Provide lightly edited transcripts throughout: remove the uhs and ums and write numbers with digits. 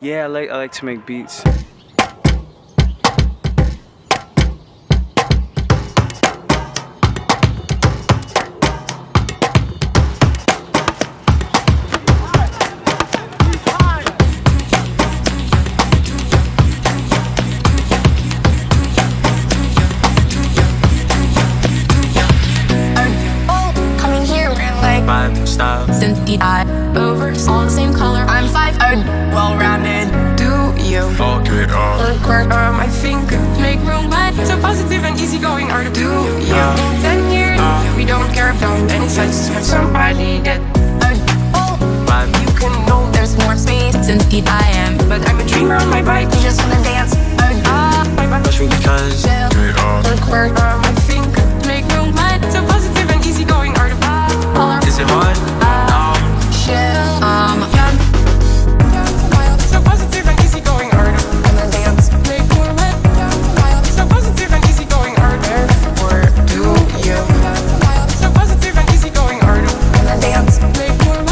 Yeah, I like to make beats. Coming here in like Vibe style. Cynthia over all the same color. I'm 5 well-rounded. Do you? Okay, Work my finger, make room. So positive and easygoing art. Do you? In 10 years, we don't care about any size. Have somebody that vibe. you can know there's more space. Cynthia I am, but I'm a dreamer on my bike. You just wanna dance. Push me because Work my finger, make room. So positive and easygoing art. is it hard? So positive and easygoing art. Wanna dance, make more so positive and easygoing art. Therefore, do you? So positive and easygoing art. Wanna dance, make more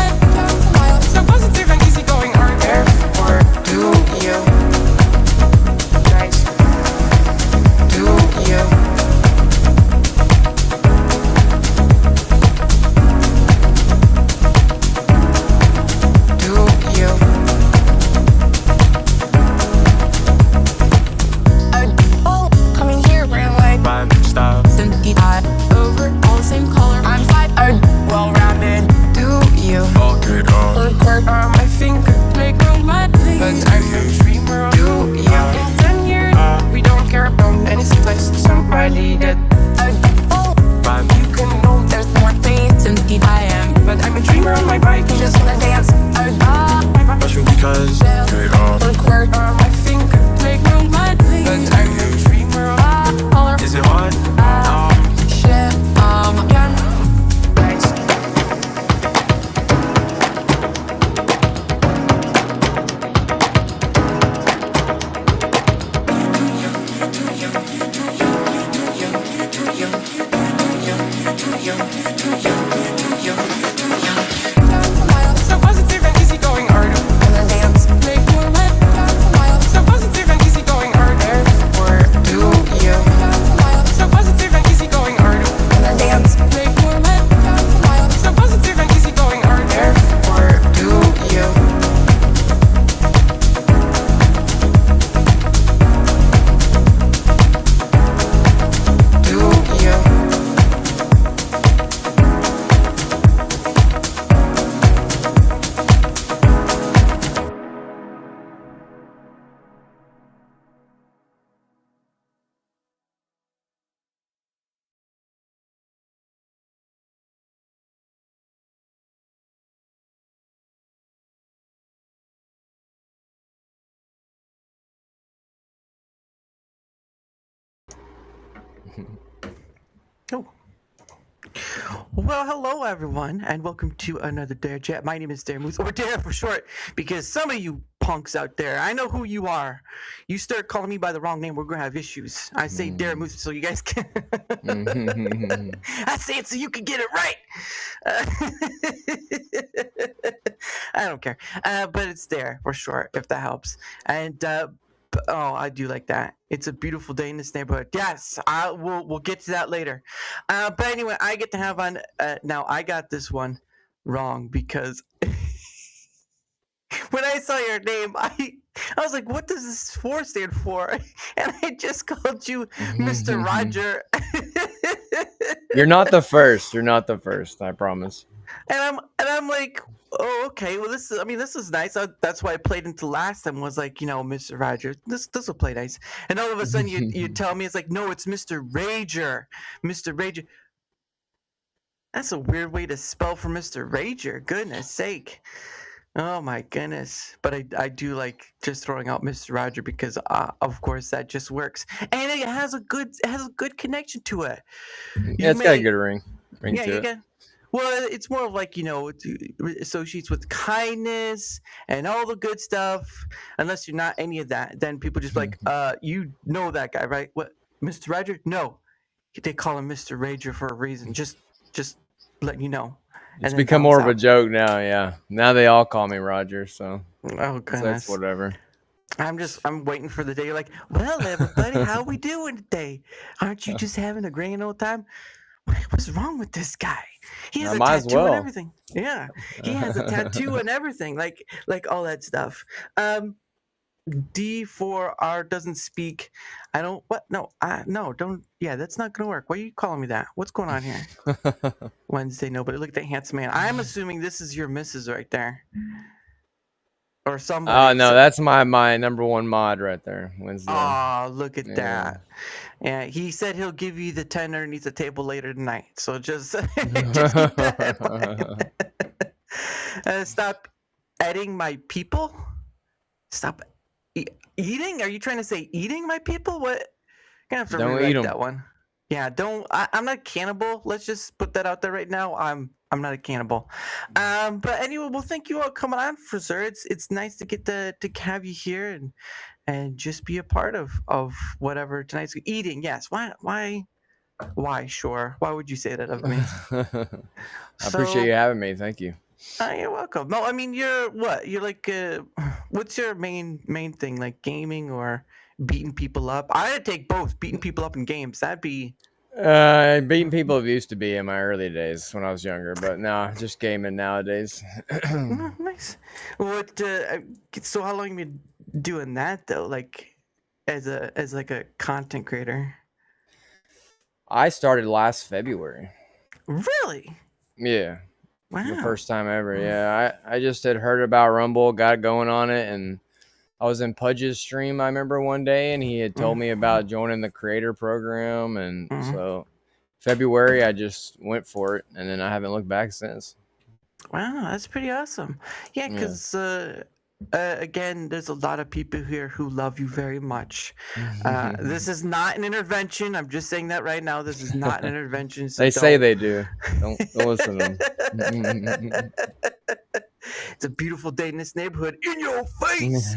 so positive and easygoing art. Therefore, do you? Nice. Do you? Coming here, we're like Vibe style. Cynthia over all the same color. I'm 5 well-rounded. Do you? Okay, Work my finger, make room. But I'm a dreamer. Do you? In 10 years, we don't care about any place. Somebody that vibe. you can know there's more things. Cynthia I am, but I'm a dreamer on my bike. You just wanna dance. Push me because Work my finger, make room. But I'm a dreamer. is it hard? Nice. So positive and easygoing art. Wanna dance, make more so positive and easygoing art. Therefore, do you? So positive and easygoing art. Wanna dance, make more so positive and easygoing art. Therefore, do you? Do you? Oh. Well, hello everyone, and welcome to another DaraChat. My name is Dare Moose, or Dare for short, because some of you punks out there, I know who you are. You start calling me by the wrong name, we're gonna have issues. I say Dare Moose so you guys can. I say it so you can get it right. I don't care, but it's Dare for short, if that helps. And oh, I do like that. It's a beautiful day in this neighborhood. Yes, we'll get to that later. But anyway, I get to have on. Now I got this one wrong because when I saw your name, I was like, "What does this 4 stand for?" And I just called you Mr. Roger. You're not the first. You're not the first. I promise. And I'm like, oh, okay. Well, this is nice. That's why I played into last time. Was like, Mr. Roger. This will play nice. And all of a sudden, you tell me it's like, no, it's Mr. Rager. Mr. Rager. That's a weird way to spell for Mr. Rager. Goodness sake. Oh my goodness. But I do like just throwing out Mr. Roger because of course that just works. And it has a good connection to it. Yeah, it's got a good ring Yeah, to you it. got. Well, it's more of like, it associates with kindness and all the good stuff. Unless you're not any of that, then people just like, you know that guy, right? What, Mr. Roger? No, they call him Mr. Rager for a reason. Just letting you know. It's then become bounce more of a out. joke now. Yeah, now they all call me Roger. So Oh So that's goodness. whatever. I'm waiting for the day. You're like, well, everybody, how we doing today? Aren't you just having a grand old time? What's wrong with this guy? He has I a might as tattoo and well. everything. Yeah, he has a tattoo and everything, like all that stuff. D4R doesn't speak. I don't. What? No. No. Don't. Yeah, that's not gonna work. Why are you calling me that? What's going on here? Wednesday. Nobody. Look at that handsome man. I'm assuming this is your missus right there, or somebody. Oh no, that's my number one mod right there. Wednesday. Oh, look at Yeah. that. Yeah, he said he'll give you the 10 underneath the table later tonight. So just just keep that in mind. Stop eating my people. Stop eating. Are you trying to say eating my people? What? Gonna have to Don't eat rewrite 'em. that one. Yeah, don't. I'm not a cannibal. Let's just put that out there right now. I'm not a cannibal. But anyway, well, thank you all coming on, for sir. It's nice to get to have you here and just be a part of whatever tonight's eating. Yes. Why? Sure. Why would you say that of me? I appreciate you having me. Thank you. You're welcome. No, I mean, you're what? You're like, what's your main thing? Like gaming or beating people up? I'd take both. Beating people up in games. That'd be. Beating people used to be in my early days when I was younger, but no, just gaming nowadays. Nice. What? So how long have you been doing that though? Like, as like a content creator. I started last February. Really? Yeah. Wow. The first time ever. Yeah. I just had heard about Rumble, got going on it, and I was in Pudge's stream, I remember one day, and he had told me about joining the creator program, and so February I just went for it, and then I haven't looked back since. Wow, that's pretty awesome. Yeah, because again, there's a lot of people here who love you very much. This is not an intervention. I'm just saying that right now. This is not an intervention. So They say they do. Don't listen to them. It's a beautiful day in this neighborhood. In your face.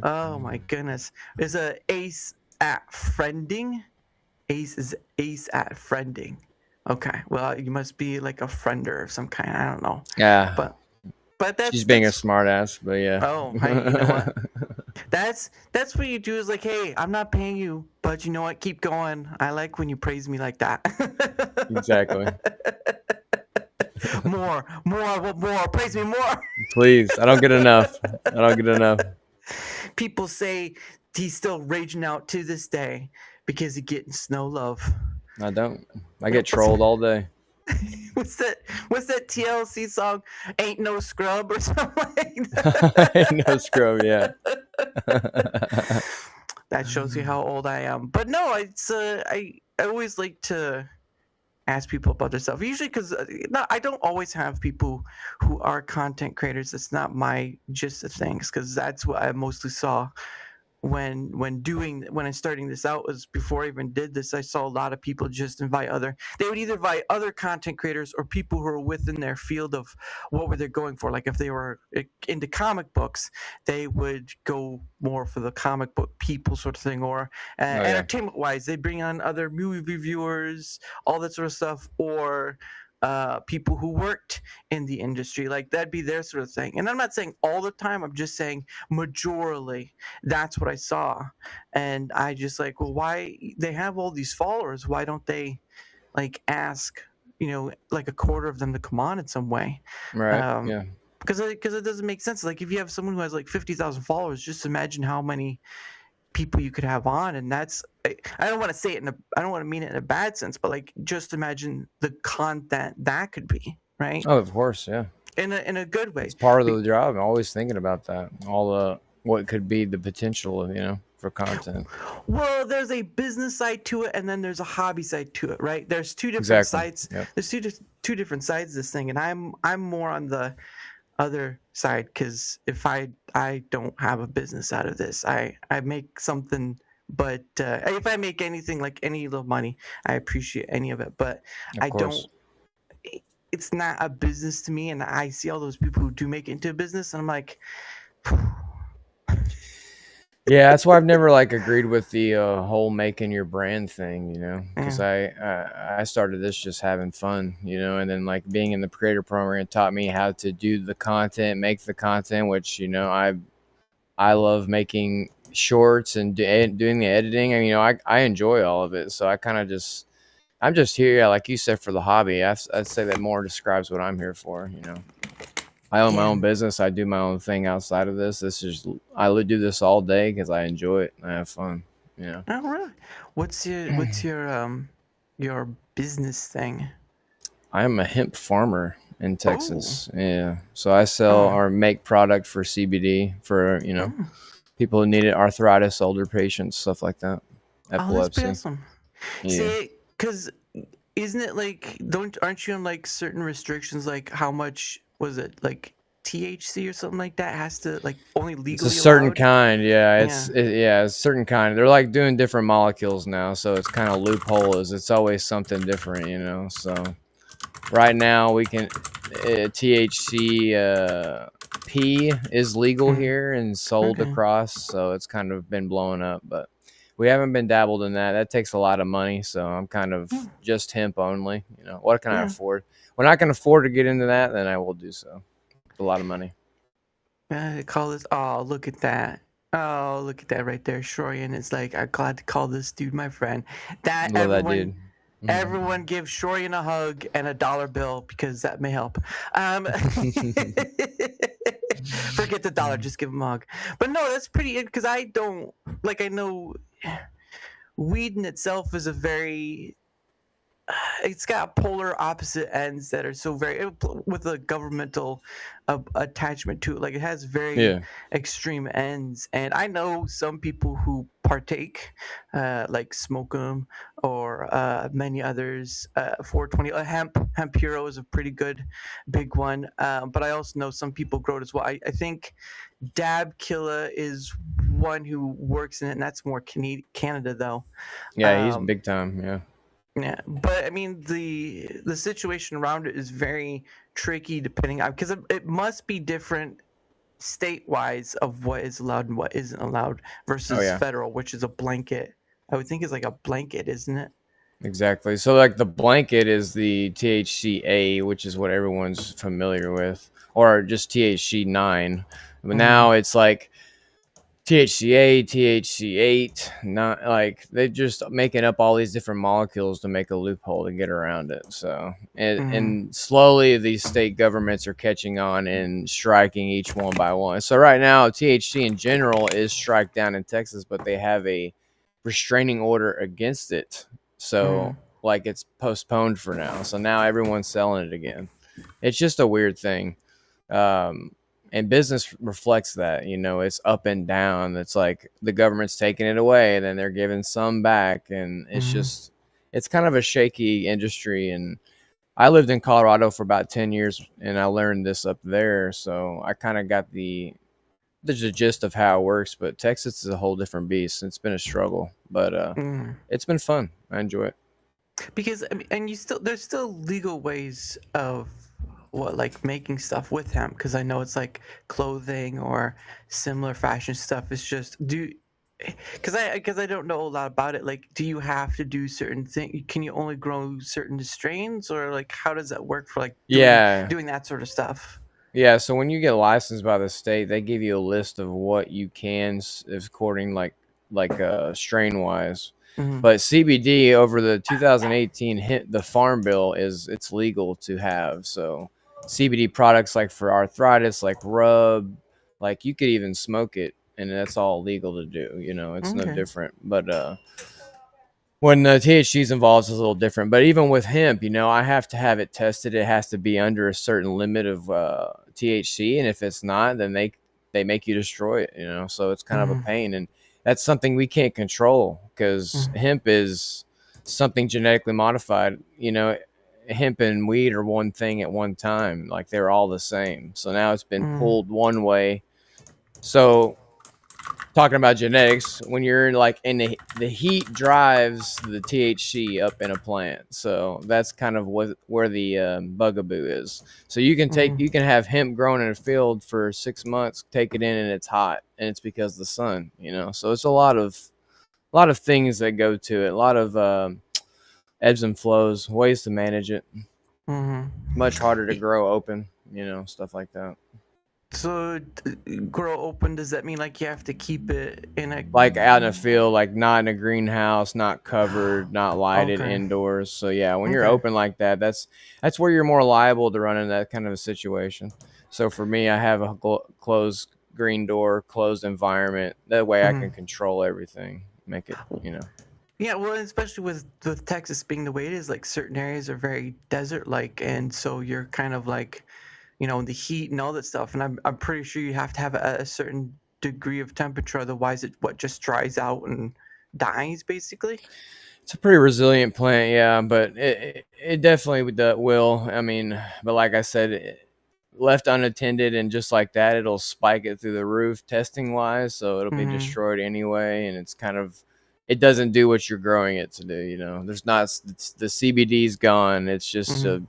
Oh my goodness. There's a Ace at Friending. Ace is Ace at Friending. Okay. Well, you must be like a friender of some kind. I don't know. Yeah. But that's she's being a smartass, but yeah. Oh, hey, you know what? That's what you do is like, hey, I'm not paying you, but you know what? Keep going. I like when you praise me like that. Exactly. More. Praise me more. Please. I don't get enough. People say he's still raging out to this day because he's getting snow love. I don't. I get trolled all day. What's that TLC song? Ain't no scrub or something like that? Ain't no scrub, yeah. That shows you how old I am. But no, it's I always like to ask people about their stuff. Usually because I don't always have people who are content creators. That's not my gist of things, because that's what I mostly saw when I'm starting this out. Was before I even did this, I saw a lot of people just they would either invite other content creators or people who are within their field of what were they going for. Like if they were into comic books, they would go more for the comic book people sort of thing, or entertainment wise, they bring on other movie reviewers, all that sort of stuff, or people who worked in the industry. Like that'd be their sort of thing. And I'm not saying all the time, I'm just saying majorly that's what I saw. And I just like, well, why they have all these followers, why don't they like ask, like a quarter of them to come on in some way? Right. Yeah. Because it doesn't make sense. Like if you have someone who has like 50,000 followers, just imagine how many people you could have on. And that's, I don't want to say it I don't want to mean it in a bad sense, but like just imagine the content that could be, right? Oh, of course, yeah. In a good way. It's part of the job. I'm always thinking about that. All what could be the potential of, for content. Well, there's a business side to it, and then there's a hobby side to it, right? There's two different sides. Yep. There's two different sides of this thing, and I'm more on the other side, because if I don't have a business out of this, I make something, but if I make anything, like any little money, I appreciate any of it, but I don't. It's not a business to me, and I see all those people who do make it into a business, and I'm like, Yeah, that's why I've never like agreed with the whole making your brand thing, because Yeah. I started this just having fun, and then like being in the creator program taught me how to do the content, make the content, which I love making shorts and doing the editing, and I enjoy all of it. So I'm just here, yeah, like you said, for the hobby. I'd say that more describes what I'm here for. I own my Yeah. own business. I do my own thing outside of this. I would do this all day because I enjoy it and I have fun. Oh, really? What's your business thing? I am a hemp farmer in Oh. Texas. Yeah, so I sell Oh. or make product for CBD for Oh. people who need it, arthritis, older patients, stuff like that, Oh, that's pretty epilepsy. awesome. Yeah, See, because isn't it like aren't you on like certain restrictions, like how much was it, like THC or something like that has to like only it's a legally certain allowed? kind. Yeah, Yeah. it's a certain kind. They're like doing different molecules now, so it's kind of loopholes. It's always something different. So right now we can THC P is legal Mm. here and sold Okay. across, so it's kind of been blowing up, but we haven't been dabbled in that. That takes a lot of money, so I'm kind of Yeah. just hemp only. What can I Yeah. afford? When I can afford to get into that, then I will do so. It's a lot of money. Call this. Oh, look at that. Oh, look at that right there. Shorian is like, I'm glad to call this dude my friend. That Love that dude. everyone give Shorian a hug and a dollar bill because that may help. Forget the dollar, just give him a hug. But no, that's pretty, because I don't like. I know weed in itself is a very, it's got polar opposite ends that are so very, with a governmental attachment to it, like it has very Yeah. extreme ends. And I know some people who partake, like smoke them, or many others. 420 hemp hero is a pretty good big one, but I also know some people grow it as well. I think Dab Killa is one who works in it, and that's more Canada though. Yeah, he's um, big time. Yeah. yeah, but I mean the situation around it is very tricky depending on, because it must be different state-wise of what is allowed and what isn't allowed Oh versus yeah. federal, which is a blanket. I would think it's like a blanket, isn't it? Exactly. So like the blanket is the THCA, which is what everyone's familiar with, or just THC 9. But Mm, now it's like THCA, THC 8, not like they're just making up all these different molecules to make a loophole to get around it. So mm, and slowly these state governments are catching on and striking each one by one. So right now THC in general is strike down in Texas, but they have a restraining order against it. So mm, like it's postponed for now. So now everyone's selling it again. It's just a weird thing. Um, and business reflects that, it's up and down. It's like the government's taking it away and then they're giving some back, and mm, it's kind of a shaky industry. And I lived in Colorado for about 10 years and I learned this up there, so I kind of got the gist of how it works. But Texas is a whole different beast. It's been a struggle, but mm. it's been fun. I enjoy it. Because I mean, and there's still legal ways of what, like making stuff with hemp, because I know it's like clothing or similar fashion stuff. It's just because I don't know a lot about it. Like, do you have to do certain things? Can you only grow certain strains, or like how does that work for like doing Yeah. doing that sort of stuff? Yeah, so when you get licensed by the state, they give you a list of what you can, according strain wise. Mm-hmm. But CBD over the 2018 hit the Farm Bill it's legal to have. So CBD products like for arthritis, like rub, like you could even smoke it, and that's all legal to do. It's no Okay. different. But when the THC is involved, it's a little different. But even with hemp, I have to have it tested. It has to be under a certain limit of THC, and if it's not, then they make you destroy it. So it's kind of a Mm-hmm. pain, and that's something we can't control because hemp is something genetically modified. Hemp and weed are one thing at one time, like they're all the same. So now it's been Mm-hmm. pulled one way. So talking about genetics, when you're like in the heat drives the THC up in a plant, so that's kind of where the bugaboo is. So you can have hemp grown in a field for 6 months, take it in, and it's hot, and it's because of the sun, so it's a lot of things that go to it, a lot of ebbs and flows, ways to manage it. Much harder to grow open, stuff like that. So grow open, does that mean like you have to keep it in a Like out in a field, like not in a greenhouse, not covered, not lighted, Okay. indoors. So yeah, when you're Okay. open like that, that's where you're more liable to run into that kind of a situation. So for me, I have a closed green door, closed environment. That way I can control everything, make it, Yeah, well, especially with Texas being the way it is, like certain areas are very desert-like, and so you're kind of like, the heat and all that stuff. And I'm pretty sure you have to have a certain degree of temperature, otherwise it just dries out and dies basically. It's a pretty resilient plant, yeah, but it definitely will. I mean, but like I said, left unattended and just like that, it'll spike it through the roof testing wise. So it'll be destroyed anyway, and it doesn't do what you're growing it to do. There's not the CBD's gone. It's just a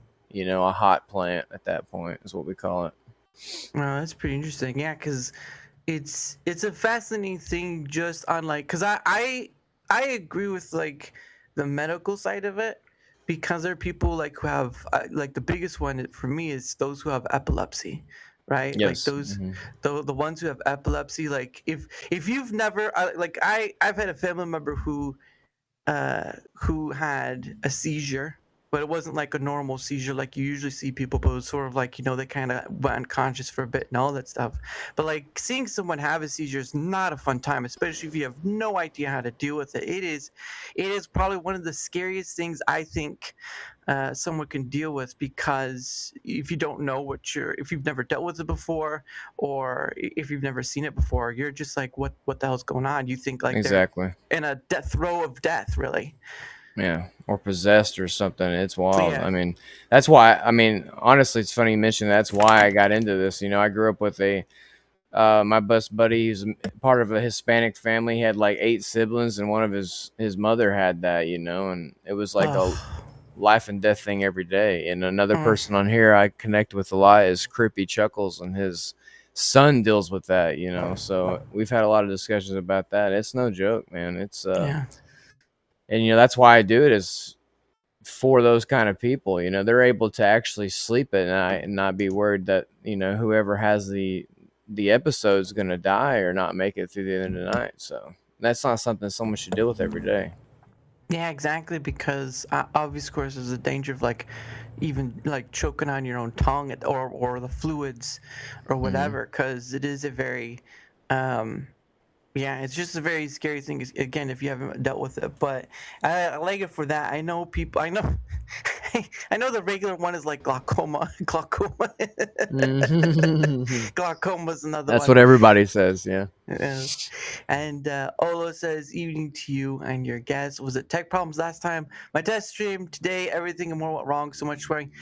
hot plant at that point is what we call it. Well, that's pretty interesting. Yeah, because it's a fascinating thing. Just on like, because I agree with like the medical side of it, because there are people like who have like the biggest one for me is those who have epilepsy, right? Like Yes. those the ones who have epilepsy. Like if you've never like I've had a family member who had a seizure, but it wasn't like a normal seizure like you usually see people, but it was sort of like, they kind of went unconscious for a bit and all that stuff. But like seeing someone have a seizure is not a fun time, especially if you have no idea how to deal with it. It is probably one of the scariest things I think someone can deal with, because if you don't know if you've never dealt with it before, or if you've never seen it before, you're just like, what the hell's going on? You think like Exactly. they're in a death row of death, really. Yeah, or possessed or something. It's wild. Yeah. I mean, that's why. I mean, honestly, it's funny you mentioned that's why I got into this. I grew up with my best buddy. He's part of a Hispanic family. He had like 8 siblings, and one of his mother had that. And it was like a life and death thing every day. And another person on here I connect with a lot is Crippy Chuckles, and his son deals with that. So we've had a lot of discussions about that. It's no joke, man. It's Yeah. And that's why I do it, is for those kind of people. They're able to actually sleep at night and not be worried that whoever has the episode is going to die or not make it through the end of the night. So that's not something someone should deal with every day. Yeah, exactly, because obvious, of course, there's a danger of like even like choking on your own tongue or the fluids or whatever, because it is a very yeah, it's just a very scary thing. Again, if you haven't dealt with it, but I like it for that. I know people. I know, I know the regular one is like glaucoma. Glaucoma. Glaucoma is another That's one. what everybody says. Yeah. Yeah. And Olo says, "Evening to you and your guest. Was it tech problems last time? My test stream today. Everything and more went wrong. So much swearing.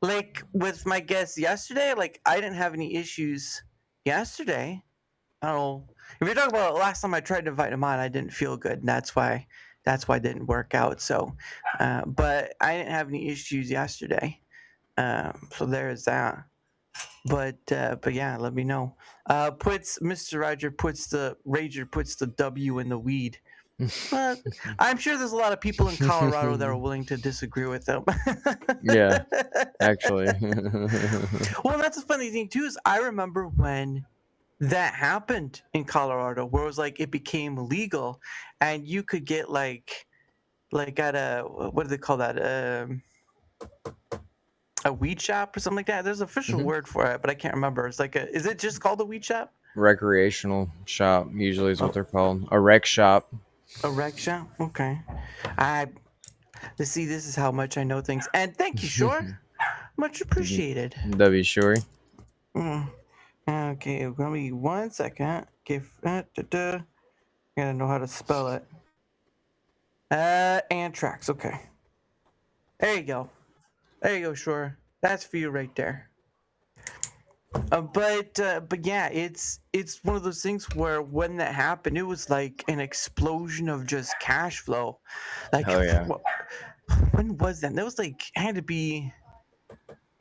Like with my guest yesterday. Like I didn't have any issues yesterday. I don't know. If you're talking about last time I tried to invite him on, I didn't feel good, and that's why it didn't work out. So, but I didn't have any issues yesterday. So there's that. But yeah, let me know. Mr. Rager puts the W in the weed. But I'm sure there's a lot of people in Colorado that are willing to disagree with him. Yeah, actually. Well, that's a funny thing too. Is I remember when that happened in Colorado, where it was like it became legal, and you could get like at a, what do they call that? A weed shop or something like that. There's an official word for it, but I can't remember. It's like is it just called a weed shop? Recreational shop usually is what they're called. A rec shop. A rec shop. Okay. This is how much I know things. And thank you, Shore. Much appreciated. W. Shorey. Okay, give me 1 second. Gotta know how to spell it. Anthrax. Okay. There you go. There you go, Shore. That's for you right there. But yeah, it's one of those things where when that happened, it was like an explosion of just cash flow. Like, Hell yeah. when was that? That was like had to be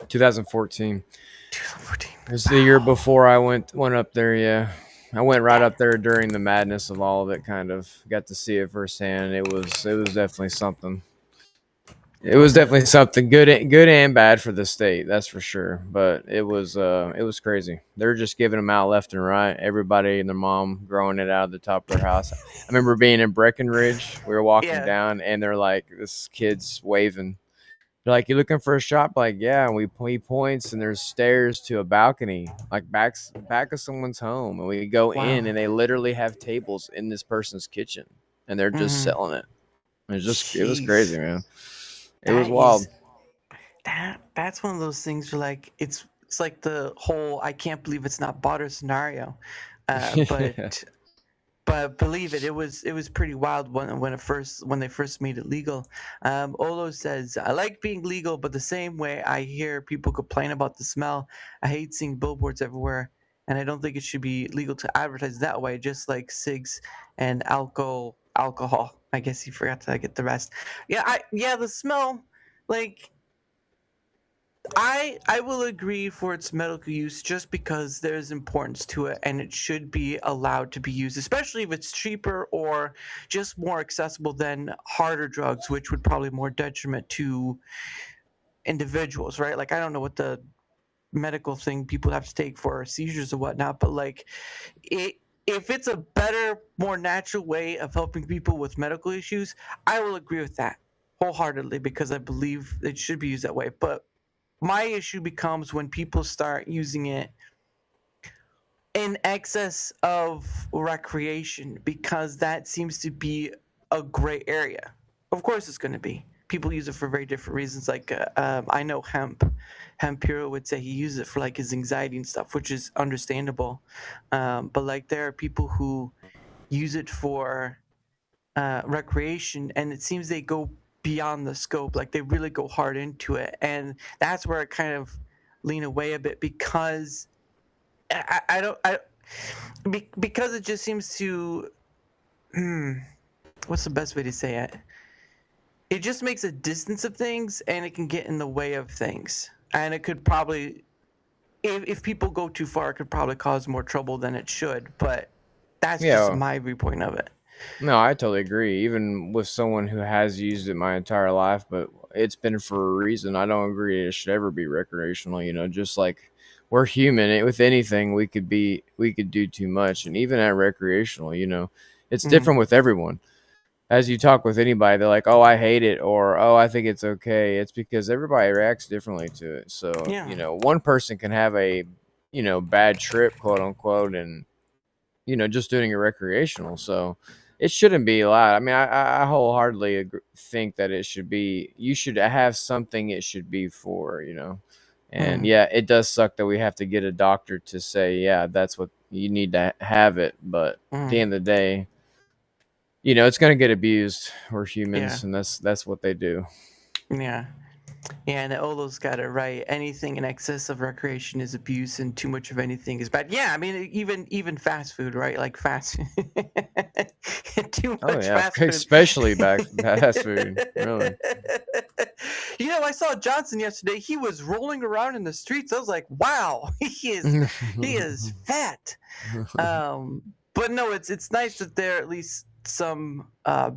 2014. 2014. It was the year Wow. before I went up there. Yeah, I went right up there during the madness of all of it. Kind of got to see it firsthand. It was definitely something. It was definitely something good and bad for the state. That's for sure. But it was crazy. They're just giving them out left and right. Everybody and their mom growing it out of the top of their house. I remember being in Breckenridge. We were walking Yeah. down, and they're like, this kid's waving. They're like, you looking for a shop? Like, yeah. And he points, and there's stairs to a balcony, like back of someone's home. And we go in, Wow. and they literally have tables in this person's kitchen, and they're just Mm-hmm. selling it. It was crazy, Jeez. man. It was That wild. is that's one of those things where like it's like the whole I can't believe it's not butter scenario. Uh, but but believe it was pretty wild when they first made it legal. Olo says, I like being legal, but the same way I hear people complain about the smell, I hate seeing billboards everywhere, and I don't think it should be legal to advertise that way, just like cigs and alcohol. I guess he forgot to get the rest. Yeah, the smell, like I will agree for its medical use just because there's importance to it and it should be allowed to be used, especially if it's cheaper or just more accessible than harder drugs, which would probably more detriment to individuals, right? Like I don't know what the medical thing people have to take for seizures or whatnot, but like it if it's a better, more natural way of helping people with medical issues, I will agree with that wholeheartedly because I believe it should be used that way. But my issue becomes when people start using it in excess of recreation because that seems to be a gray area. Of course, it's going to be. People use it for very different reasons. Like I know Hemp Hero would say he uses it for like his anxiety and stuff, which is understandable. But like there are people who use it for recreation, and it seems they go beyond the scope. Like they really go hard into it, and that's where I kind of lean away a bit because I don't because it just seems to. What's the best way to say it? It just makes a distance of things, and it can get in the way of things, and it could probably. If people go too far, it could probably cause more trouble than it should. But that's just Yeah. my viewpoint of it. No, I totally agree. Even with someone who has used it my entire life, but it's been for a reason. I don't agree it should ever be recreational. Just like we're human. With anything, we could do too much, and even at recreational, it's Mm, different with everyone. As you talk with anybody, they're like, "Oh, I hate it," or "Oh, I think it's okay." It's because everybody reacts differently to it. So, yeah. one person can have a, bad trip, quote unquote, and just doing it recreational. So it shouldn't be allowed. I mean, I wholeheartedly think that it should be. You should have something it should be for. And Mm, yeah, it does suck that we have to get a doctor to say, yeah, that's what you need to have it. But at the mm, end of the day, it's going to get abused. We're yeah. humans, and that's what they do. Yeah. Yeah, and Olo's got it right. Anything in excess of recreation is abuse, and too much of anything is bad. Yeah, I mean, even fast food, right? Like fast, too Oh much yeah, fast food. especially back fast food. Really. I saw Johnson yesterday. He was rolling around in the streets. I was like, wow, he is fat. But no, it's nice that there are at least some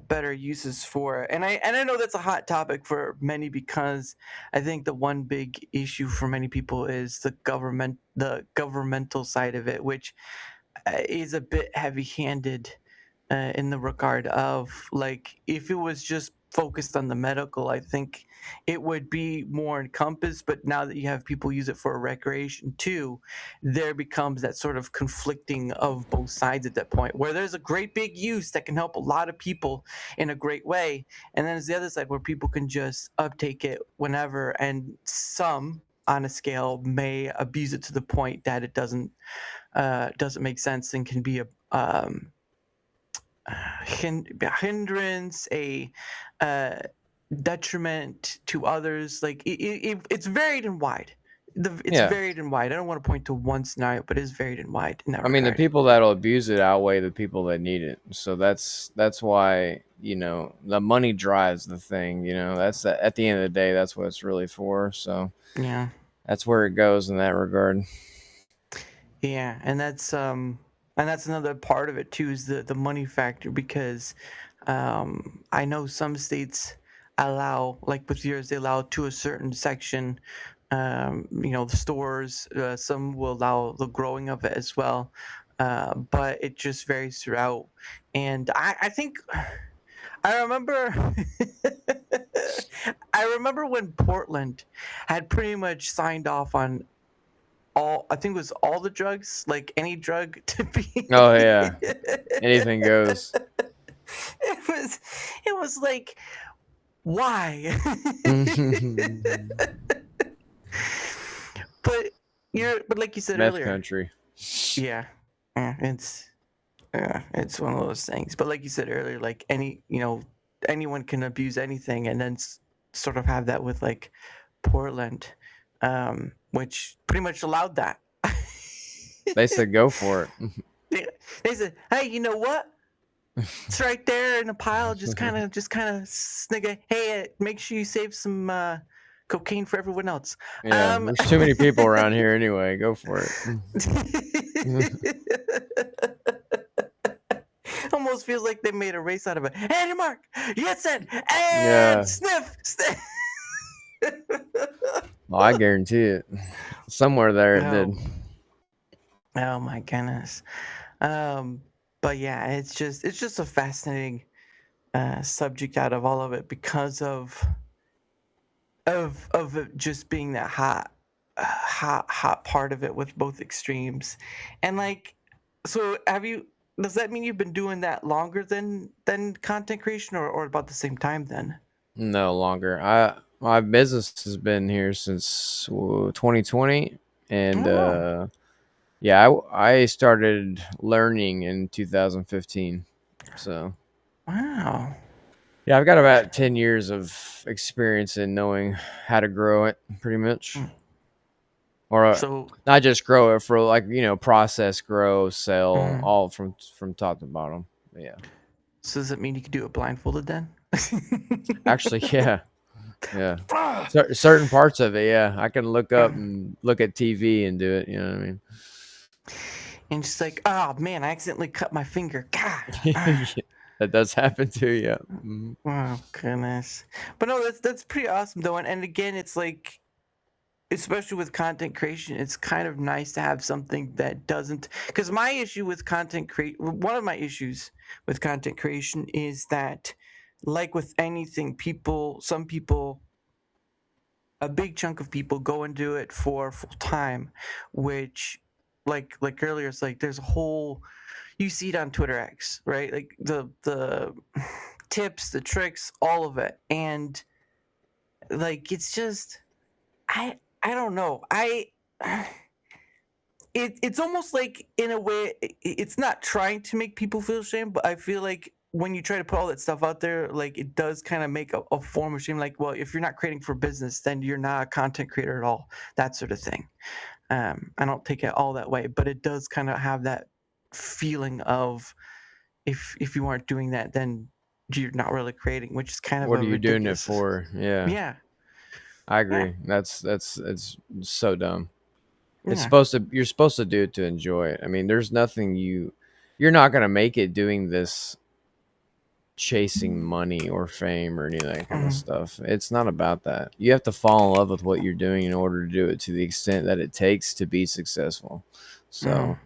better uses for it. And I know that's a hot topic for many because I think the one big issue for many people is the governmental side of it, which is a bit heavy-handed in the regard of like if it was just focused on the medical, I think it would be more encompassed. But now that you have people use it for recreation too, there becomes that sort of conflicting of both sides at that point where there's a great big use that can help a lot of people in a great way, and then there's the other side where people can just uptake it whenever, and some on a scale may abuse it to the point that it doesn't make sense and can be a hindrance, a uh, detriment to others. Like it's varied and wide. it's Yeah. varied and wide. I don't want to point to one scenario, but it's varied and wide in that I mean, the regard. people that'll abuse it outweigh the people that need it. So that's why, the money drives the thing. That's at the end of the day, that's what it's really for. So Yeah. that's where it goes in that regard. Yeah, and that's another part of it too, is the money factor, because I know some states allow, like with yours, they allow to a certain section, the stores. Some will allow the growing of it as well, but it just varies throughout. And I think I remember I remember when Portland had pretty much signed off on I think it was all the drugs, like any drug to be. Oh yeah, anything goes. It was like, why? but but like you said Meth earlier, country. yeah, it's it's one of those things. But like you said earlier, like anyone can abuse anything, and then sort of have that with like Portland, which pretty much allowed that. They said go for it. They said, "Hey, you know what? It's right there in a pile. Just kind of snig it. Hey, make sure you save some cocaine for everyone else." Yeah, there's too many people around here anyway. Go for it. Almost feels like they made a race out of it. Hey, Mark, yes, and Yeah. sniff. Well, I guarantee it. Somewhere there it did. Oh my goodness. But yeah, it's just a fascinating subject out of all of it, because of it just being that hot part of it with both extremes. And like, so does that mean you've been doing that longer than content creation, or about the same time then? No longer. My business has been here since 2020, and Oh. yeah, I started learning in 2015. So Wow. yeah, I've got about 10 years of experience in knowing how to grow it, pretty much. Or So not just grow it, for like, process, grow, sell, Mm. all from top to bottom. But yeah. So does it mean you could do it blindfolded then? Actually, yeah. Yeah. Certain parts of it, yeah. I can look up and look at TV and do it, you know what I mean? And just like, oh man, I accidentally cut my finger. God. That does happen too, yeah. Mhm. Oh goodness. But no, that's pretty awesome though. And again, it's like, especially with content creation, it's kind of nice to have something that doesn't, because my issue with one of my issues with content creation is that, like with anything, some people, a big chunk of people go and do it for full time, which like earlier, it's like there's a whole, you see it on Twitter X, right? Like the tips, the tricks, all of it. And like, it's just, I don't know. It's almost like, in a way, it's not trying to make people feel shame, but I feel like when you try to put all that stuff out there, like, it does kind of make a form of shame. Like, well, if you're not creating for business, then you're not a content creator at all. That sort of thing. I don't take it all that way, but it does kind of have that feeling of, if you aren't doing that, then you're not really creating, which is kind of What a are you doing it ridiculous. for? Yeah. Yeah. I agree. It's so dumb. It's Yeah. you're supposed to do it to enjoy it. I mean, there's nothing you're not going to make it doing this chasing money or fame or any of that kind of stuff. It's not about that. You have to fall in love with what you're doing in order to do it to the extent that it takes to be successful. So,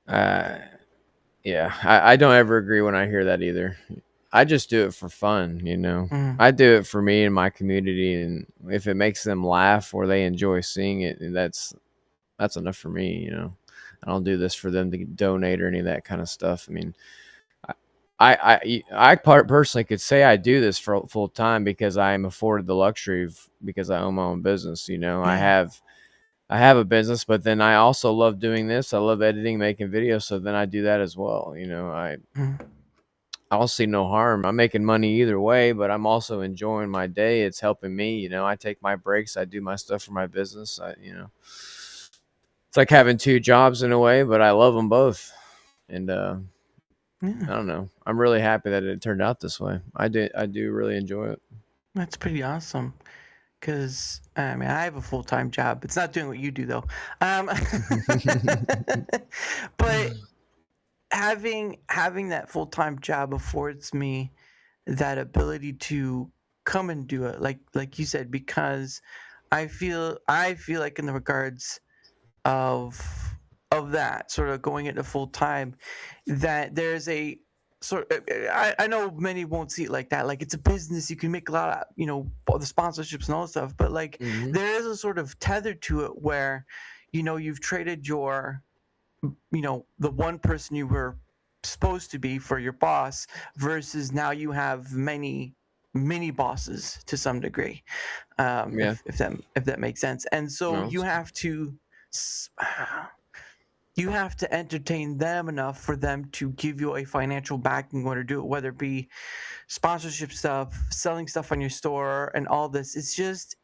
yeah, I don't ever agree when I hear that either. I just do it for fun, I do it for me and my community, and if it makes them laugh or they enjoy seeing it, that's enough for me. I don't do this for them to donate or any of that kind of stuff. I mean, I personally could say I do this for full time because I am afforded the luxury because I own my own business. I have a business, but then I also love doing this. I love editing, making videos, so then I do that as well. I'll see no harm. I'm making money either way, but I'm also enjoying my day. It's helping me. I take my breaks. I do my stuff for my business. It's like having two jobs in a way, but I love them both. And I Yeah, don't know. I'm really happy that it turned out this way. I do really enjoy it. that's pretty awesome. Because I mean, I have a full-time job. It's not doing what you do though. But having that full-time job affords me that ability to come and do it, like you said, because I feel like in the regards of that sort of going into full time, that there's a sort of, I know many won't see it like that, like it's a business, you can make a lot of all the sponsorships and all that stuff, but like Mm-hmm. there is a sort of tether to it where you've traded your the one person you were supposed to be for your boss, versus now you have many mini bosses to some degree, Yeah. if that makes sense. And so No. you have to s- you have to entertain them enough for them to give you a financial backing in order to do it, whether it be sponsorship stuff, selling stuff on your store, and all this. It's just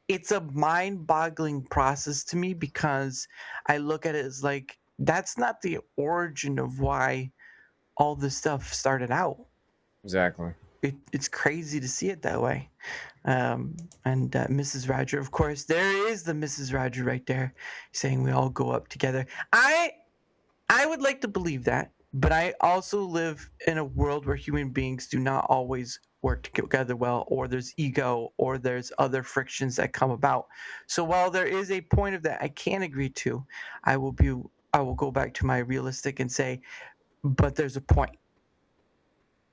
it's a mind-boggling process to me, because I look at it as like that's not the origin of why all this stuff started out. Exactly. It's crazy to see it that way. And Mrs. Roger, of course, there is the Mrs. Roger right there, saying we all go up together. I would like to believe that, but I also live in a world where human beings do not always work together well, or there's ego, or there's other frictions that come about. So while there is a point of that I can agree to, I will go back to my realistic and say, but there's a point.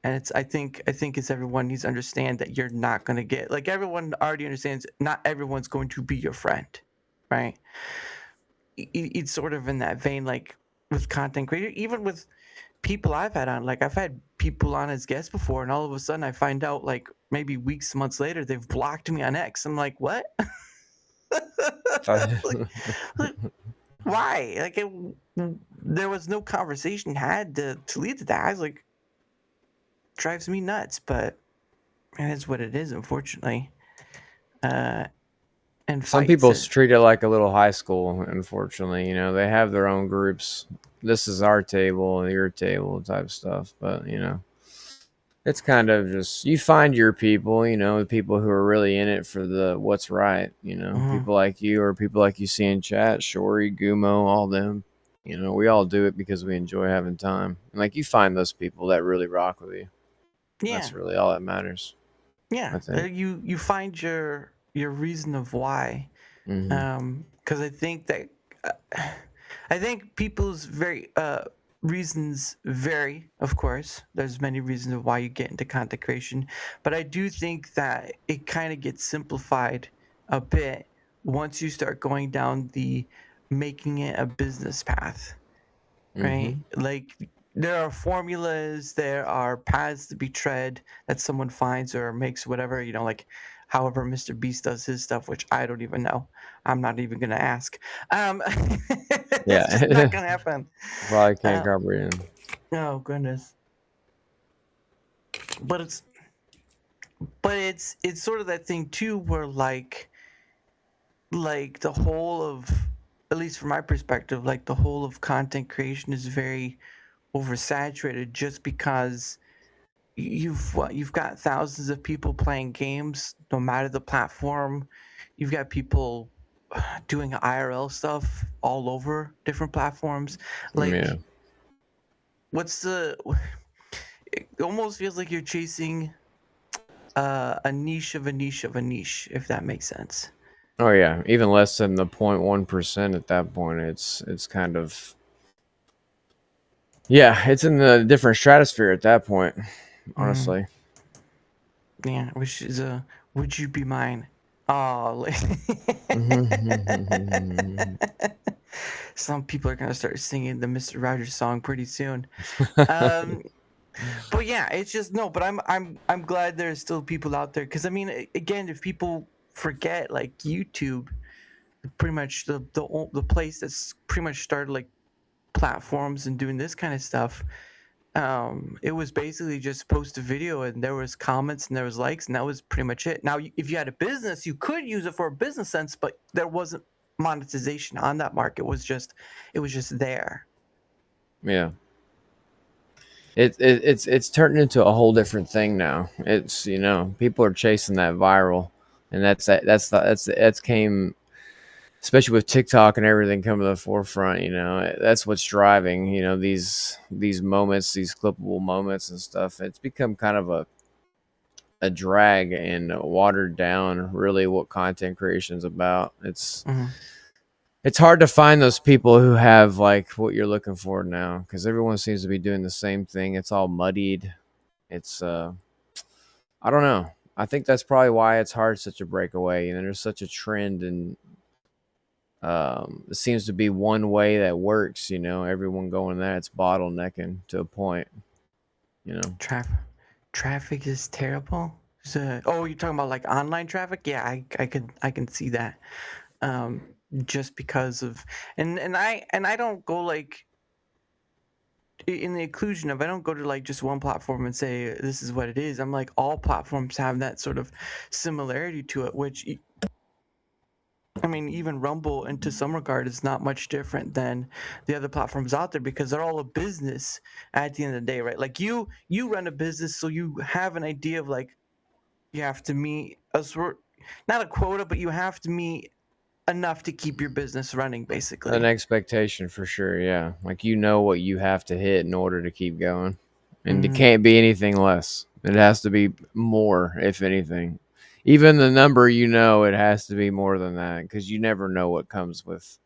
And I think as everyone needs to understand that you're not going to get, like, everyone already understands, not everyone's going to be your friend, right? It's sort of in that vein, like with content creator, even with people I've had on. Like, I've had people on as guests before, and all of a sudden I find out, like, maybe weeks, months later, they've blocked me on X. I'm like, what? like, why? Like, there was no conversation had to lead to that. I was like, drives me nuts, but it is what it is, unfortunately. And Some fights people it. treat it like a little high school, unfortunately. They have their own groups. This is our table, your table type stuff. But, it's kind of just, you find your people, the people who are really in it for the what's right, Mhm. people like you, or people like you see in chat, Shori, Gumo, all them. We all do it because we enjoy having time. And like, you find those people that really rock with you. Yeah, That's really all that matters, yeah. I think. You find your reason of why. Hmm. Because I think that I think people's reasons vary. Of course, there's many reasons of why you get into content creation, but I do think that it kind of gets simplified a bit once you start going down the making it a business path, Hmm. right? Like, there are formulas, there are paths to be tread that someone finds or makes, whatever, like however Mr. Beast does his stuff, which I don't even know. I'm not even gonna ask. It's just not Yeah. gonna happen. Probably can't Um, comprehend. oh goodness. But it's sort of that thing too, where like the whole of, at least from my perspective, like the whole of content creation is very oversaturated, just because you've got thousands of people playing games, no matter the platform. You've got people doing IRL stuff all over different platforms. Yeah. Like, what's the? It almost feels like you're chasing a niche of a niche of a niche, if that makes sense. Oh yeah. Even less than the 0.1% at that point. It's kind of, yeah, it's in the different stratosphere at that point, Mm, honestly. yeah, which is a "Would You Be Mine?" Oh, some people are gonna start singing the Mr. Rogers song pretty soon. Um, but yeah, it's just no. But I'm glad there's still people out there, because I mean, again, if people forget, like, YouTube, pretty much the place that's pretty much started like platforms and doing this kind of stuff. it was basically just post a video and there was comments and there was likes and that was pretty much it. Now, if you had a business, you could use it for a business sense, but there wasn't monetization on that market. It was just there. Yeah. It's turned into a whole different thing now. It's, you know, people are chasing that viral, and that's came, especially with TikTok and everything coming to the forefront. You know, that's what's driving, you know, these moments, these clippable moments and stuff. It's become kind of a drag and watered down really what content creation is about. It's hard to find those people who have like what you're looking for now, because everyone seems to be doing the same thing. It's all muddied. It's I don't know. I think that's probably why it's hard such a breakaway. And there's such a trend, and it seems to be one way that works. You know, everyone going there. It's bottlenecking to a point. You know, Traffic is terrible. So, oh, you're talking about like online traffic? Yeah, I can see that. Just because of and I don't go like in the inclusion of, I don't go to like just one platform and say this is what it is. I'm like, all platforms have that sort of similarity to it, which I mean, even Rumble, and to some regard, is not much different than the other platforms out there, because they're all a business at the end of the day, right? Like you run a business, so you have an idea of like, you have to meet not a quota, but you have to meet enough to keep your business running, basically. an expectation for sure. Yeah, like, you know what you have to hit in order to keep going, and it can't be anything less. It has to be more, if anything. Even the number, you know, it has to be more than that, because you never know what comes with.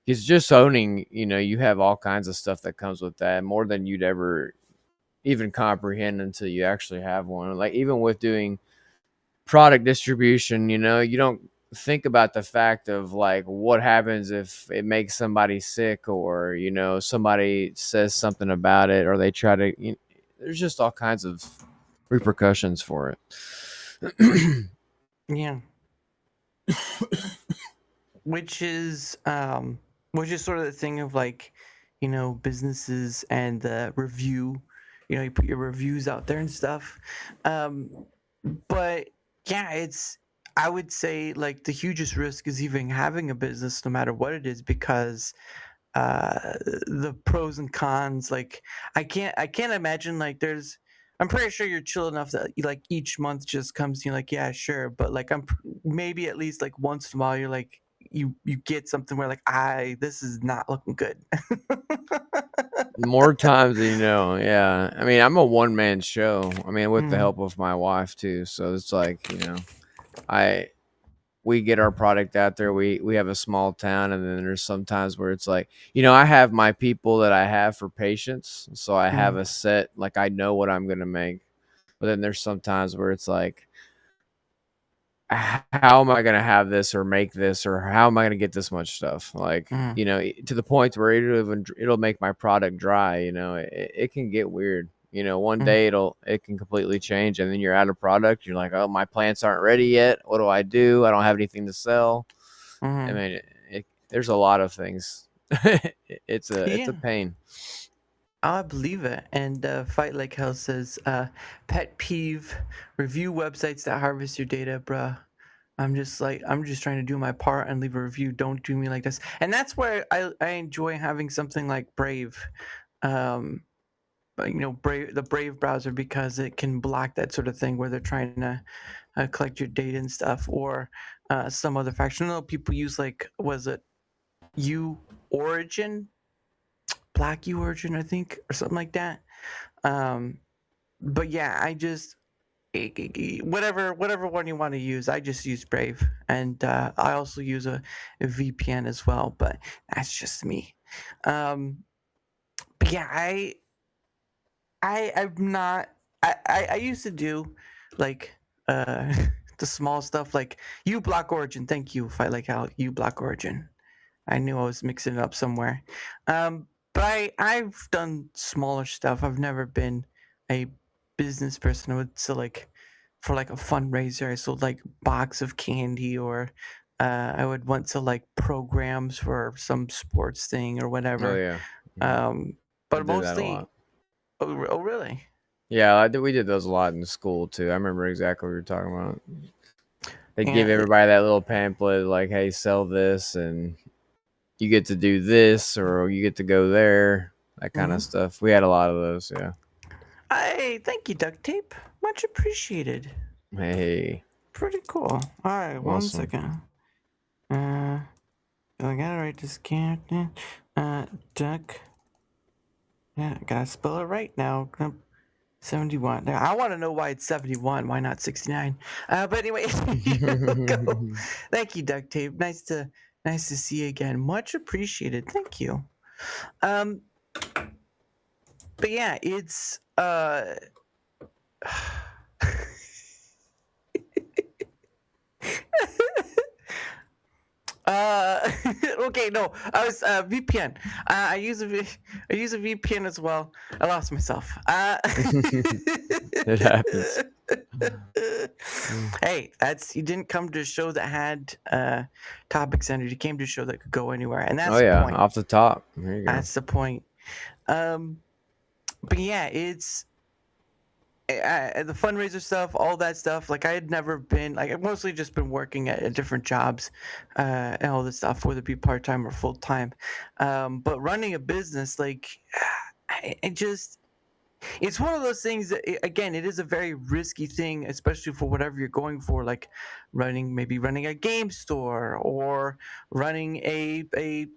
It's just owning, you know, you have all kinds of stuff that comes with that, more than you'd ever even comprehend until you actually have one. Like, even with doing product distribution, you know, you don't think about the fact of like what happens if it makes somebody sick, or, you know, somebody says something about it, or they try to, you know, there's just all kinds of repercussions for it. Yeah. which is sort of the thing of like, you know, businesses and the review, you know, you put your reviews out there and stuff. But yeah, I would say like the hugest risk is even having a business, no matter what it is, because the pros and cons, like I can't imagine like I'm pretty sure you're chill enough that like each month just comes to you like, yeah, sure, but like maybe at least like once in a while you're like, you get something where like, this is not looking good. More times than you know. Yeah, I mean, I'm a one-man show, I mean, with the help of my wife too, so it's like, you know, we get our product out there. We have a small town, and then there's sometimes where it's like, you know, I have my people that I have for patients, so I have a set, like, I know what I'm gonna make. But then there's sometimes where it's like, how am I gonna have this or make this, or how am I gonna get this much stuff? Like, you know, to the point where it'll make my product dry. You know, it can get weird. You know, one day it can completely change, and then you're out of product. You're like, oh, my plants aren't ready yet. What do? I don't have anything to sell. I mean, there's a lot of things. It's a pain. I believe it. And Fight Like Hell says, pet peeve, review websites that harvest your data, bruh. I'm just trying to do my part and leave a review. Don't do me like this. And that's where I enjoy having something like Brave. You know, the Brave browser, because it can block that sort of thing where they're trying to collect your data and stuff, or some other faction. I know people use like, was it Origin, Black Origin, I think, or something like that. But yeah, I just whatever one you want to use, I just use Brave, and I also use a VPN as well. But that's just me. But yeah, I'm not. I used to do like the small stuff, like Block Origin. Thank you, Fight Like Hell. Block Origin. I knew I was mixing it up somewhere. But I've done smaller stuff. I've never been a business person. I would sell like, for like a fundraiser, I sold like box of candy, or I would want to like programs for some sports thing or whatever. Oh yeah. But mostly, Oh, really? Yeah, we did those a lot in school too. I remember exactly what you were talking about. They give Yeah. everybody that little pamphlet like, "Hey, sell this, and you get to do this, or you get to go there." That kind of stuff. We had a lot of those. Yeah. Hey, thank you, duct tape. Much appreciated. Hey, Pretty cool. All right, one awesome. second. I gotta write this character. Duck. Yeah, I gotta spell it right now. 71. Now, I want to know why it's 71. Why not 69? But anyway, here we go. Thank you, duct tape. Nice to see you again. Much appreciated. Thank you. But yeah, it's okay, no, I was VPN. I use a VPN as well. I lost myself. It happens. Hey, you didn't come to a show that had topic centered. You came to a show that could go anywhere, and that's the point. Off the top. There you go. That's the point. But yeah, it's the fundraiser stuff, all that stuff. Like I had never been, like I've mostly just been working at different jobs and all this stuff, whether it be part time or full time. But running a business, like it's one of those things that, again, it is a very risky thing, especially for whatever you're going for, like maybe running a game store or running a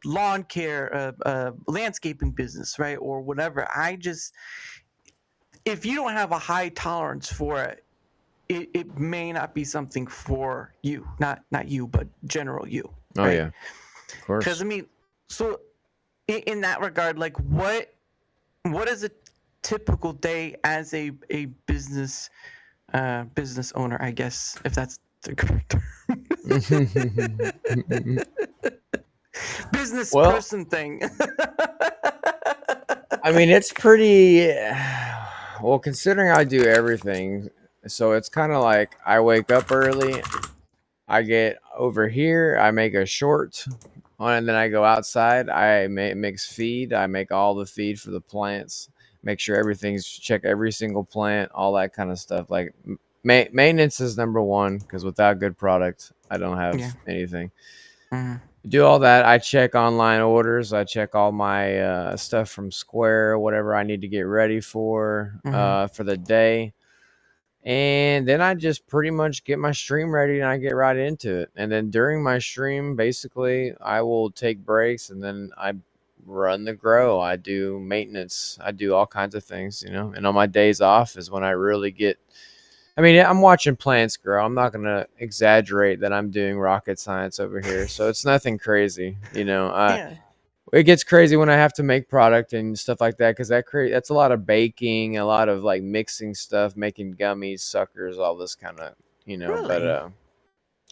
lawn care, landscaping business, right? Or whatever. If you don't have a high tolerance for it, it may not be something for you. Not you, but general you. Oh right? yeah, of course. Because I mean, so in that regard, like what is a typical day as a business owner? I guess, if that's the correct term. Business person thing. I mean, it's pretty well, considering I do everything. So it's kind of like I wake up early, I get over here, I make a short, and then I go outside. I mix feed. I make all the feed for the plants. Make sure check every single plant, all that kind of stuff. Like maintenance is number one, because without good product, I don't have anything. Do all that. I check online orders. I check all my stuff from Square, whatever I need to get ready for the day. And then I just pretty much get my stream ready and I get right into it. And then during my stream, basically, I will take breaks and then I run the grow. I do maintenance. I do all kinds of things, And on my days off is when I really get... I mean, I'm watching plants grow. I'm not going to exaggerate that I'm doing rocket science over here. So it's nothing crazy, It gets crazy when I have to make product and stuff like that, because that's a lot of baking, a lot of like mixing stuff, making gummies, suckers, all this kind of, Really? But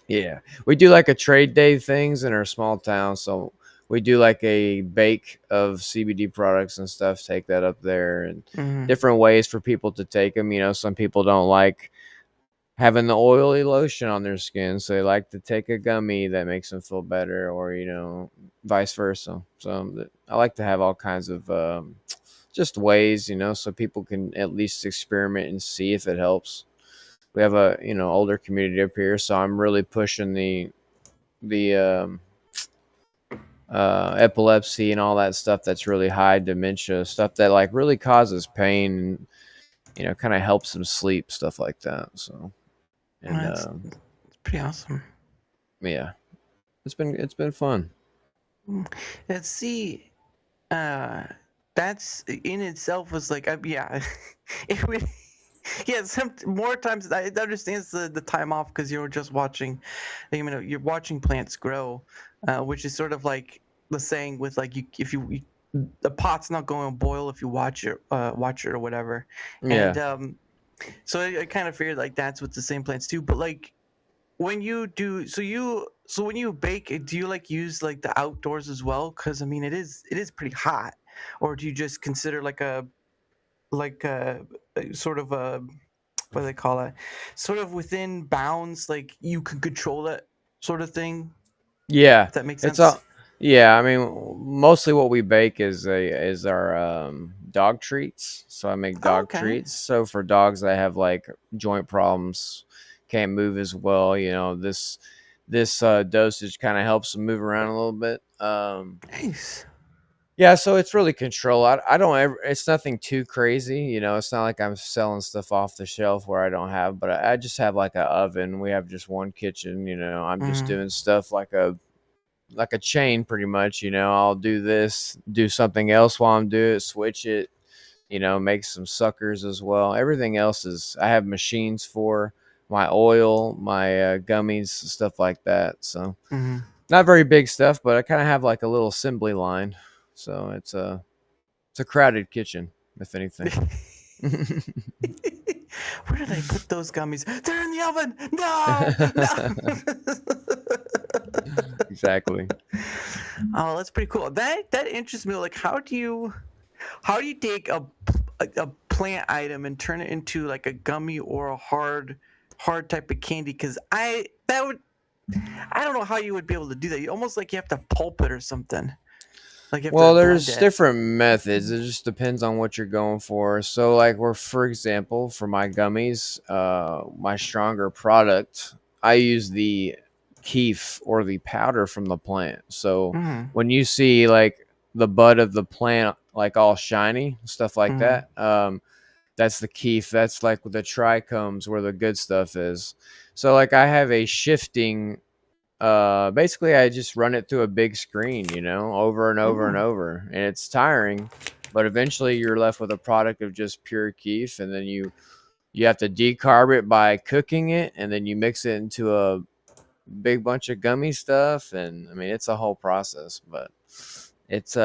yeah, we do like a trade day things in our small town. So we do like a bake of CBD products and stuff, take that up there, and different ways for people to take them. Some people don't like having the oily lotion on their skin, so they like to take a gummy that makes them feel better, or vice versa. So I like to have all kinds of just ways, so people can at least experiment and see if it helps. We have a older community up here, so I'm really pushing the epilepsy and all that stuff that's really high, dementia stuff that like really causes pain, and kind of helps them sleep, stuff like that. So. And it's pretty awesome. Yeah, it's been fun. Let's see. That's in itself was like, yeah, it would. Yeah, some more times I understand the time off because you're just watching, you're watching plants grow, which is sort of like the saying with like the pot's not going to boil if you watch it or whatever. Yeah. And so I kind of figured like that's with the same plants too. But like when you do, when you bake, do you like use like the outdoors as well? Because I mean, it is pretty hot. Or do you just consider like a sort of a, what do they call it? Sort of within bounds, like you can control it, sort of thing. Yeah, if that makes sense. Yeah, I mean, mostly what we bake is our dog treats. So I make Oh, dog okay. treats. So for dogs that have like joint problems, can't move as well, this dosage kind of helps them move around a little bit. Nice. Yeah, so it's really control. I don't ever. It's nothing too crazy, It's not like I'm selling stuff off the shelf where I don't have, but I just have like a oven. We have just one kitchen, I'm just Mhm. doing stuff like a chain, pretty much. I'll do this, do something else while I'm doing it, switch it. Make some suckers as well. Everything else is I have machines for my oil, my gummies, stuff like that. So Mhm. not very big stuff, but I kind of have like a little assembly line. So it's a crowded kitchen, if anything. Where did I put those gummies? They're in the oven. No, no. Exactly. Oh, that's pretty cool. That interests me. Like, how do you take a plant item and turn it into like a gummy or a hard type of candy? Because I don't know how you would be able to do that. You almost like you have to pulp it or something. Like you have to Well, blend there's it. different methods. It just depends on what you're going for. So, like, for example, for my gummies, my stronger product, I use the keef or the powder from the plant. So, Mm, when you see like the bud of the plant, like all shiny, stuff like mm, that, that's the keef. That's like the trichomes where the good stuff is. So, like, I have a shifting basically I just run it through a big screen, over and over and mm. over, and it's tiring, but eventually you're left with a product of just pure keef, and then you have to decarb it by cooking it, and then you mix it into a big bunch of gummy stuff, and I mean it's a whole process, but it's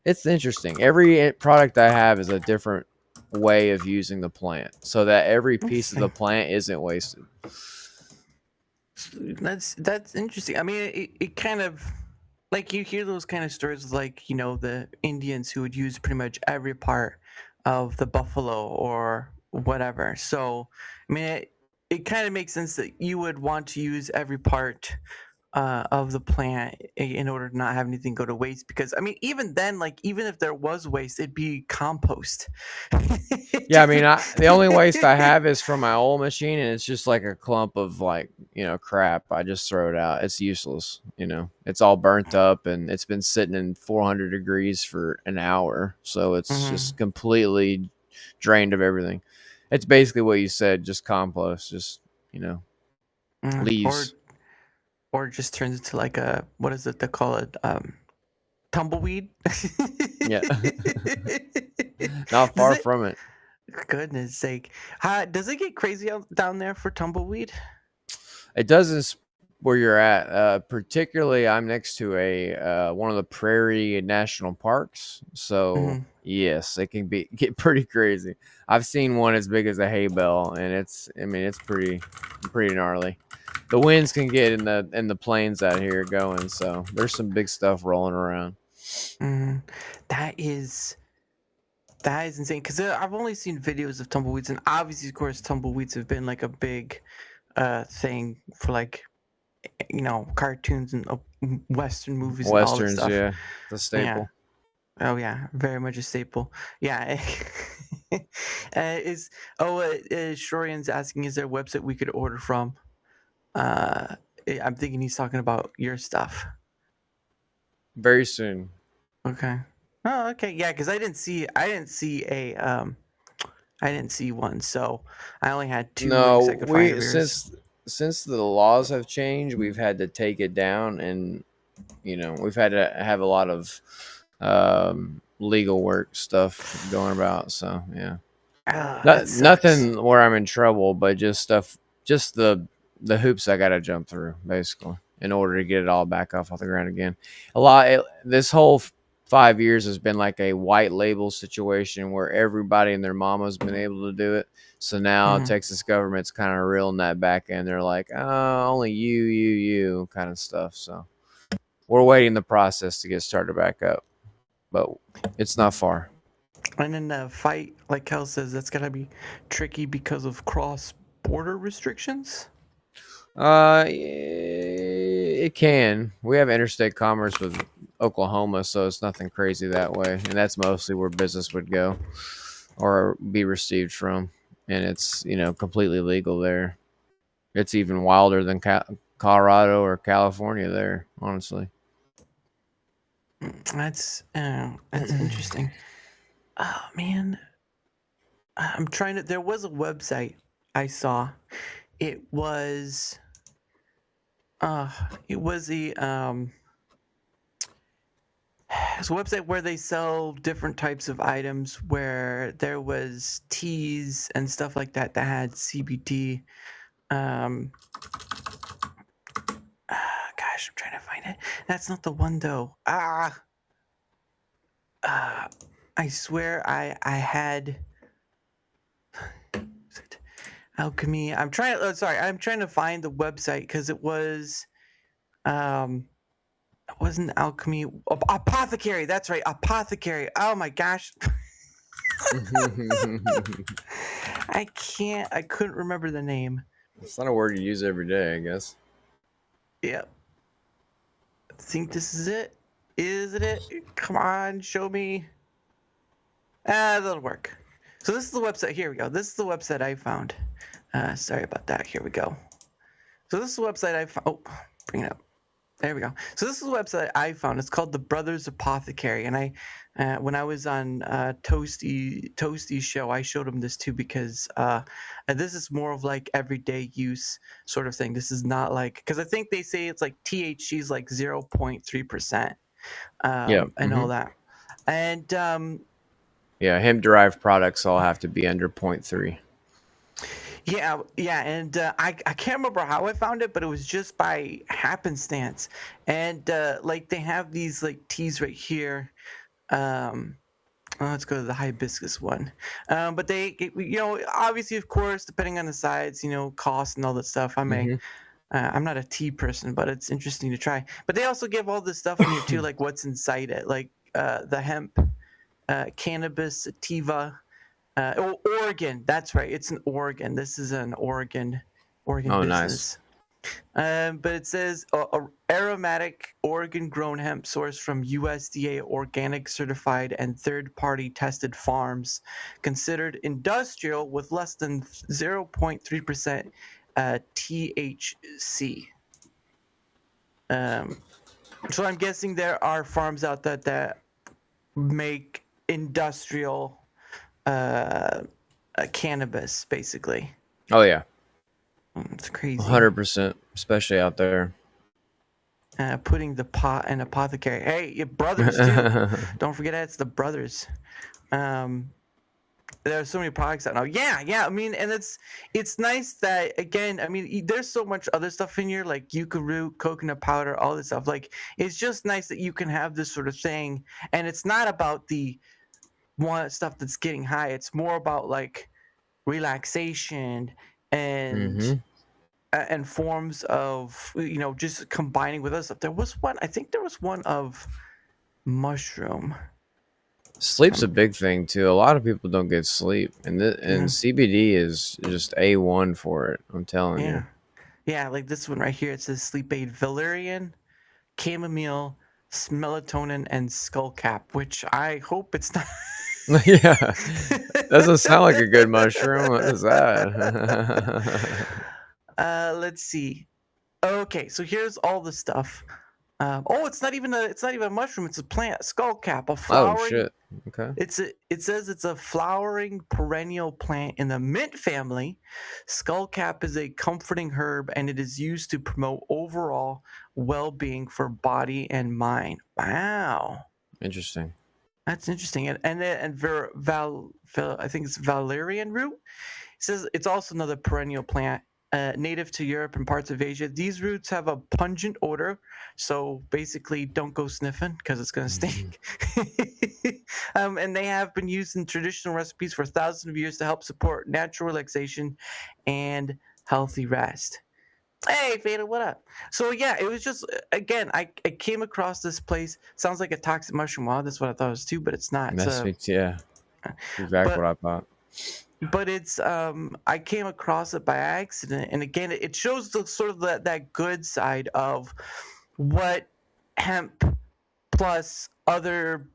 it's interesting. Every product I have is a different way of using the plant so that every piece of the Interesting. plant isn't wasted. That's interesting. I mean, it kind of like you hear those kind of stories of like the Indians who would use pretty much every part of the buffalo or whatever. So I mean, it kind of makes sense that you would want to use every part of the plant in order to not have anything go to waste. Because I mean, even then, like even if there was waste, it'd be compost. Yeah, I mean, the only waste I have is from my old machine, and it's just like a clump of like crap. I just throw it out. It's useless. It's all burnt up, and it's been sitting in 400 degrees for an hour, so it's Mhm. just completely drained of everything. It's basically what you said, just compost, just Or leaves. just turns into like a what is it they call it tumbleweed. Yeah, not Does far it? from it. Goodness sake, does it get crazy down there for tumbleweed? It doesn't where you're at. Particularly, I'm next to a one of the prairie national parks. So Hmm. yes, it can get pretty crazy. I've seen one as big as a hay bale, and it's pretty gnarly. The winds can get in the plains out here going. So there's some big stuff rolling around. Hmm. That is insane because I've only seen videos of tumbleweeds, and obviously, of course, tumbleweeds have been like a big thing for like cartoons and Western movies and all this Westerns, stuff. yeah, the Yeah. staple. Oh yeah, very much a staple. Yeah. Is Shorian's asking, is there a website we could order from? I'm thinking he's talking about your stuff. Very soon. Okay. Oh, okay. Yeah, because I didn't see I didn't see one, so I only had two links I No, could find we of yours. since the laws have changed, we've had to take it down, and we've had to have a lot of legal work stuff going about. So yeah, Ah, that sucks. nothing where I'm in trouble, but just stuff, just the hoops I got to jump through, basically, in order to get it all back off the ground again. This whole 5 years has been like a white label situation where everybody and their mama's been able to do it. So now Mhm. Texas government's kind of reeling that back in. They're like, oh, only you kind of stuff. So we're waiting the process to get started back up, but it's not far. And then the fight, like Kel says, that's gotta be tricky because of cross-border restrictions. It can. We have interstate commerce with Oklahoma, so it's nothing crazy that way. And that's mostly where business would go or be received from. And it's, completely legal there. It's even wilder than Colorado or California there, honestly. That's interesting. Oh man, I'm trying to. There was a website I saw. It was it was it's a website where they sell different types of items. Where there was teas and stuff like that had CBD. Gosh, I'm trying to find it. That's not the one though. I swear I had alchemy. I'm trying. I'm trying to find the website because it was, it wasn't alchemy. Apothecary. That's right, apothecary. Oh my gosh. I couldn't remember the name. It's not a word you use every day, I guess. Yep. I think this is it. Isn't it? Come on, show me. That'll work. So this is the website. Here we go. This is the website I found. Sorry about that. Here we go. So this is the website I found. Oh, bring it up. There we go. So this is the website I found. It's called the Brothers Apothecary. And when I was on Toasty's show, I showed him this too because this is more of like everyday use sort of thing. This is not like, because I think they say it's like THC is like 0.3%. And all that. And yeah, hemp-derived products all have to be under 0.3. Yeah, and I can't remember how I found it, but it was just by happenstance. And like they have these like teas right here. Let's go to the hibiscus one. But they, obviously, of course, depending on the size, cost and all that stuff. I'm not a tea person, but it's interesting to try. But they also give all this stuff in here too, like what's inside it, like the hemp, cannabis, sativa. Oregon, that's right. It's in Oregon. This is an Oregon business. Nice. But it says aromatic Oregon-grown hemp sourced from USDA organic certified and third-party tested farms, considered industrial with less than 0.3% THC. So I'm guessing there are farms out there that make industrial cannabis, basically. Oh yeah, it's crazy. 100%, especially out there. Putting the pot in apothecary. Hey, your brothers too. Don't forget that it's the brothers. There are so many products out now. Yeah. I mean, and it's nice that, again, I mean, there's so much other stuff in here, like yucca root, coconut powder, all this stuff. Like, it's just nice that you can have this sort of thing, and it's not about the stuff that's getting high. It's more about like relaxation and forms of just combining with other stuff. I think there was one of mushroom. Sleep's a big thing too. A lot of people don't get sleep, and CBD is just A1 for it. I'm telling you. Yeah, like this one right here. It says sleep aid, valerian, chamomile, melatonin, and skullcap. Which I hope it's not. Yeah, doesn't sound like a good mushroom. What is that? Let's see. Okay, so here's all the stuff. It's not even a mushroom. It's a plant, skullcap, a flowering. Oh shit! Okay. It says it's a flowering perennial plant in the mint family. Skullcap is a comforting herb, and it is used to promote overall well-being for body and mind. Wow. Interesting. That's interesting. I think it's valerian root. It says it's also another perennial plant, native to Europe and parts of Asia. These roots have a pungent odor, so basically don't go sniffing because it's going to stink. And they have been used in traditional recipes for thousands of years to help support natural relaxation and healthy rest. Hey, Fada, what up? So yeah, it was just, again, I came across this place. Sounds like a toxic mushroom. Wow, that's what I thought it was too, but it's not. Yeah, exactly what I thought. But it's I came across it by accident, and again, it shows the sort of that good side of what hemp plus other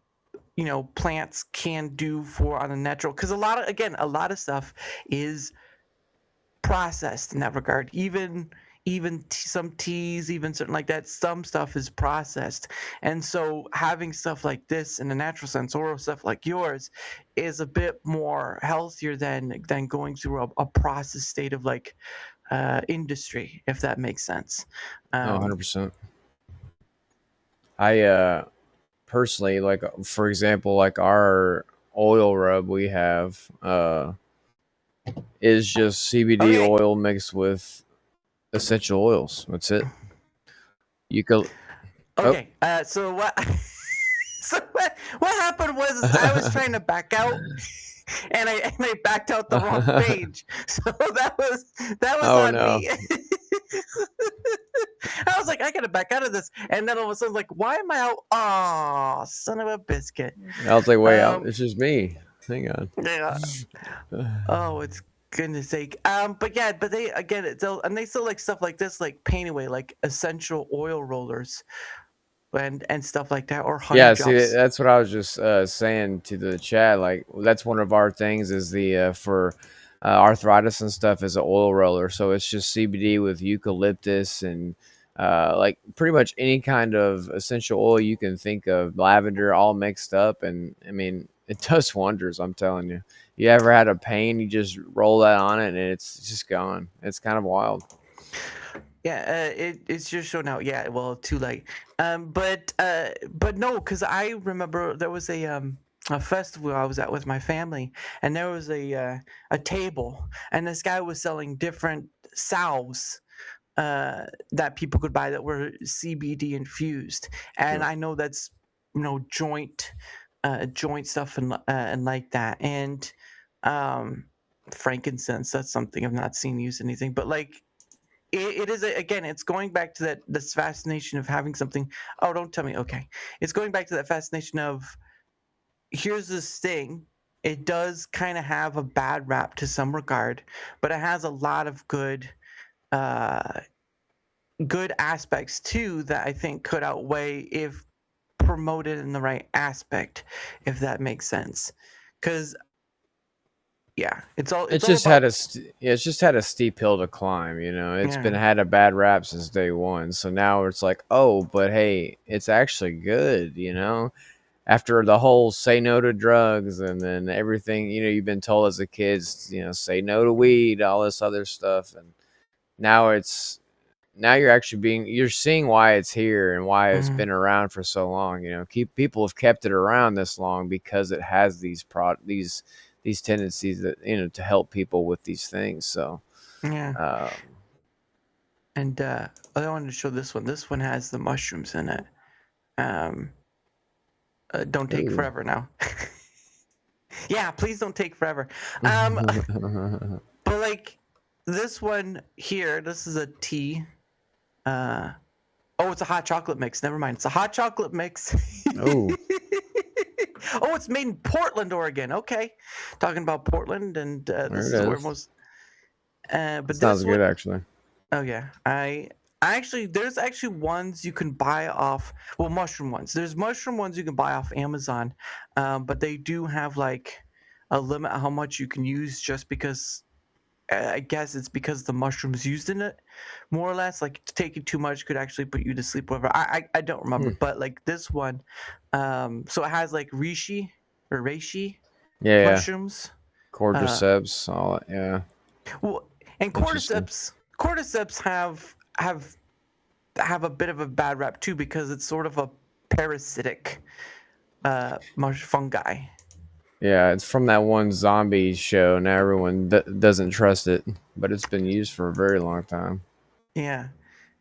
plants can do for on a natural, because a lot of stuff is processed in that regard. Even some teas, even certain like that, some stuff is processed. And so having stuff like this in a natural sense, or stuff like yours, is a bit more healthier than going through a processed state of like industry, if that makes sense. Oh, 100%. I personally, like, for example, like our oil rub we have is just CBD Okay. oil mixed with essential oils. That's it. You could. Okay. So what? What happened was I was trying to back out, and I backed out the wrong page. So that was Oh on no. me. I was like, I gotta back out of this, and then all of a sudden, like, why am I out? Oh, son of a biscuit! I was like, wait, it's just me. Hang on. Yeah. Oh, it's goodness sake. But yeah, but they again, and they still like stuff like this, like paint away, like essential oil rollers, and stuff like that, or honey Yeah, see, drops. that's what I was just saying to the chat. Like, that's one of our things is the for arthritis and stuff is an oil roller. So it's just CBD with eucalyptus and like pretty much any kind of essential oil you can think of, lavender, all mixed up. And I mean, it does wonders. I'm telling you. You ever had a pain? You just roll that on it, and it's just gone. It's kind of wild. Yeah, it's just showing out. Yeah, well, too late. But no, because I remember there was a festival I was at with my family, and there was a table, and this guy was selling different salves that people could buy that were CBD infused, and Yeah. I know that's joint stuff and like that, and frankincense. That's something I've not seen used anything, but like. It is again. It's going back to this fascination of having something. Oh, don't tell me. Okay, it's going back to that fascination of here's this thing. It does kind of have a bad rap to some regard, but it has a lot of good aspects too that I think could outweigh if promoted in the right aspect, if that makes sense. Because yeah, it's all It's all just about. it's just had a steep hill to climb, you know. It's been Yeah. had a bad rap since day one. So now it's like, oh, but hey, it's actually good, you know. After the whole say no to drugs and then everything, you know, you've been told as a kid, you know, say no to weed, all this other stuff, and now you're seeing why it's here and why it's Mhm. been around for so long. You know, people have kept it around this long because it has these tendencies that to help people with these things. So, Yeah. um, And I wanted to show this one. This one has the mushrooms in it. Um, don't take ooh. forever now. Yeah, please don't take forever. But like this one here, this is a tea. Oh, it's a hot chocolate mix. Never mind. It's a hot chocolate mix. Oh, Oh, it's made in Portland, Oregon. Okay, talking about Portland, and there this it is where is. most. That But sounds this good, one, actually. oh yeah, I actually there's actually ones you can buy off. Well, mushroom ones. There's mushroom ones you can buy off Amazon, but they do have like a limit how much you can use, just because I guess it's because the mushrooms used in it, more or less. Like taking too much could actually put you to sleep. Whatever. I don't remember, Hmm. but like this one, so it has like reishi Yeah, mushrooms. cordyceps, all that. Yeah, Well, and interesting. cordyceps have a bit of a bad rap too, because it's sort of a parasitic fungi. Yeah, it's from that one zombie show. Now everyone doesn't trust it, but it's been used for a very long time. Yeah,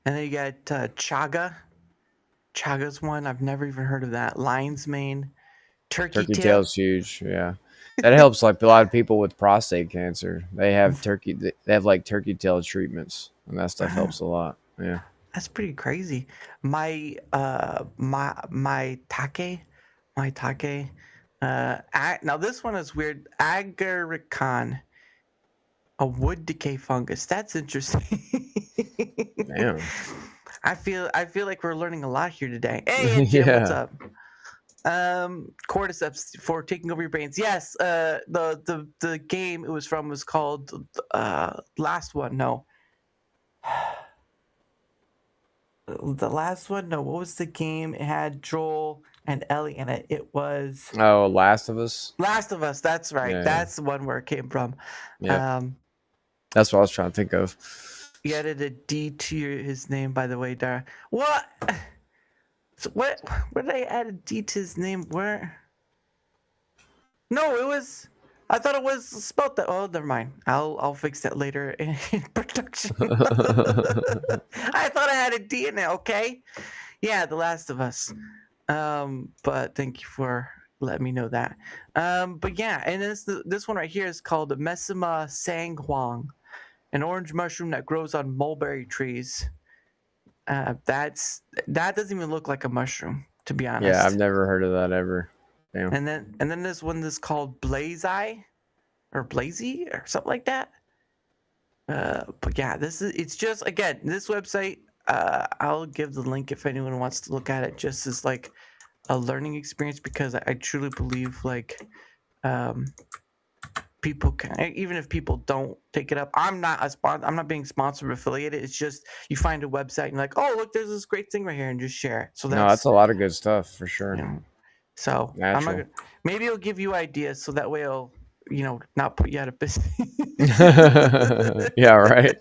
and then you got chaga. Chaga's one. I've never even heard of that. Lion's mane, turkey Turkey tail. tail's huge. Yeah, that helps like a lot of people with prostate cancer. They have They have like turkey tail treatments, and that stuff Ah, helps a lot. Yeah. that's pretty crazy. My take, now this one is weird. Agaricon, a wood decay fungus. That's interesting. Damn. I feel like we're learning a lot here today. Hey, and Jim, what's Yeah. up? Cordyceps for taking over your brains. Yes. The game it was from was called last one. No. The last one. No. What was the game? It had Joel and Ellie in it. It was Oh, Last of Us. Last of Us. That's right. Yeah. That's the one where it came from. Yeah. That's what I was trying to think of. He added a D to his name, by the way, Dara. What? So what? Where did I add a D to his name? Where? No, it was. I thought it was spelled that. Oh, never mind. I'll fix that later in production. I thought I had a D in it. Okay. Yeah, The Last of Us. But thank you for letting me know that. But yeah, and this one right here is called Messima sanghuang, an orange mushroom that grows on mulberry trees. That doesn't even look like a mushroom, to be honest. Yeah, I've never heard of that ever. Damn. And then this one is called Blazy or Blazy or something like that. But yeah, it's just, again, this website, I'll give the link if anyone wants to look at it, just as like a learning experience, because I truly believe like people can, even if people don't take it up. I'm not being sponsored or affiliated. It's just you find a website and you're like, oh look, there's this great thing right here, and just share it. So That's a lot of good stuff for sure. you know, so Natural. maybe it'll give you ideas, so that way it'll not put you out of business. Yeah, right.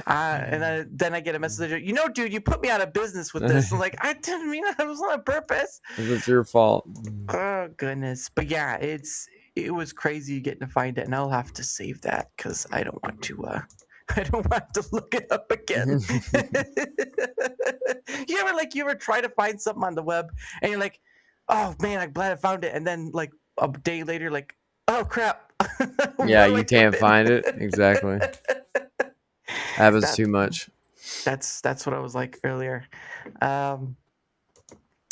And then I get a message, dude, you put me out of business with this. I'm like, I didn't mean that. It was on purpose. It's your fault. Oh goodness. But yeah, it was crazy getting to find it, and I'll have to save that because I don't want to look it up again. You ever try to find something on the web and you're like, oh man, I'm glad I found it, and then like a day later, like, oh crap. Yeah, you can't find it. Exactly. Happens too much. That's what I was like earlier. It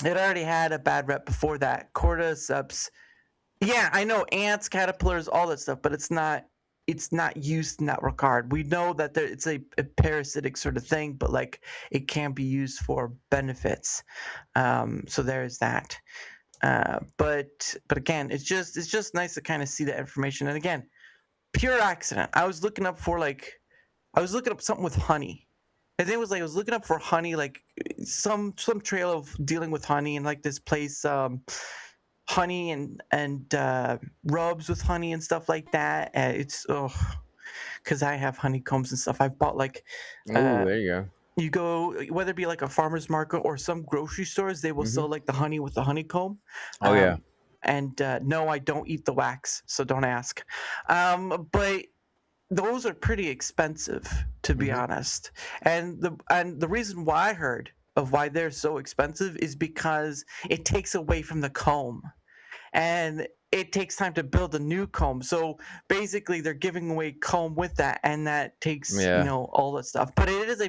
already had a bad rep before that. Cordyceps. Yeah, I know, ants, caterpillars, all that stuff, but it's not used in that regard. We know that it's a parasitic sort of thing, but like it can be used for benefits. So there's that. But again, it's just nice to kind of see that information. And again, pure accident. I was looking up something with honey. I think it was like I was looking up for honey, like some trail of dealing with honey, and like this place, honey and rubs with honey and stuff like that. It's because I have honeycombs and stuff. I've bought like There you go. You go, whether it be like a farmer's market or some grocery stores, they will sell like the honey with the honeycomb. Oh yeah. And no, I don't eat the wax, so don't ask. But those are pretty expensive, to be honest. And the reason why I heard of why they're so expensive is because it takes away from the comb, and it takes time to build a new comb. So basically, they're giving away comb with that, and that takes all that stuff. But it is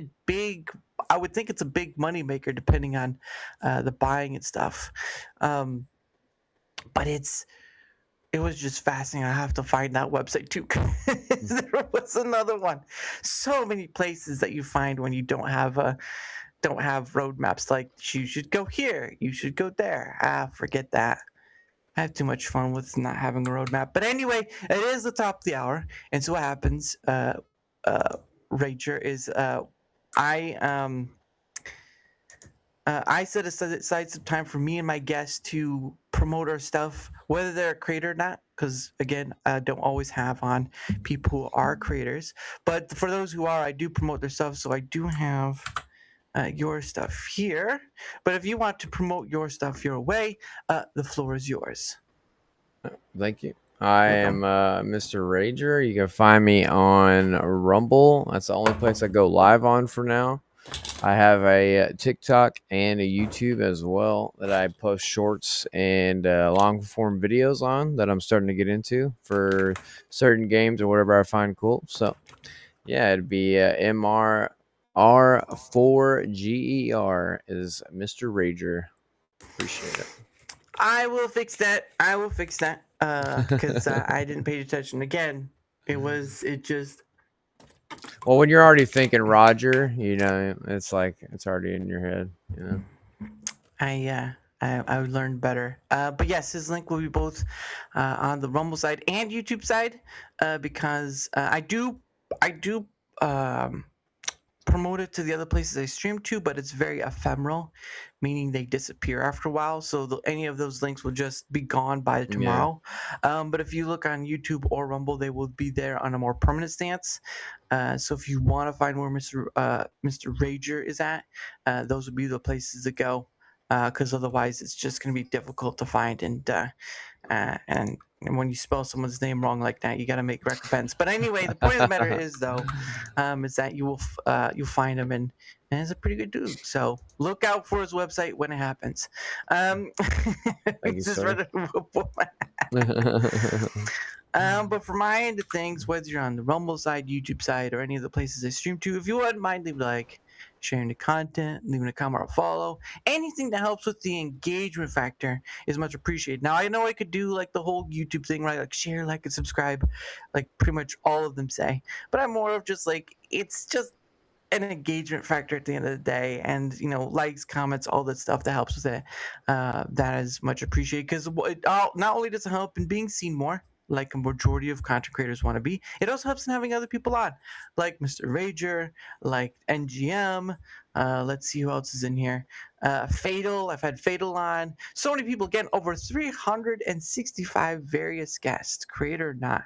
I would think it's a big money maker, depending on the buying and stuff. But it was just fascinating. I have to find that website too. There was another one. So many places that you find when you don't have roadmaps. Like, you should go here, you should go there. Forget that. I have too much fun with not having a roadmap. But anyway, it is the top of the hour, and so what happens, Rager, is I set aside some time for me and my guests to promote our stuff, whether they're a creator or not, because again, I don't always have on people who are creators. But for those who are, I do promote their stuff. So I do have your stuff here. But if you want to promote your stuff your way, the floor is yours. Thank you. I am Mr. Rager. You can find me on Rumble. That's the only place I go live on for now. I have a TikTok and a YouTube as well that I post shorts and long form videos on that I'm starting to get into for certain games or whatever I find cool. So yeah, it'd be R4ger is Mr. Rager. Appreciate it. I will fix that. Because I didn't pay attention. Again, it just Well, when you're already thinking Roger, you know, it's like it's already in your head. You know. I learned better. But yes, his link will be both on the Rumble side and YouTube side, because I do um, promote it to the other places I stream to, but it's very ephemeral, meaning they disappear after a while. So any of those links will just be gone by tomorrow. But if you look on YouTube or Rumble, they will be there on a more permanent stance. So if you want to find where Mr. Rager is at, those would be the places to go. Because otherwise, it's just going to be difficult to find, and when you spell someone's name wrong like that, you got to make recompense. But anyway, the point of the matter is though, is that you'll find him, and he's a pretty good dude. So look out for his website when it happens. Thank you, sir. But for my end of things, whether you're on the Rumble side, YouTube side, or any of the places I stream to, if you wouldn't mind, leave a like, sharing the content, leaving a comment or follow. Anything that helps with the engagement factor is much appreciated. Now, I know I could do like the whole YouTube thing, right? Like share, like, and subscribe, like pretty much all of them say. But I'm more of just like, it's just an engagement factor at the end of the day, and likes, comments, all that stuff that helps with it. That is much appreciated, because not only does it help in being seen more, like a majority of content creators want to be, it also helps in having other people on, like Mr. Rager, like NGM. Let's see who else is in here. Fatal. I've had Fatal on. So many people. Again, over 365 various guests, creator or not,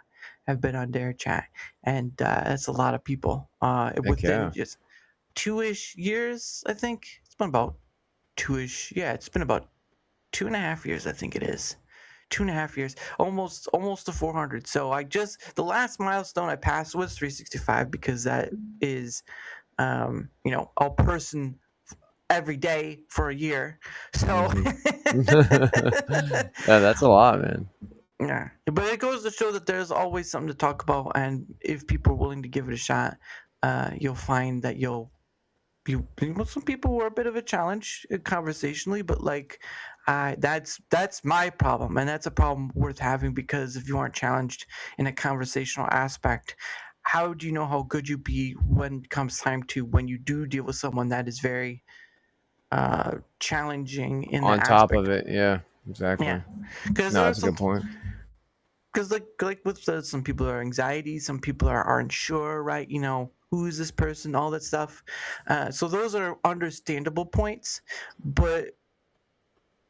have been on DaraChat, and that's a lot of people. Within just 2-ish years, I think it's been about 2-ish. Yeah, it's been about 2.5 years, I think it is. 2.5 years, almost to 400. So the last milestone I passed was 365, because that is, a person every day for a year. So Yeah, that's a lot, man. Yeah, but it goes to show that there's always something to talk about, and if people are willing to give it a shot, you'll find that some people were a bit of a challenge conversationally, but like that's my problem, and that's a problem worth having, because if you aren't challenged in a conversational aspect, how do you know how good you be when it comes time to when you do deal with someone that is very challenging in on top of it? Yeah, exactly. Yeah, because that's a good point. Because like with some people are anxiety, some people are unsure, right? Who is this person, all that stuff. So those are understandable points, but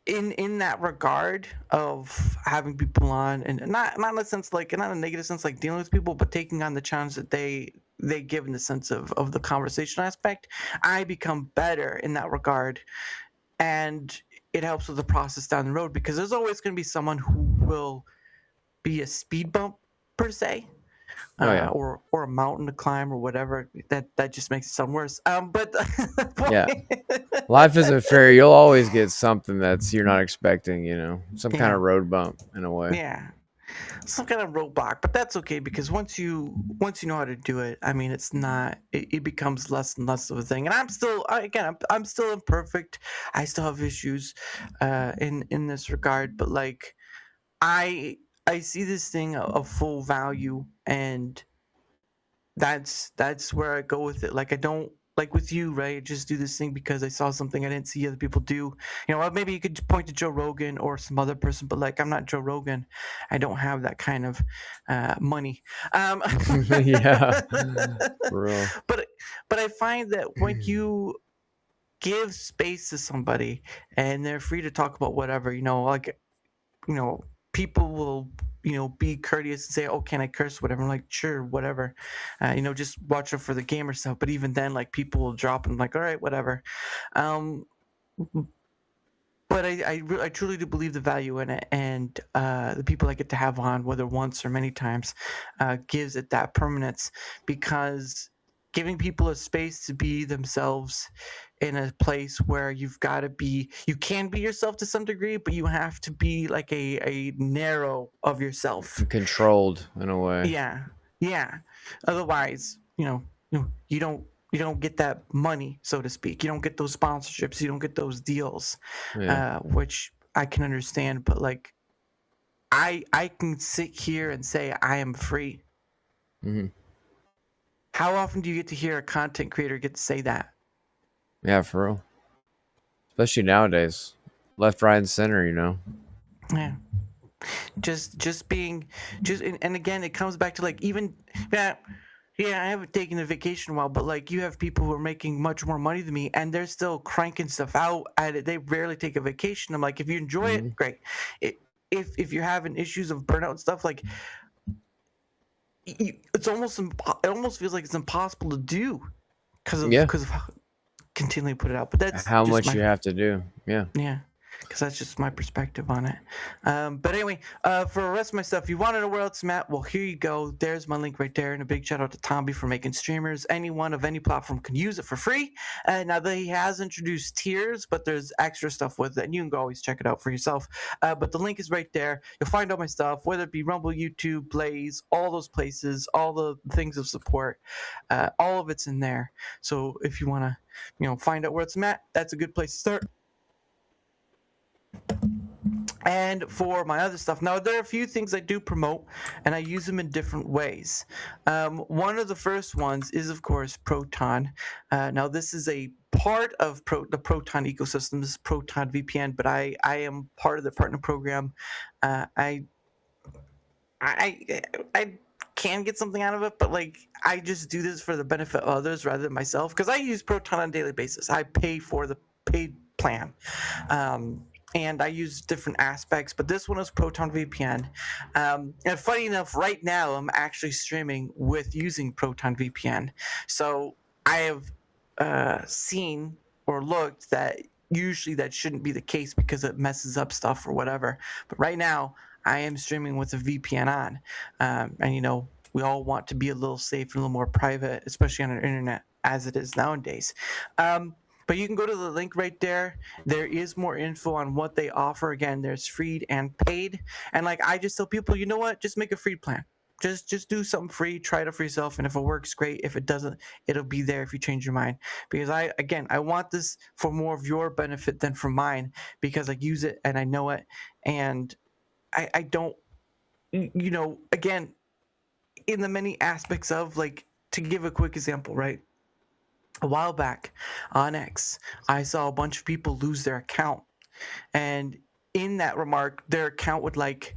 in that regard of having people on, and not in a sense, like not in a negative sense, like dealing with people, but taking on the challenge that they give in the sense of the conversation aspect, I become better in that regard, and it helps with the process down the road, because there's always going to be someone who will be a speed bump per se. Or a mountain to climb or whatever. That just makes it sound worse. But yeah, life isn't fair. You'll always get something that's you're not expecting. Some kind of road bump in a way. Yeah, some kind of roadblock. But that's okay, because once you know how to do it, I mean, it's not. It becomes less and less of a thing. And I'm still imperfect. I still have issues in this regard. But like, I see this thing of full value, and that's where I go with it. Like, I don't, like with you, right? Just do this thing because I saw something I didn't see other people do. Maybe you could point to Joe Rogan or some other person, but like, I'm not Joe Rogan. I don't have that kind of money. Yeah, for real. But I find that when you give space to somebody and they're free to talk about whatever, people will, be courteous and say, "Oh, can I curse?" Whatever. I'm like, sure, whatever. Just watch it for the game or stuff. But even then, like, people will drop and I'm like, all right, whatever. But I truly do believe the value in it, and the people I get to have on, whether once or many times, gives it that permanence, because giving people a space to be themselves in a place where you can be yourself to some degree, but you have to be like a narrow of yourself, controlled in a way. Yeah. Otherwise, you don't get that money, so to speak. You don't get those sponsorships. You don't get those deals, which I can understand. But like, I can sit here and say I am free. Mm-hmm. How often do you get to hear a content creator get to say that? Yeah, for real. Especially nowadays, left, right, and center. Yeah. Just being and again it comes back to like even yeah I haven't taken a vacation in a while, but like you have people who are making much more money than me and they're still cranking stuff out at it. They rarely take a vacation. I'm like, if you enjoy Mhm. it, great. If you're having issues of burnout and stuff, like it almost feels like it's impossible to do Yeah. because of how continually put it out. But that's How just much my you have to do. Yeah. yeah, because that's just my perspective on it. But anyway, for the rest of my stuff, if you want to know where else I'm at, well, here you go. There's my link right there. And a big shout out to Tomby for making streamers. Anyone of any platform can use it for free. Now, that he has introduced tiers, but there's extra stuff with it. And you can go always check it out for yourself. But the link is right there. You'll find all my stuff, whether it be Rumble, YouTube, Blaze, all those places, all the things of support. All of it's in there. So if you want to, find out where it's at, that's a good place to start. And for my other stuff, now there are a few things I do promote, and I use them in different ways. One of the first ones is, of course, Proton. Now this is a part of the Proton ecosystem. This is Proton VPN, but I am part of the partner program. I can get something out of it, but like I just do this for the benefit of others rather than myself, because I use Proton on a daily basis. I pay for the paid plan. And I use different aspects, but this one is Proton VPN. And funny enough, right now I'm actually streaming with using Proton VPN. So I have seen or looked that usually that shouldn't be the case because it messes up stuff or whatever. But right now I am streaming with a VPN on. And we all want to be a little safer, a little more private, especially on our internet as it is nowadays. But you can go to the link right there. There is more info on what they offer. Again, there's free and paid. And like I just tell people, you know what? Just make a free plan. Just do something free. Try it out for yourself. And if it works, great. If it doesn't, it'll be there if you change your mind. Because I want this for more of your benefit than for mine, because I use it and I know it. And I don't, again, in the many aspects of, like, to give a quick example, right? A while back on X, I saw a bunch of people lose their account, and in that remark, their account would like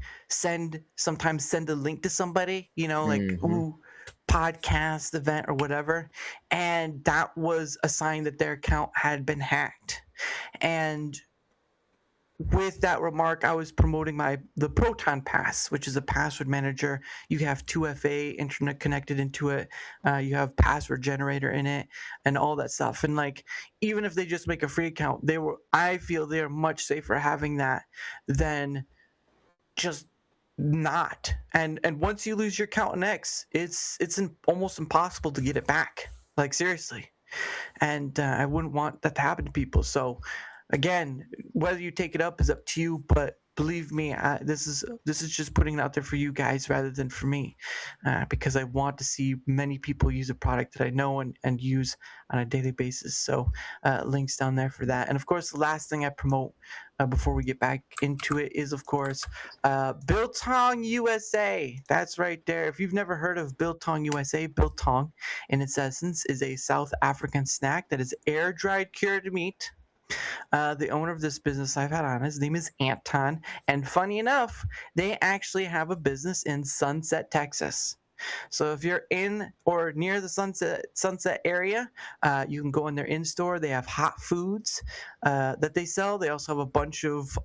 sometimes send a link to somebody, like ooh, podcast event or whatever, and that was a sign that their account had been hacked. And with that remark, I was promoting the Proton Pass, which is a password manager. You have 2FA internet connected into it. You have password generator in it, and all that stuff. And like, even if they just make a free account, I feel they are much safer having that than just not. And once you lose your account in X, it's almost impossible to get it back. Like, seriously. And I wouldn't want that to happen to people. So again, whether you take it up is up to you, but believe me, this is just putting it out there for you guys rather than for me, because I want to see many people use a product that I know and use on a daily basis. So links down there for that. And of course, the last thing I promote before we get back into it is, of course, Biltong USA. That's right there. If you've never heard of Biltong USA, Biltong, in its essence, is a South African snack that is air-dried cured meat. The owner of this business I've had on, his name is Anton, and funny enough, they actually have a business in Sunset, Texas. So if you're in or near the Sunset area, you can go in their in-store. They have hot foods that they sell. They also have a bunch of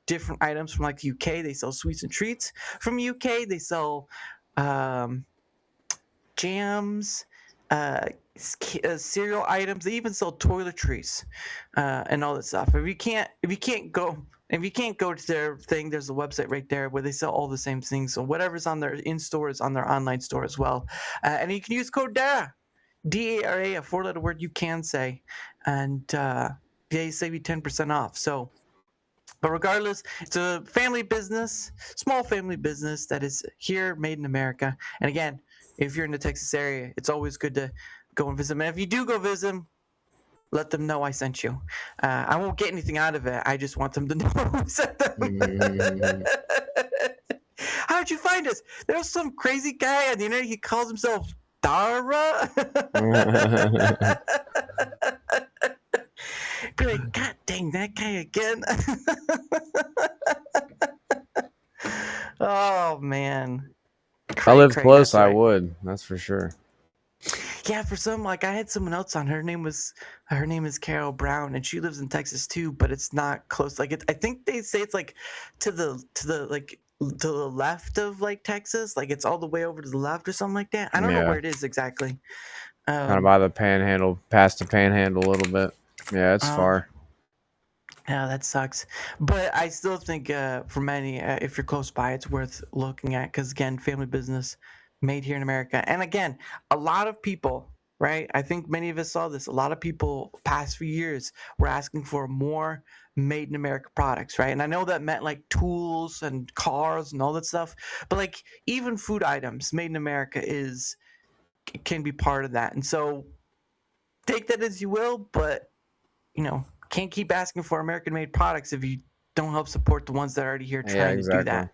different items from like the UK. They sell sweets and treats. From the UK, they sell jams, cereal items. They even sell toiletries and all that stuff. If you can't go to their thing, there's a website right there where they sell all the same things. So whatever's on their in-store is on their online store as well. And you can use code DARA, DARA, a 4-letter word you can say, and they save you 10% off. So, but regardless, it's a family business, small family business that is here, made in America. And again, if you're in the Texas area, it's always good to go and visit them. And if you do go visit them, let them know I sent you. I won't get anything out of it. I just want them to know I sent them. How did you find us? There's some crazy guy on the internet. He calls himself Dara. Be like, God dang, that guy again. Oh man. If I lived Craig, close, that's I right. would. That's for sure. Yeah, for some, like I had someone else on. Her name is Carol Brown, and she lives in Texas too, but it's not close. Like I think they say it's like to the like to the left of like Texas, like it's all the way over to the left or something like that. I don't know Yeah, where it is exactly. kind of by the Panhandle, past the Panhandle a little bit. Yeah, it's Um, far. yeah, that sucks. But I still think for many, if you're close by, it's worth looking at because again, family business made here in America. And again, a lot of people, right? I think many of us saw this. A lot of people past few years were asking for more made in America products, right? And I know that meant like tools and cars and all that stuff, but like even food items made in America can be part of that. And so take that as you will, but can't keep asking for American made products if you don't help support the ones that are already here Yeah, trying to do exactly. that.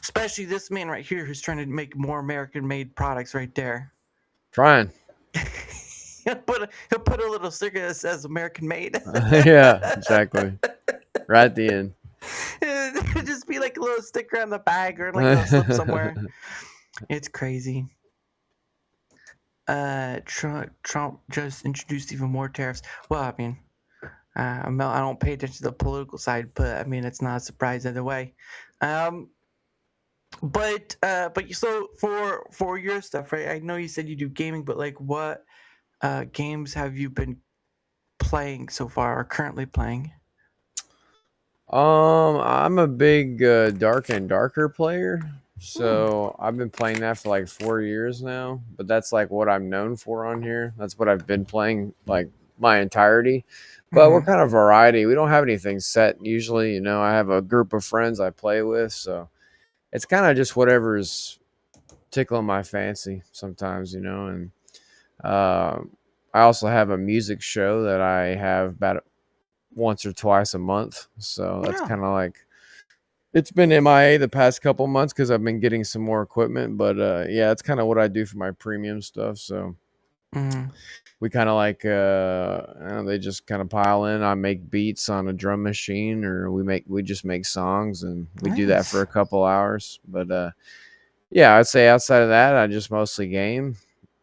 Especially this man right here who's trying to make more American made products right there. Trying. He'll put a little sticker that says American made. Yeah, exactly. Right at the end. It'll just be like a little sticker on the bag or like a slip somewhere. It's crazy. Trump just introduced even more tariffs. Well, I mean, I don't pay attention to the political side, but I mean, it's not a surprise either way. But so for your stuff, right? I know you said you do gaming, but like, what games have you been playing so far or currently playing? I'm a big Dark and Darker player. So I've been playing that for like 4 years now, but that's like what I'm known for on here. That's what I've been playing like my entirety. But we're kind of variety. We don't have anything set usually. I have a group of friends I play with, so it's kind of just whatever's tickling my fancy sometimes, and I also have a music show that I have about once or twice a month. So that's kind of like it's been MIA the past couple months because I've been getting some more equipment. But yeah, it's kind of what I do for my premium stuff. So we kind of like they just kind of pile in. I make beats on a drum machine, or we just make songs, and we do that for a couple hours. But yeah, I'd say outside of that, I just mostly game,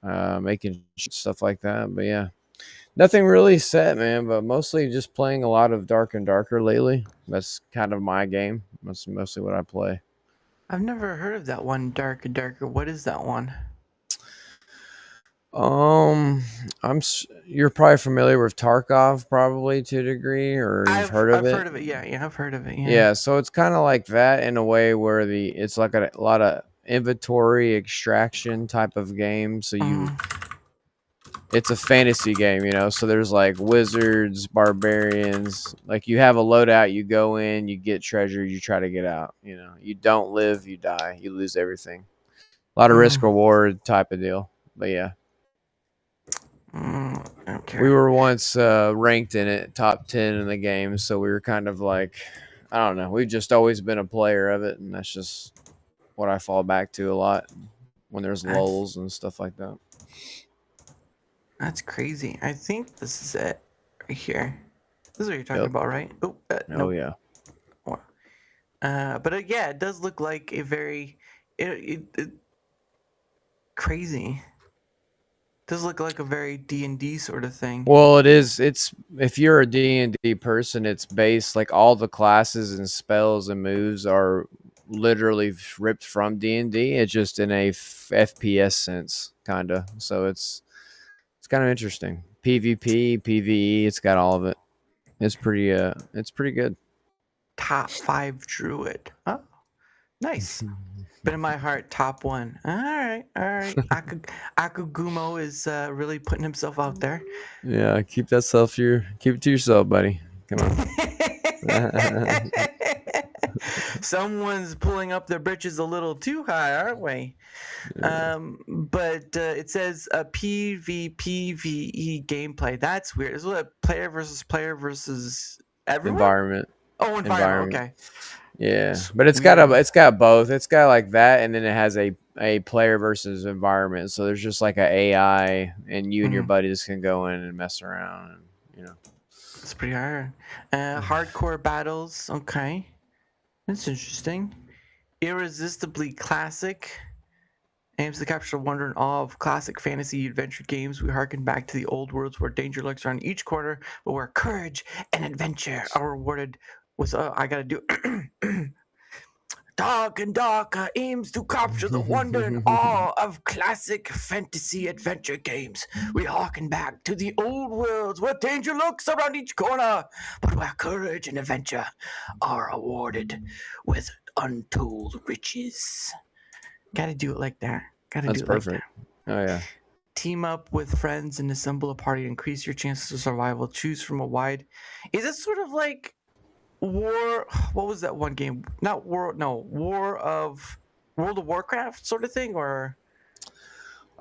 making stuff like that. But yeah. Nothing really set, man, but mostly just playing a lot of Dark and Darker lately. That's kind of my game. That's mostly what I play. I've never heard of that one, Dark and Darker. What is that one? You're probably familiar with Tarkov, probably to a degree, or you've heard of it. I've heard of it. Yeah, I've heard of it. Yeah, so it's kind of like that in a way where it's like a lot of inventory extraction type of game. So it's a fantasy game, so there's like wizards, barbarians, like you have a loadout, you go in, you get treasure, you try to get out, you don't live, you die, you lose everything. A lot of risk reward type of deal. But yeah. Okay. We were once ranked in it, top 10 in the game, so we were kind of like, I don't know, we've just always been a player of it, and that's just what I fall back to a lot when there's lulls and stuff like that. That's crazy. I think this is it right here. This is what you're talking about, right? Oh, no. Yeah. But yeah, it does look like a very crazy. It does look like a very D&D sort of thing. Well, it is. It's if you're a D&D person, it's based like all the classes and spells and moves are literally ripped from D&D. It's just in a FPS sense, kind of. So it's kind of interesting. PvP, PvE, it's got all of it. It's pretty good. Top 5 druid. Oh, nice. But in my heart, top 1. All right. Akugumo is really putting himself out there. Yeah, keep it to yourself, buddy. Come on. Someone's pulling up their britches a little too high, aren't we? Yeah. But it says a PvPvE gameplay. That's weird. Is it player versus everyone? Environment. Oh, environment. Okay. Yeah, but it's got both. It's got like that, and then it has a a player versus environment. So there's just like a AI, and you and your buddies can go in and mess around, and you know. It's pretty hard. Hardcore battles. Okay, that's interesting. Irresistibly classic. Aims to capture the wonder and awe of classic fantasy adventure games. We harken back to the old worlds where danger lurks around each corner, but where courage and adventure are rewarded with. I gotta do. Dark and Darker aims to capture the wonder and awe of classic fantasy adventure games. We harken back to the old worlds where danger lurks around each corner, but where courage and adventure are awarded with untold riches. Gotta do it like that. That's do it perfect. Like that. Oh yeah. Team up with friends and assemble a party. Increase your chances of survival. Choose from a wide. Is it sort of like War? What was that one game? Not War. No, War of World of Warcraft sort of thing, or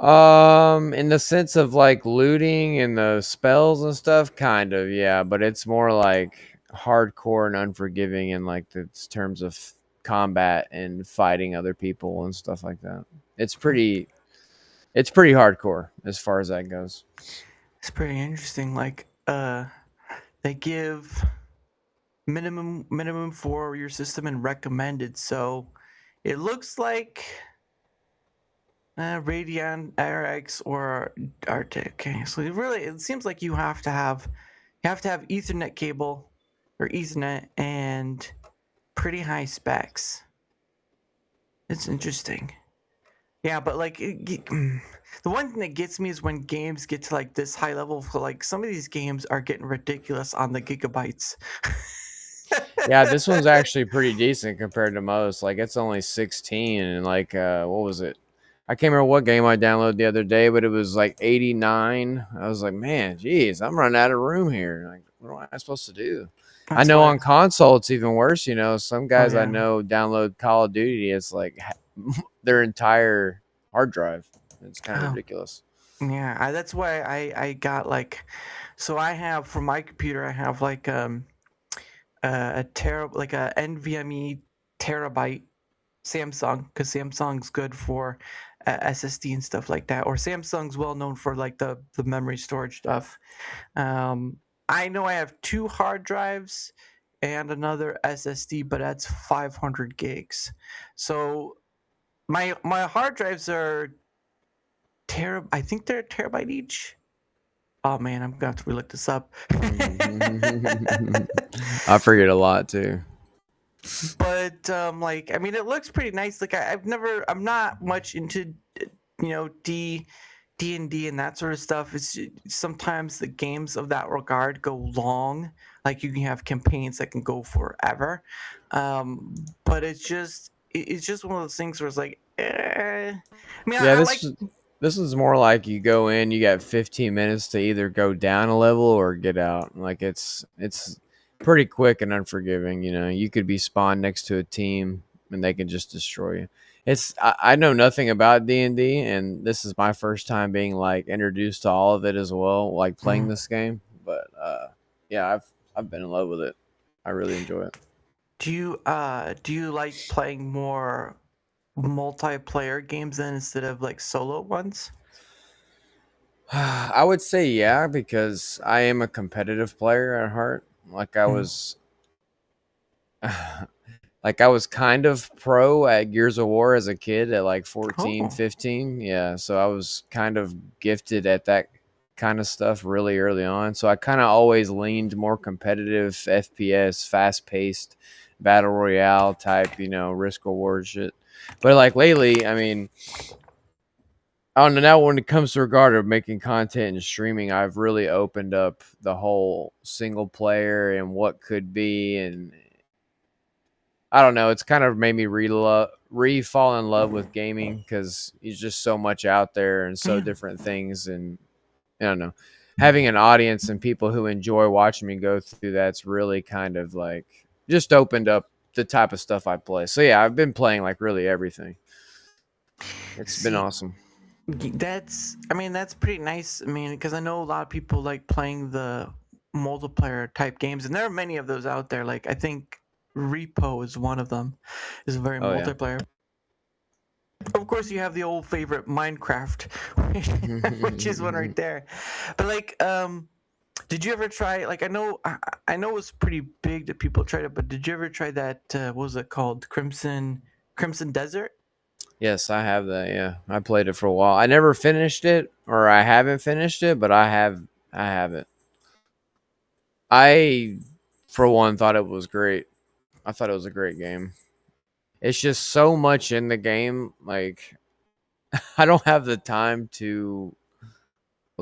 In the sense of like looting and the spells and stuff, kind of, yeah. But it's more like hardcore and unforgiving in like the terms of combat and fighting other people and stuff like that. It's pretty hardcore as far as that goes. It's pretty interesting. Like, they give minimum for your system and recommended. So, it looks like Radeon RX or RT. Okay, so it seems like you have to have Ethernet cable or Ethernet and pretty high specs. It's interesting. Yeah, but like the one thing that gets me is when games get to like this high level. Like some of these games are getting ridiculous on the gigabytes. Yeah, this one's actually pretty decent compared to most. Like it's only 16 and like what was it? I can't remember what game I downloaded the other day, but it was like 89. I was like, man, geez, I'm running out of room here. Like, what am I supposed to do? I know on console it's even worse. You know, some guys I know download Call of Duty. It's like their entire hard drive. It's kind of ridiculous. Yeah, that's why I got like, so I have for my computer I have like a NVMe terabyte Samsung, because Samsung's good for SSD and stuff like that, or Samsung's well known for like the memory storage stuff. I know I have 2 hard drives and another SSD, but that's 500 gigs. So my hard drives are I think they're a terabyte each. Oh man, I'm gonna have to relook this up. I forget a lot too. But like, I mean, it looks pretty nice. Like I'm not much into D&D and that sort of stuff. It's sometimes the games of that regard go long. Like you can have campaigns that can go forever. But it's just one of those things where it's like, I mean, yeah, this is more like you go in, you got 15 minutes to either go down a level or get out. Like it's pretty quick and unforgiving. You know, you could be spawned next to a team and they can just destroy you. I know nothing about D&D, and this is my first time being like introduced to all of it as well, like playing this game. But yeah, I've been in love with it. I really enjoy it. Do you like playing more multiplayer games then instead of like solo ones? I would say yeah, because I am a competitive player at heart. Like I was like I was kind of pro at Gears of War as a kid at like 14, 15. Yeah, so I was kind of gifted at that kind of stuff really early on. So I kind of always leaned more competitive FPS, fast-paced battle royale type, risk reward shit. But like lately, I mean, I don't know, now when it comes to regard of making content and streaming, I've really opened up the whole single player and what could be, and I don't know, it's kind of made me fall in love with gaming because there's just so much out there and so different things, and I don't know, having an audience and people who enjoy watching me go through that's really kind of like just opened up the type of stuff I play. So yeah, I've been playing like really everything. It's been awesome. That's pretty nice. I mean, because I know a lot of people like playing the multiplayer type games, and there are many of those out there. Like I think Repo is one of them. Is very multiplayer. Of course, you have the old favorite Minecraft, which is one right there. But like, did you ever try? Like, I know it was pretty big that people tried it, but did you ever try that? What was it called? Crimson Desert. Yes, I have that. Yeah, I played it for a while. I never finished it, or I haven't finished it, but I have. I have it. I, for one, thought it was great. I thought it was a great game. It's just so much in the game. Like, I don't have the time to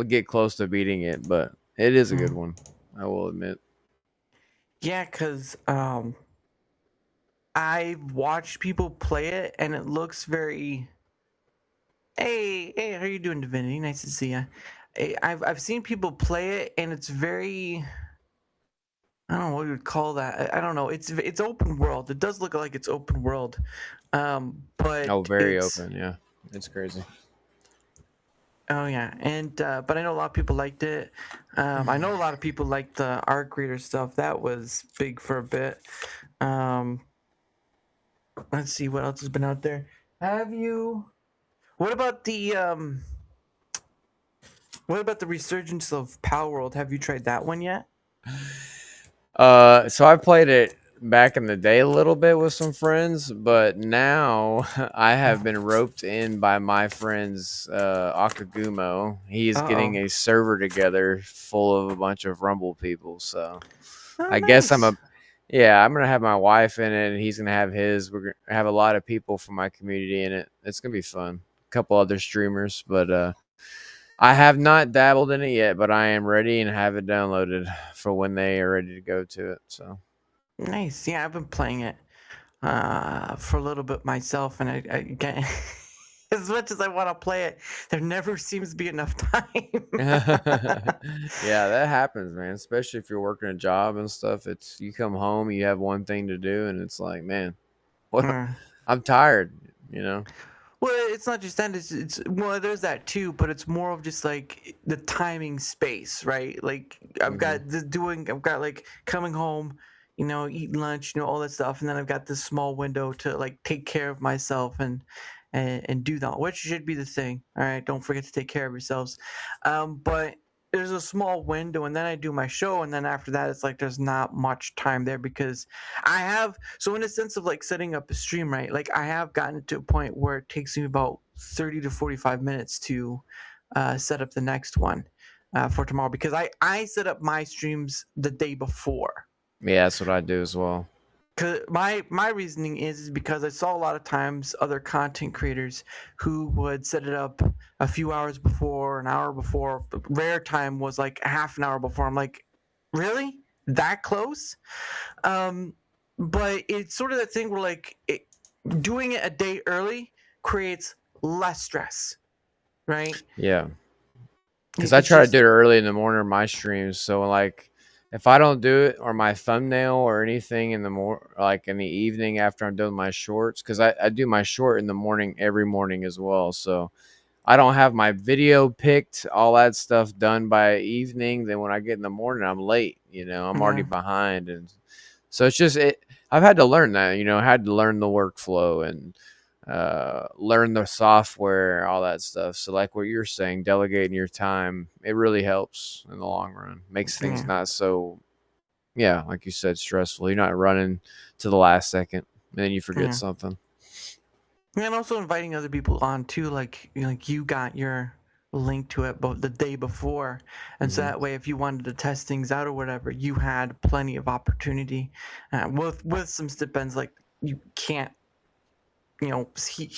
get close to beating it, but it is a good one. I will admit. Yeah, cause I've watched people play it, and it looks very. Hey, how you doing, Divinity? Nice to see you. I've seen people play it, and it's very. I don't know what you would call that. I don't know. It's open world. It does look like it's open world, but Oh, very it's. open. Yeah, it's crazy. Oh yeah, and but I know a lot of people liked it. I know a lot of people liked the R4ger stuff. That was big for a bit. Um, let's see what else has been out there. Have you? What about the What about the resurgence of Power World? Have you tried that one yet? So I played it back in the day a little bit with some friends, but now I have been roped in by my friend's Akagumo. He's getting Uh a server together full of a bunch of Rumble people. So oh. I guess Nice. yeah, I'm gonna have my wife in it, and he's gonna have his. We're gonna have a lot of people from my community in it. It's gonna be fun. A couple other streamers, but I have not dabbled in it yet, but I am ready and have it downloaded for when they are ready to go to it. So Nice. Yeah, I've been playing it for a little bit myself, and I get as much as I want to play it, there never seems to be enough time. yeah, that happens, man. Especially if you're working a job and stuff. It's you come home, you have one thing to do, and it's like, man, what? Uh, I'm tired. You know. well, it's not just that. It's well, there's that too, but it's more of just like the timing space, right? Like I've got like coming home, eating lunch, all that stuff, and then I've got this small window to like take care of myself and do that, which should be the thing. All right, don't forget to take care of yourselves. But there's a small window, and then I do my show, and then after that, it's like there's not much time there because I have. So in a sense of like setting up a stream, right? Like I have gotten to a point where it takes me about 30 to 45 minutes to set up the next one for tomorrow because I set up my streams the day before. Yeah, that's what I do as well. Cause my reasoning is because I saw a lot of times other content creators who would set it up a few hours before, an hour before. But rare time was like a half an hour before. I'm like, really, that close? But it's sort of that thing where like doing it a day early creates less stress, right? Yeah, because I try to do it early in the morning of my streams. So like, if I don't do it or my thumbnail or anything in the like in the evening after I'm doing my shorts, because I do my short in the morning every morning as well. So I don't have my video picked, all that stuff done by evening. Then when I get in the morning, I'm late. I'm already behind, and so it's just it. I've had to learn that. I had to learn the workflow and learn the software, all that stuff. So like what you're saying, delegating your time, it really helps in the long run. Makes things not so, yeah, like you said, stressful. You're not running to the last second and then you forget something. And also inviting other people on too, like you got your link to it but the day before, and so that way if you wanted to test things out or whatever, you had plenty of opportunity. With some stipends, like you can't see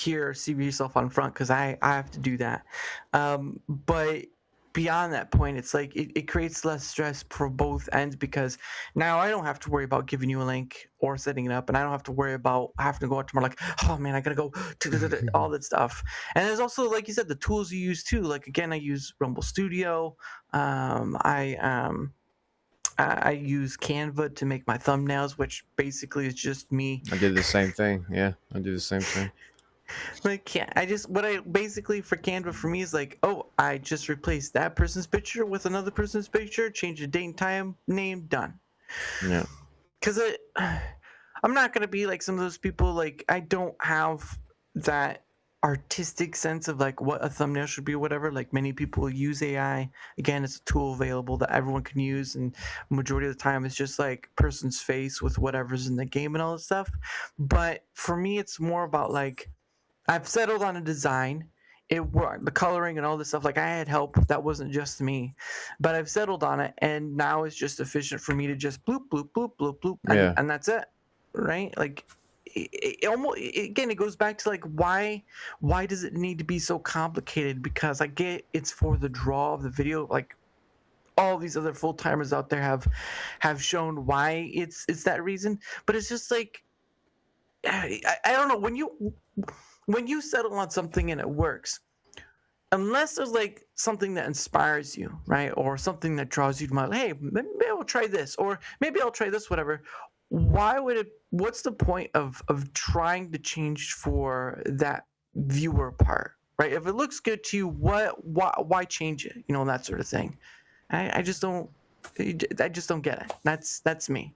yourself on front because I have to do that. But beyond that point, it's like it creates less stress for both ends because now I don't have to worry about giving you a link or setting it up, and I don't have to worry about having to go out tomorrow like, oh man, I gotta go to all that stuff. And there's also, like you said, the tools you use too. Like again, I use Rumble Studio. I use Canva to make my thumbnails, which basically is just me. I did the same thing. Yeah, I do the same thing. Like, what I basically for Canva for me is like, oh, I just replaced that person's picture with another person's picture, change the date and time, name, done. Yeah. Because I'm not gonna be like some of those people. Like, I don't have that artistic sense of like what a thumbnail should be or whatever. Like many people use AI. Again, it's a tool available that everyone can use, and majority of the time it's just like person's face with whatever's in the game and all this stuff. But for me, it's more about like I've settled on a design. It worked, the coloring and all this stuff. Like I had help. That wasn't just me, but I've settled on it, and now it's just efficient for me to just bloop bloop bloop bloop bloop, Yeah. and that's it, right? Like it almost again, it goes back to like why does it need to be so complicated? Because I get it's for the draw of the video. Like all these other full timers out there have shown why it's that reason, but it's just like I don't know when you settle on something and it works, unless there's like something that inspires you, right? Or something that draws you to my, hey, maybe I'll try this, or maybe I'll try this, whatever. Why would it, what's the point of trying to change for that viewer part, right? If it looks good to you, why change it? You know, that sort of thing. I just don't get it. That's me.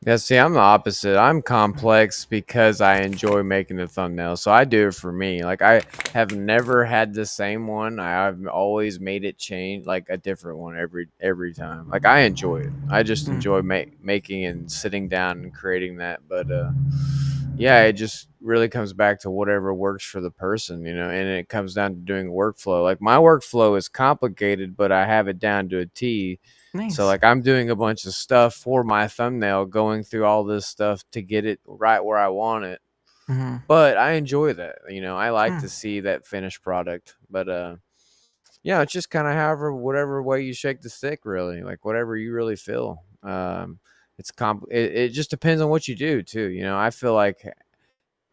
Yeah, see, I'm the opposite. I'm complex because I enjoy making the thumbnail. So I do it for me. Like I have never had the same one. I've always made it change, like a different one every time. Like I enjoy it. I just enjoy making and sitting down and creating that. But yeah, it just really comes back to whatever works for the person, you know, and it comes down to doing workflow. Like my workflow is complicated, but I have it down to a T. Nice. So like I'm doing a bunch of stuff for my thumbnail, going through all this stuff to get it right where I want it. But I enjoy that. You know, I like to see that finished product. But yeah, it's just kind of whatever way you shake the stick, really. Like whatever you really feel. It just depends on what you do too. You know, I feel like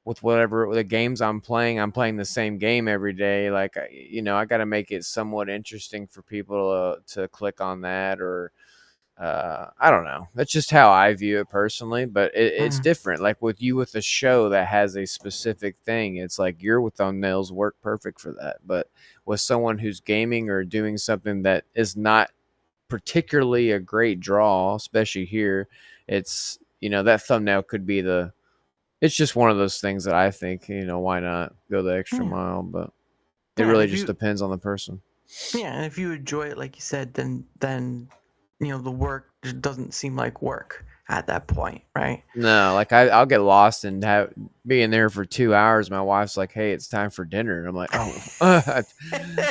with whatever the games I'm playing the same game every day. Like, you know, I got to make it somewhat interesting for people to click on that, or I don't know. That's just how I view it personally, but it's different. Like with a show that has a specific thing, it's like your thumbnails work perfect for that. But with someone who's gaming or doing something that is not particularly a great draw, especially here, it's, you know, that thumbnail could be it's just one of those things that I think, you know, why not go the extra mile? But it really just depends on the person. Yeah, and if you enjoy it, like you said, then you know the work just doesn't seem like work at that point, right? No, like I'll get lost and being there for 2 hours. My wife's like, "Hey, it's time for dinner." And I'm like, "Oh,"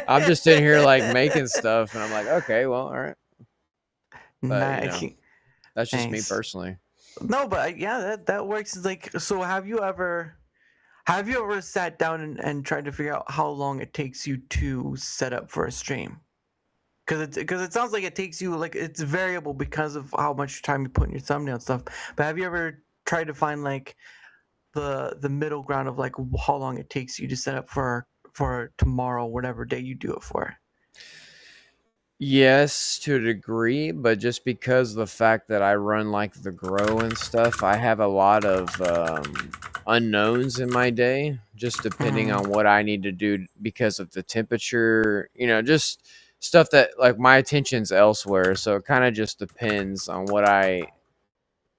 I'm just sitting here like making stuff, and I'm like, "Okay, well, all right." But you know, that's just me personally. No, but yeah, that works. Like, so have you ever sat down and tried to figure out how long it takes you to set up for a stream? Because it sounds like it takes you, like, it's variable because of how much time you put in your thumbnail and stuff. But have you ever tried to find like the middle ground of like how long it takes you to set up for tomorrow, whatever day you do it for? Yes, to a degree, but just because of the fact that I run like the grow and stuff, I have a lot of unknowns in my day, just depending on what I need to do because of the temperature, you know, just stuff that like my attention's elsewhere. So it kind of just depends on what I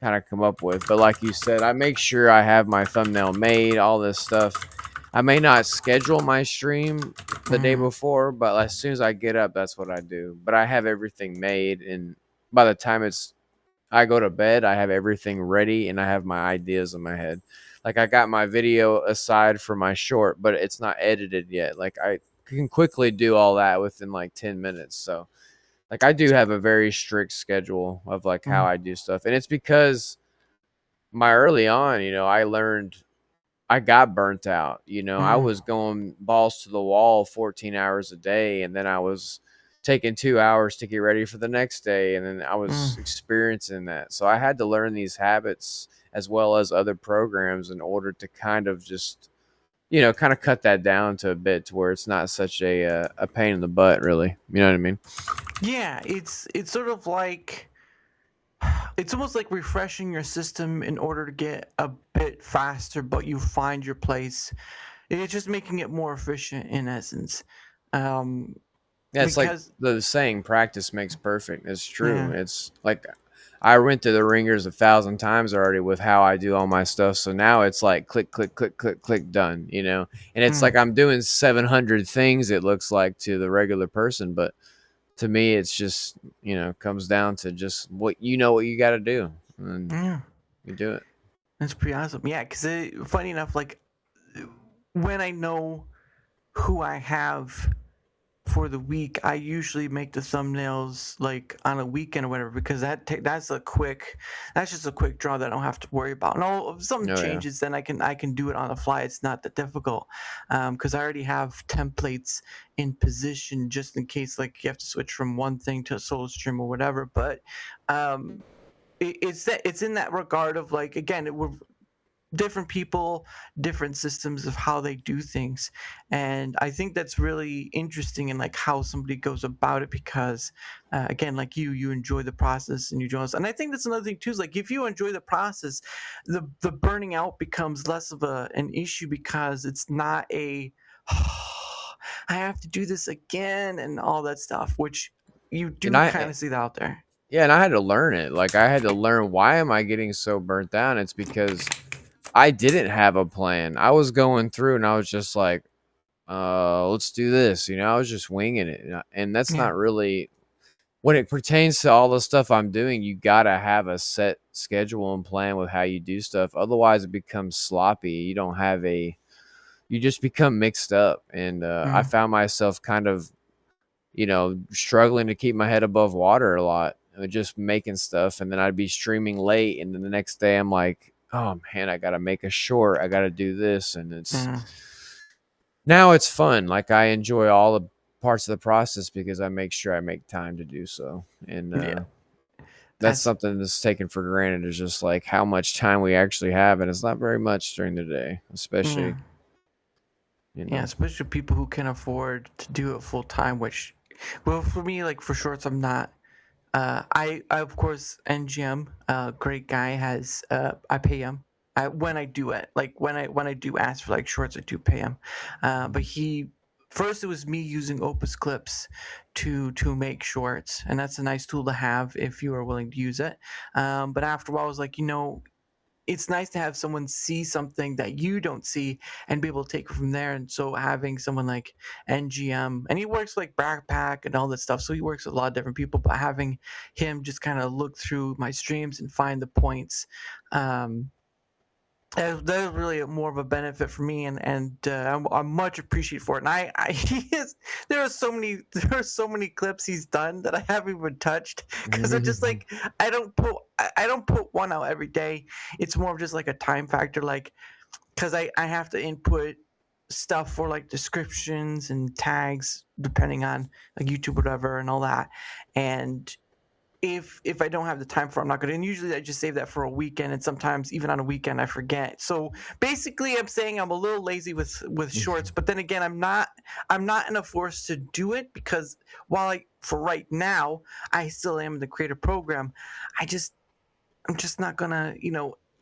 kind of come up with. But like you said, I make sure I have my thumbnail made, all this stuff. I may not schedule my stream the day before, but as soon as I get up, that's what I do. But I have everything made, and by the time I go to bed, I have everything ready, and I have my ideas in my head. Like I got my video aside for my short, but it's not edited yet. Like I can quickly do all that within like 10 minutes. So like I do have a very strict schedule of like how I do stuff, and it's because early on, you know, I got burnt out. You know, I was going balls to the wall 14 hours a day, and then I was taking 2 hours to get ready for the next day, and then I was experiencing that. So I had to learn these habits as well as other programs in order to kind of just, you know, kind of cut that down to a bit to where it's not such a pain in the butt, really. You know what I mean? Yeah, it's sort of like, it's almost like refreshing your system in order to get a bit faster, but you find your place. It's just making it more efficient in essence. Yeah, it's like the saying, practice makes perfect. It's true. Yeah. It's like I went through the ringers 1,000 times already with how I do all my stuff. So now it's like click, click, click, click, click, done, you know? And it's like I'm doing 700 things, it looks like, to the regular person. But to me, it's just, you know, comes down to just what you got to do. And you do it. That's pretty awesome. Yeah, because funny enough, like when I know who I have for the week, I usually make the thumbnails like on a weekend or whatever, because that's just a quick draw that I don't have to worry about. No, if something changes, then I can do it on the fly. It's not that difficult, because I already have templates in position just in case like you have to switch from one thing to a solo stream or whatever. But it's in that regard of like, again, we're different people, different systems of how they do things, and I think that's really interesting in like how somebody goes about it, because again, like you enjoy the process and you join us, and I think that's another thing too, is like if you enjoy the process, the burning out becomes less of an issue, because it's not a I have to do this again and all that stuff, which you do kind of see that out there. Yeah, and I had to learn it. Like I had to learn, why am I getting so burnt down? It's because I didn't have a plan. I was going through and I was just like, let's do this. You know, I was just winging it. And that's not really, when it pertains to all the stuff I'm doing, you got to have a set schedule and plan with how you do stuff. Otherwise it becomes sloppy. You don't have you just become mixed up. And I found myself kind of, you know, struggling to keep my head above water a lot, just making stuff. And then I'd be streaming late. And then the next day I'm like, oh man, I got to make a short. I got to do this. And it's now it's fun. Like I enjoy all the parts of the process because I make sure I make time to do so. And that's something that's taken for granted, is just like how much time we actually have. And it's not very much during the day, especially. You know. Yeah, especially people who can afford to do it full time, which, well, for me, like for shorts, I'm not. I of course, NGM, great guy, has I pay him when I do it. Like when I do ask for like shorts, I do pay him. But first it was me using Opus Clips to make shorts, and that's a nice tool to have if you are willing to use it. But after a while, I was like, it's nice to have someone see something that you don't see and be able to take it from there. And so having someone like NGM, and he works like backpack and all that stuff, so he works with a lot of different people, but having him just kind of look through my streams and find the points, that was really more of a benefit for me, and I'm much appreciated for it. And there are so many clips he's done that I haven't even touched, because I just like I don't put one out every day. It's more of just like a time factor, like because I have to input stuff for like descriptions and tags depending on like YouTube, whatever, and all that. And if I don't have the time for it, I'm not going to. And usually I just save that for a weekend, and sometimes even on a weekend I forget. So basically I'm saying I'm a little lazy with shorts, but then again, I'm not in a force to do it, because while for right now I still am in the creator program, I'm just not gonna,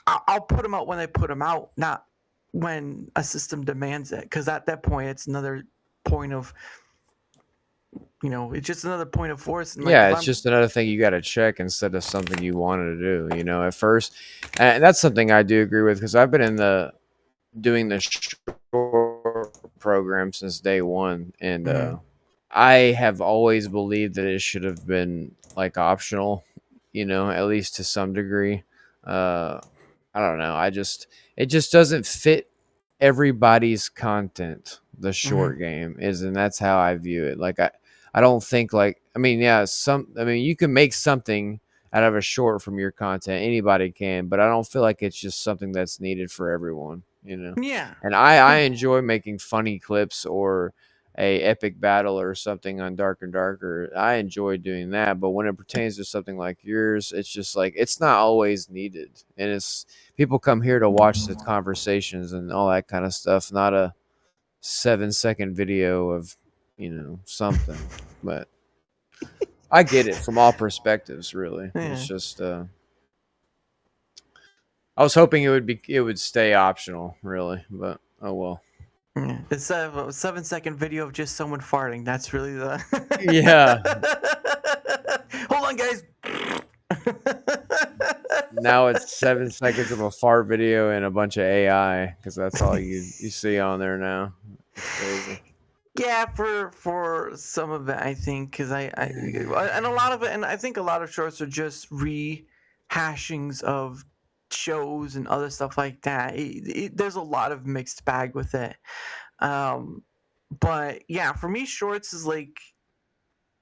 I'll put them out when I put them out, not when a system demands it, because at that point it's another point of, it's just another point of force. And it's just another thing you got to check instead of something you wanted to do, at first. And that's something I do agree with, because I've been doing the short program since day one. And I have always believed that it should have been like optional, at least to some degree. I don't know. It just doesn't fit everybody's content. The short game is, and that's how I view it. Like I don't think you can make something out of a short from your content. Anybody can, but I don't feel like it's just something that's needed for everyone, Yeah. And I enjoy making funny clips or a epic battle or something on Dark and Darker. I enjoy doing that, but when it pertains to something like yours, it's just like it's not always needed. And it's people come here to watch the conversations and all that kind of stuff, not a 7-second video of something. But I get it from all perspectives, really. Yeah. It's just I was hoping it would stay optional, really, but oh well. Yeah. It's a 7-second video of just someone farting. That's really the yeah. Hold on, guys. Now it's 7 seconds of a fart video and a bunch of AI because that's all you see on there now. It's crazy. Yeah, for some of it, I think, because and a lot of it, and I think a lot of shorts are just rehashings of shows and other stuff like that. There's a lot of mixed bag with it. But yeah, for me, shorts is like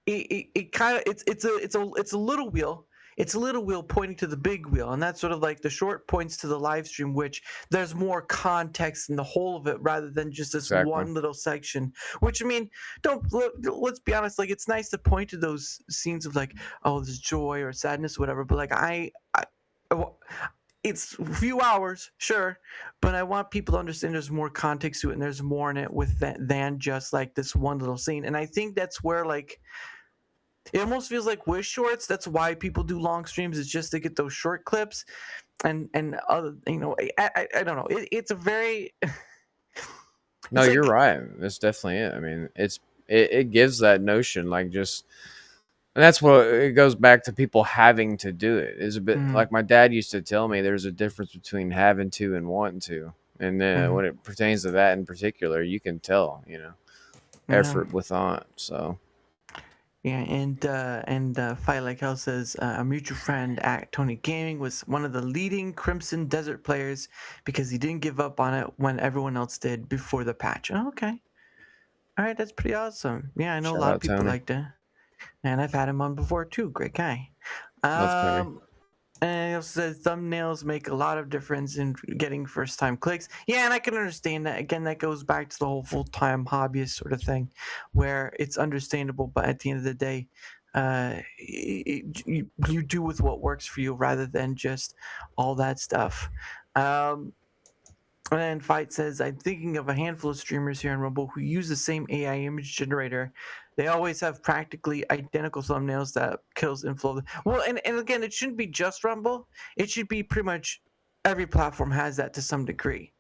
it kind of it's a little wheel. It's a little wheel pointing to the big wheel, and that's sort of like the short points to the live stream, which there's more context in the whole of it rather than just this Exactly. one little section. Which I mean, let's be honest. Like it's nice to point to those scenes of like, oh, there's joy or sadness, or whatever. But like it's a few hours, sure, but I want people to understand there's more context to it and there's more in it with that than just like this one little scene. And I think that's where like it almost feels like with shorts, that's why people do long streams, is just to get those short clips and other, I don't know. It's a very No, it's you're like, right. That's definitely it. I mean, it gives that notion, like just, and that's what it goes back to people having to do it. Is a bit like my dad used to tell me. There's a difference between having to and wanting to, and when it pertains to that in particular, you can tell, effort with on. So. Yeah, and Fight Like Hell says a mutual friend at Tony Gaming was one of the leading Crimson Desert players because he didn't give up on it when everyone else did before the patch. Oh, okay, all right, that's pretty awesome. Yeah, I know a lot of people like that, and I've had him on before too. Great guy. And it also says thumbnails make a lot of difference in getting first-time clicks. Yeah, and I can understand that. Again, that goes back to the whole full-time hobbyist sort of thing, where it's understandable, but at the end of the day, you do with what works for you rather than just all that stuff. And then Fight says, I'm thinking of a handful of streamers here on Rumble who use the same AI image generator. They always have practically identical thumbnails that kills inflow. Well, and again, it shouldn't be just Rumble. It should be pretty much every platform has that to some degree.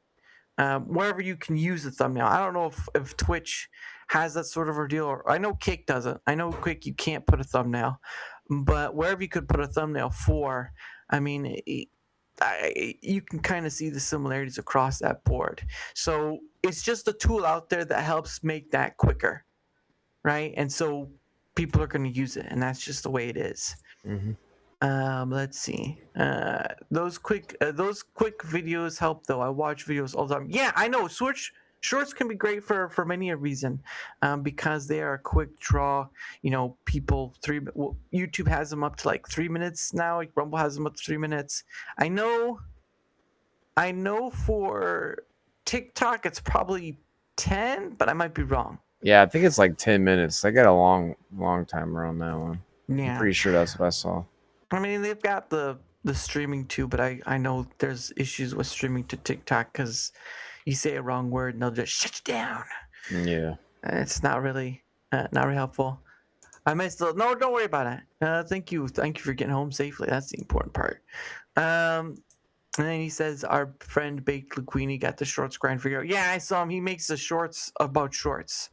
Wherever you can use the thumbnail. I don't know if Twitch has that sort of ordeal. Or I know Kick doesn't. I know Kick you can't put a thumbnail. But wherever you could put a thumbnail for, I mean... you can kind of see the similarities across that board. So it's just a tool out there that helps make that quicker, right? And so people are going to use it, and that's just the way it is. Let's see. Those quick videos help, though. I watch videos all the time. Yeah, I know. Shorts can be great for many a reason, because they are a quick draw. People YouTube has them up to like 3 minutes now. Like Rumble has them up to 3 minutes. I know for TikTok it's probably 10, but I might be wrong. Yeah, I think it's like 10 minutes. They got a long time around that one. Yeah, I'm pretty sure that's what I saw. I mean, they've got the streaming too, but I know there's issues with streaming to TikTok because you say a wrong word and they'll just shut you down. Yeah, it's not really helpful. I may still don't worry about it. Thank you for getting home safely. That's the important part. And then he says our friend Baked Linguini got the shorts grind figured out. Yeah, I saw him. He makes the shorts about shorts.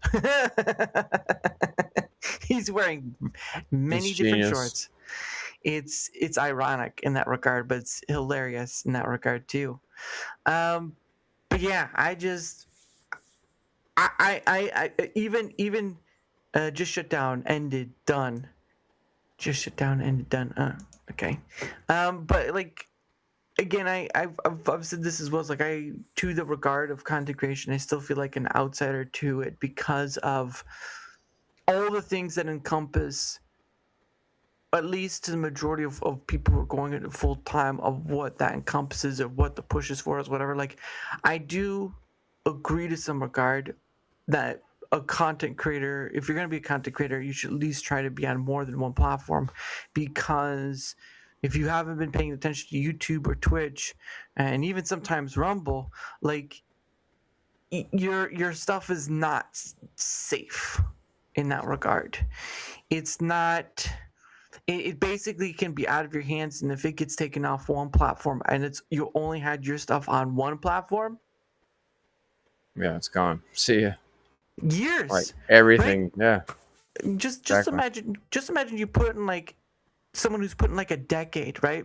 He's wearing many different shorts. It's ironic in that regard, but it's hilarious in that regard too. But yeah, I even just shut down, ended, done. Just shut down, ended, done. Okay. But like again, I've said this as well. It's like to the regard of content creation, I still feel like an outsider to it because of all the things that encompass, at least to the majority of people who are going into full time, of what that encompasses or what the push is for, is whatever. Like, I do agree to some regard that a content creator, if you're going to be a content creator, you should at least try to be on more than one platform, because if you haven't been paying attention to YouTube or Twitch, and even sometimes Rumble, like your stuff is not safe in that regard. It's not. It basically can be out of your hands, and if it gets taken off one platform and you only had your stuff on one platform, yeah, it's gone. See ya. Years. Like everything, right? Yeah. Just imagine you put in like someone who's put in like a decade, right?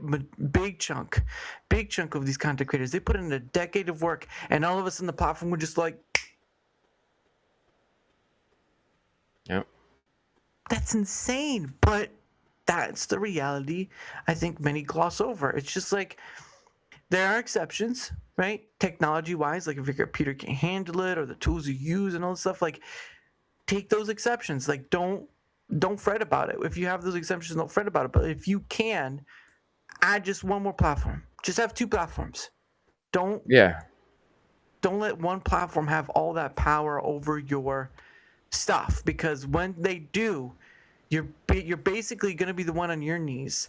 Big chunk of these content creators, they put in a decade of work, and all of a sudden the platform would just like, Yep. that's insane. But that's the reality I think many gloss over. It's just like, there are exceptions, right? Technology wise, like if your computer can't handle it or the tools you use and all this stuff, like take those exceptions. Like don't fret about it. If you have those exceptions, don't fret about it. But if you can, add just one more platform. Just have 2 platforms. Don't let one platform have all that power over your stuff, because when they do, you're basically going to be the one on your knees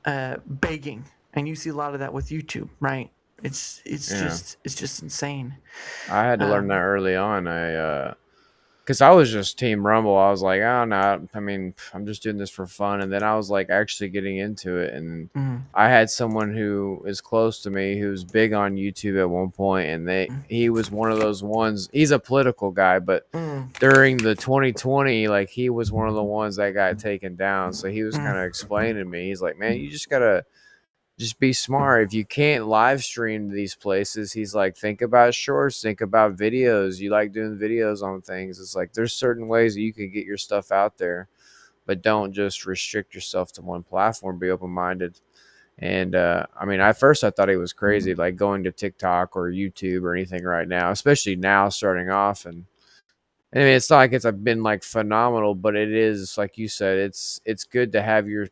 begging. And you see a lot of that with YouTube, right? It's just insane. I had to learn that early on. Because I was just Team Rumble. I was like, oh no, I mean, I'm just doing this for fun. And then I was like actually getting into it. And I had someone who is close to me who's big on YouTube at one point, and he was one of those ones. He's a political guy, but during the 2020, like he was one of the ones that got taken down. So he was kind of explaining to me. He's like, man, you just gotta just be smart. If you can't live stream to these places, he's like, think about shorts, think about videos. You like doing videos on things. It's like there's certain ways that you can get your stuff out there, but don't just restrict yourself to one platform. Be open-minded. And I mean, at first I thought he was crazy, like going to TikTok or YouTube or anything right now, especially now starting off. And I mean, it's not like it's been like phenomenal, but it is, like you said, it's good to have your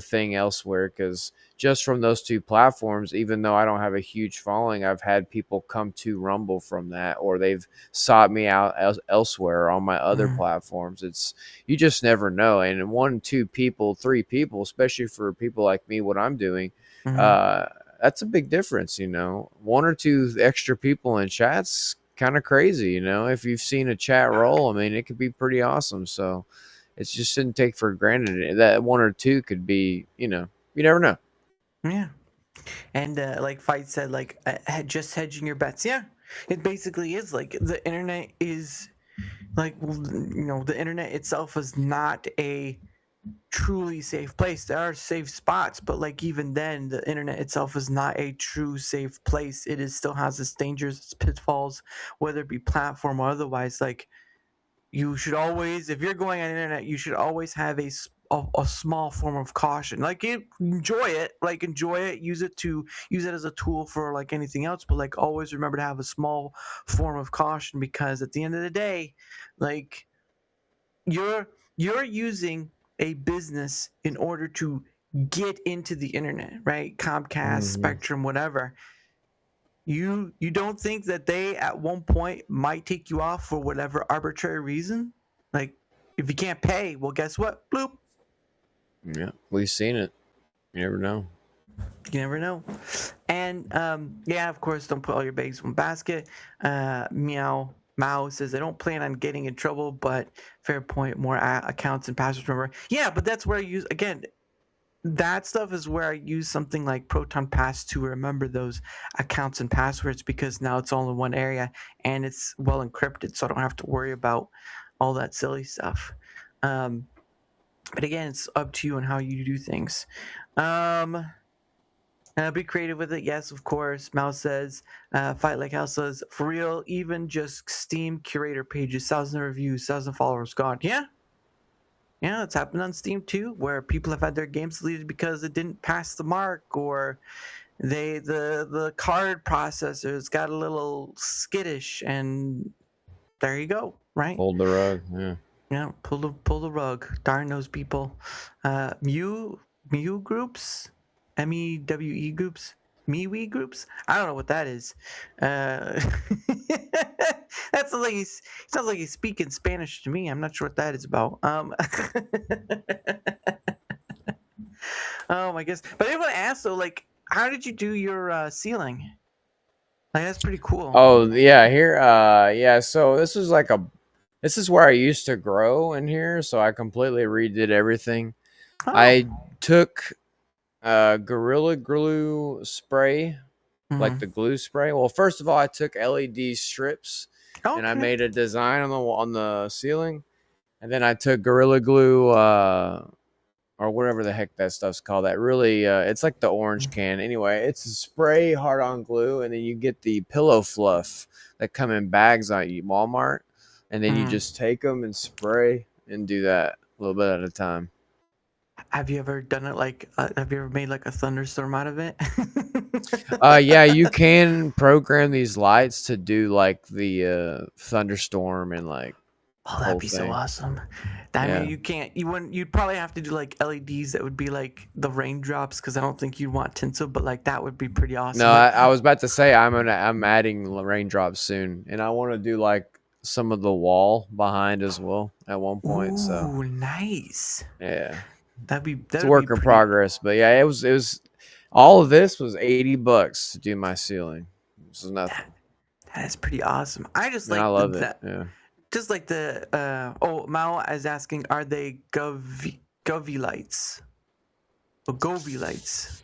thing elsewhere, because just from those 2 platforms, even though I don't have a huge following, I've had people come to Rumble from that, or they've sought me out elsewhere on my other platforms. It's, you just never know. And 1, 2 people, 3 people, especially for people like me, what I'm doing, that's a big difference. 1 or 2 extra people in chats, kind of crazy. If you've seen a chat roll, I mean, it could be pretty awesome. So it just shouldn't take for granted that 1 or 2 could be, you never know. Yeah. And like Fight said, like just hedging your bets. Yeah, it basically is. Like the internet is like, the internet itself is not a truly safe place. There are safe spots, but like even then, the internet itself is not a true safe place. It still has its dangers, its pitfalls, whether it be platform or otherwise. Like, you should always, if you're going on the internet, you should always have a small form of caution. Like, enjoy it, use it as a tool for like anything else, but like always remember to have a small form of caution, because at the end of the day, like you're using a business in order to get into the internet, right? Comcast, Spectrum, whatever. You don't think that they at one point might take you off for whatever arbitrary reason? Like, if you can't pay, well, guess what? Bloop. Yeah, we've seen it. You never know. You never know. And yeah, of course, don't put all your eggs in one basket. Mao says, I don't plan on getting in trouble, but fair point, more accounts and passwords, remember. Yeah, but that's where I use, again, that stuff is where I use something like Proton Pass to remember those accounts and passwords, because now it's all in one area and it's well encrypted, so I don't have to worry about all that silly stuff. But again, it's up to you and how you do things. Be creative with it. Yes, of course. Mouse says, Fight Like Hell says, for real, even just Steam curator pages, 1,000 reviews, 1,000 followers gone. Yeah. Yeah, it's happened on Steam too, where people have had their games deleted because it didn't pass the mark, or the card processors got a little skittish, and there you go, right? Hold the rug, yeah. Yeah, pull the rug. Darn those people. Mew groups, MEWE groups, MeWe groups. I don't know what that is. That sounds like he's speaking Spanish to me. I'm not sure what that is about. Oh my goodness! But I want to ask though, like, how did you do your ceiling? Like, that's pretty cool. Oh yeah, here. Yeah. So this is where I used to grow in here. So I completely redid everything. Oh. I took Gorilla Glue spray, like the glue spray. Well, first of all, I took LED strips and I made a design on the ceiling, and then I took Gorilla Glue, or or whatever the heck that stuff's called. That really, it's like the orange can. Anyway, it's a spray hard-on glue, and then you get the pillow fluff that come in bags at Walmart, and then you just take them and spray and do that a little bit at a time. Have you ever done it like? Have you ever made like a thunderstorm out of it? Yeah, you can program these lights to do like the thunderstorm and like. Oh, that'd be so awesome. I mean, you'd probably have to do like LEDs that would be like the raindrops, because I don't think you'd want tinsel, but like that would be pretty awesome. No, I was about to say I'm adding raindrops soon, and I want to do like some of the wall behind as well at one point. Ooh, nice. Yeah, it's a work in progress, but yeah, it was all of this was $80 to do my ceiling. This is nothing. That is pretty awesome. I love it. Yeah. Just like the Mao is asking, are they Govy lights? Or Govy lights?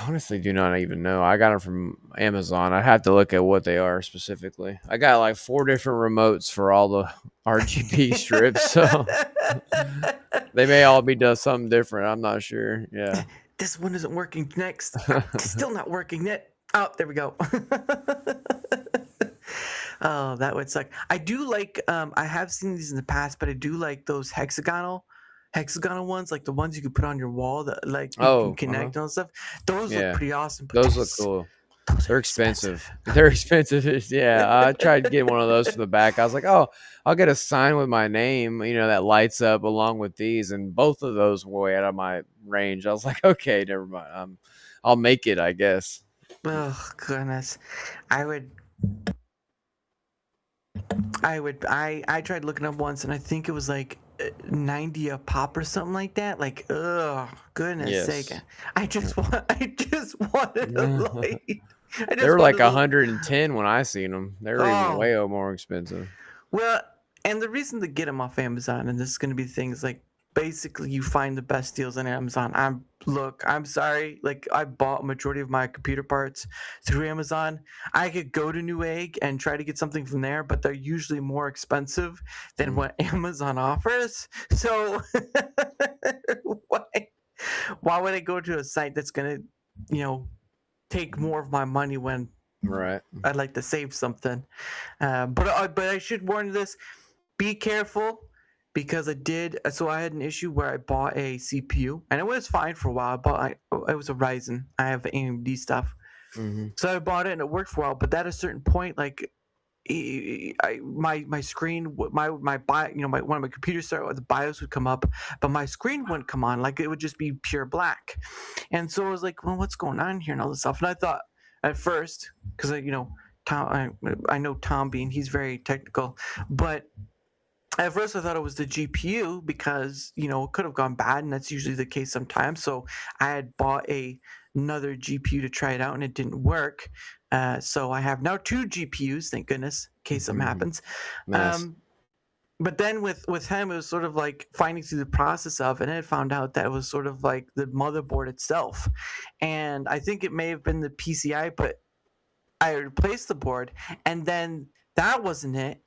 Honestly, do not even know. I got them from Amazon. I'd have to look at what they are specifically. I got like 4 different remotes for all the RGB strips, so they may all be done something different. I'm not sure. Yeah. This one isn't working. Next, still not working yet. Oh, there we go. Oh, that would suck. I do like. I have seen these in the past, but I do like those hexagonal ones, like the ones you could put on your wall that like you can connect and stuff. Those look pretty awesome. Those look cool. They're expensive. They're expensive. Yeah, I tried to get one of those for the back. I was like, oh, I'll get a sign with my name, that lights up along with these, and both of those were way out of my range. I was like, okay, never mind. I'll make it, I guess. Oh goodness, I tried looking up once, and I think it was like 90 a pop or something like that. Like, goodness sake! I just wanted a light. They were like 110 when I seen them. They were even way more expensive. Well, and the reason to get them off Amazon, and this is going to be things like, basically you find the best deals on Amazon. I'm sorry, like I bought a majority of my computer parts through Amazon. I could go to Newegg and try to get something from there, but they're usually more expensive than what Amazon offers. So why would I go to a site that's gonna, take more of my money when I'd like to save something? But I should warn you this: be careful. Because I had an issue where I bought a CPU, and it was fine for a while. It was a Ryzen. I have AMD stuff. So I bought it, and it worked for a while. But at a certain point, like my screen, one of my computers started, the BIOS would come up, but my screen wouldn't come on. Like it would just be pure black. And so I was like, well, what's going on here and all this stuff? And I thought at first, because Tom, I know Tom Bean, he's very technical, but at first I thought it was the GPU because, it could have gone bad, and that's usually the case sometimes. So I had bought another GPU to try it out, and it didn't work. So I have now 2 GPUs, thank goodness, in case something happens. Nice. But then with him, it was sort of like finding through the process of, and I found out that it was sort of like the motherboard itself. And I think it may have been the PCI, but I replaced the board, and then that wasn't it.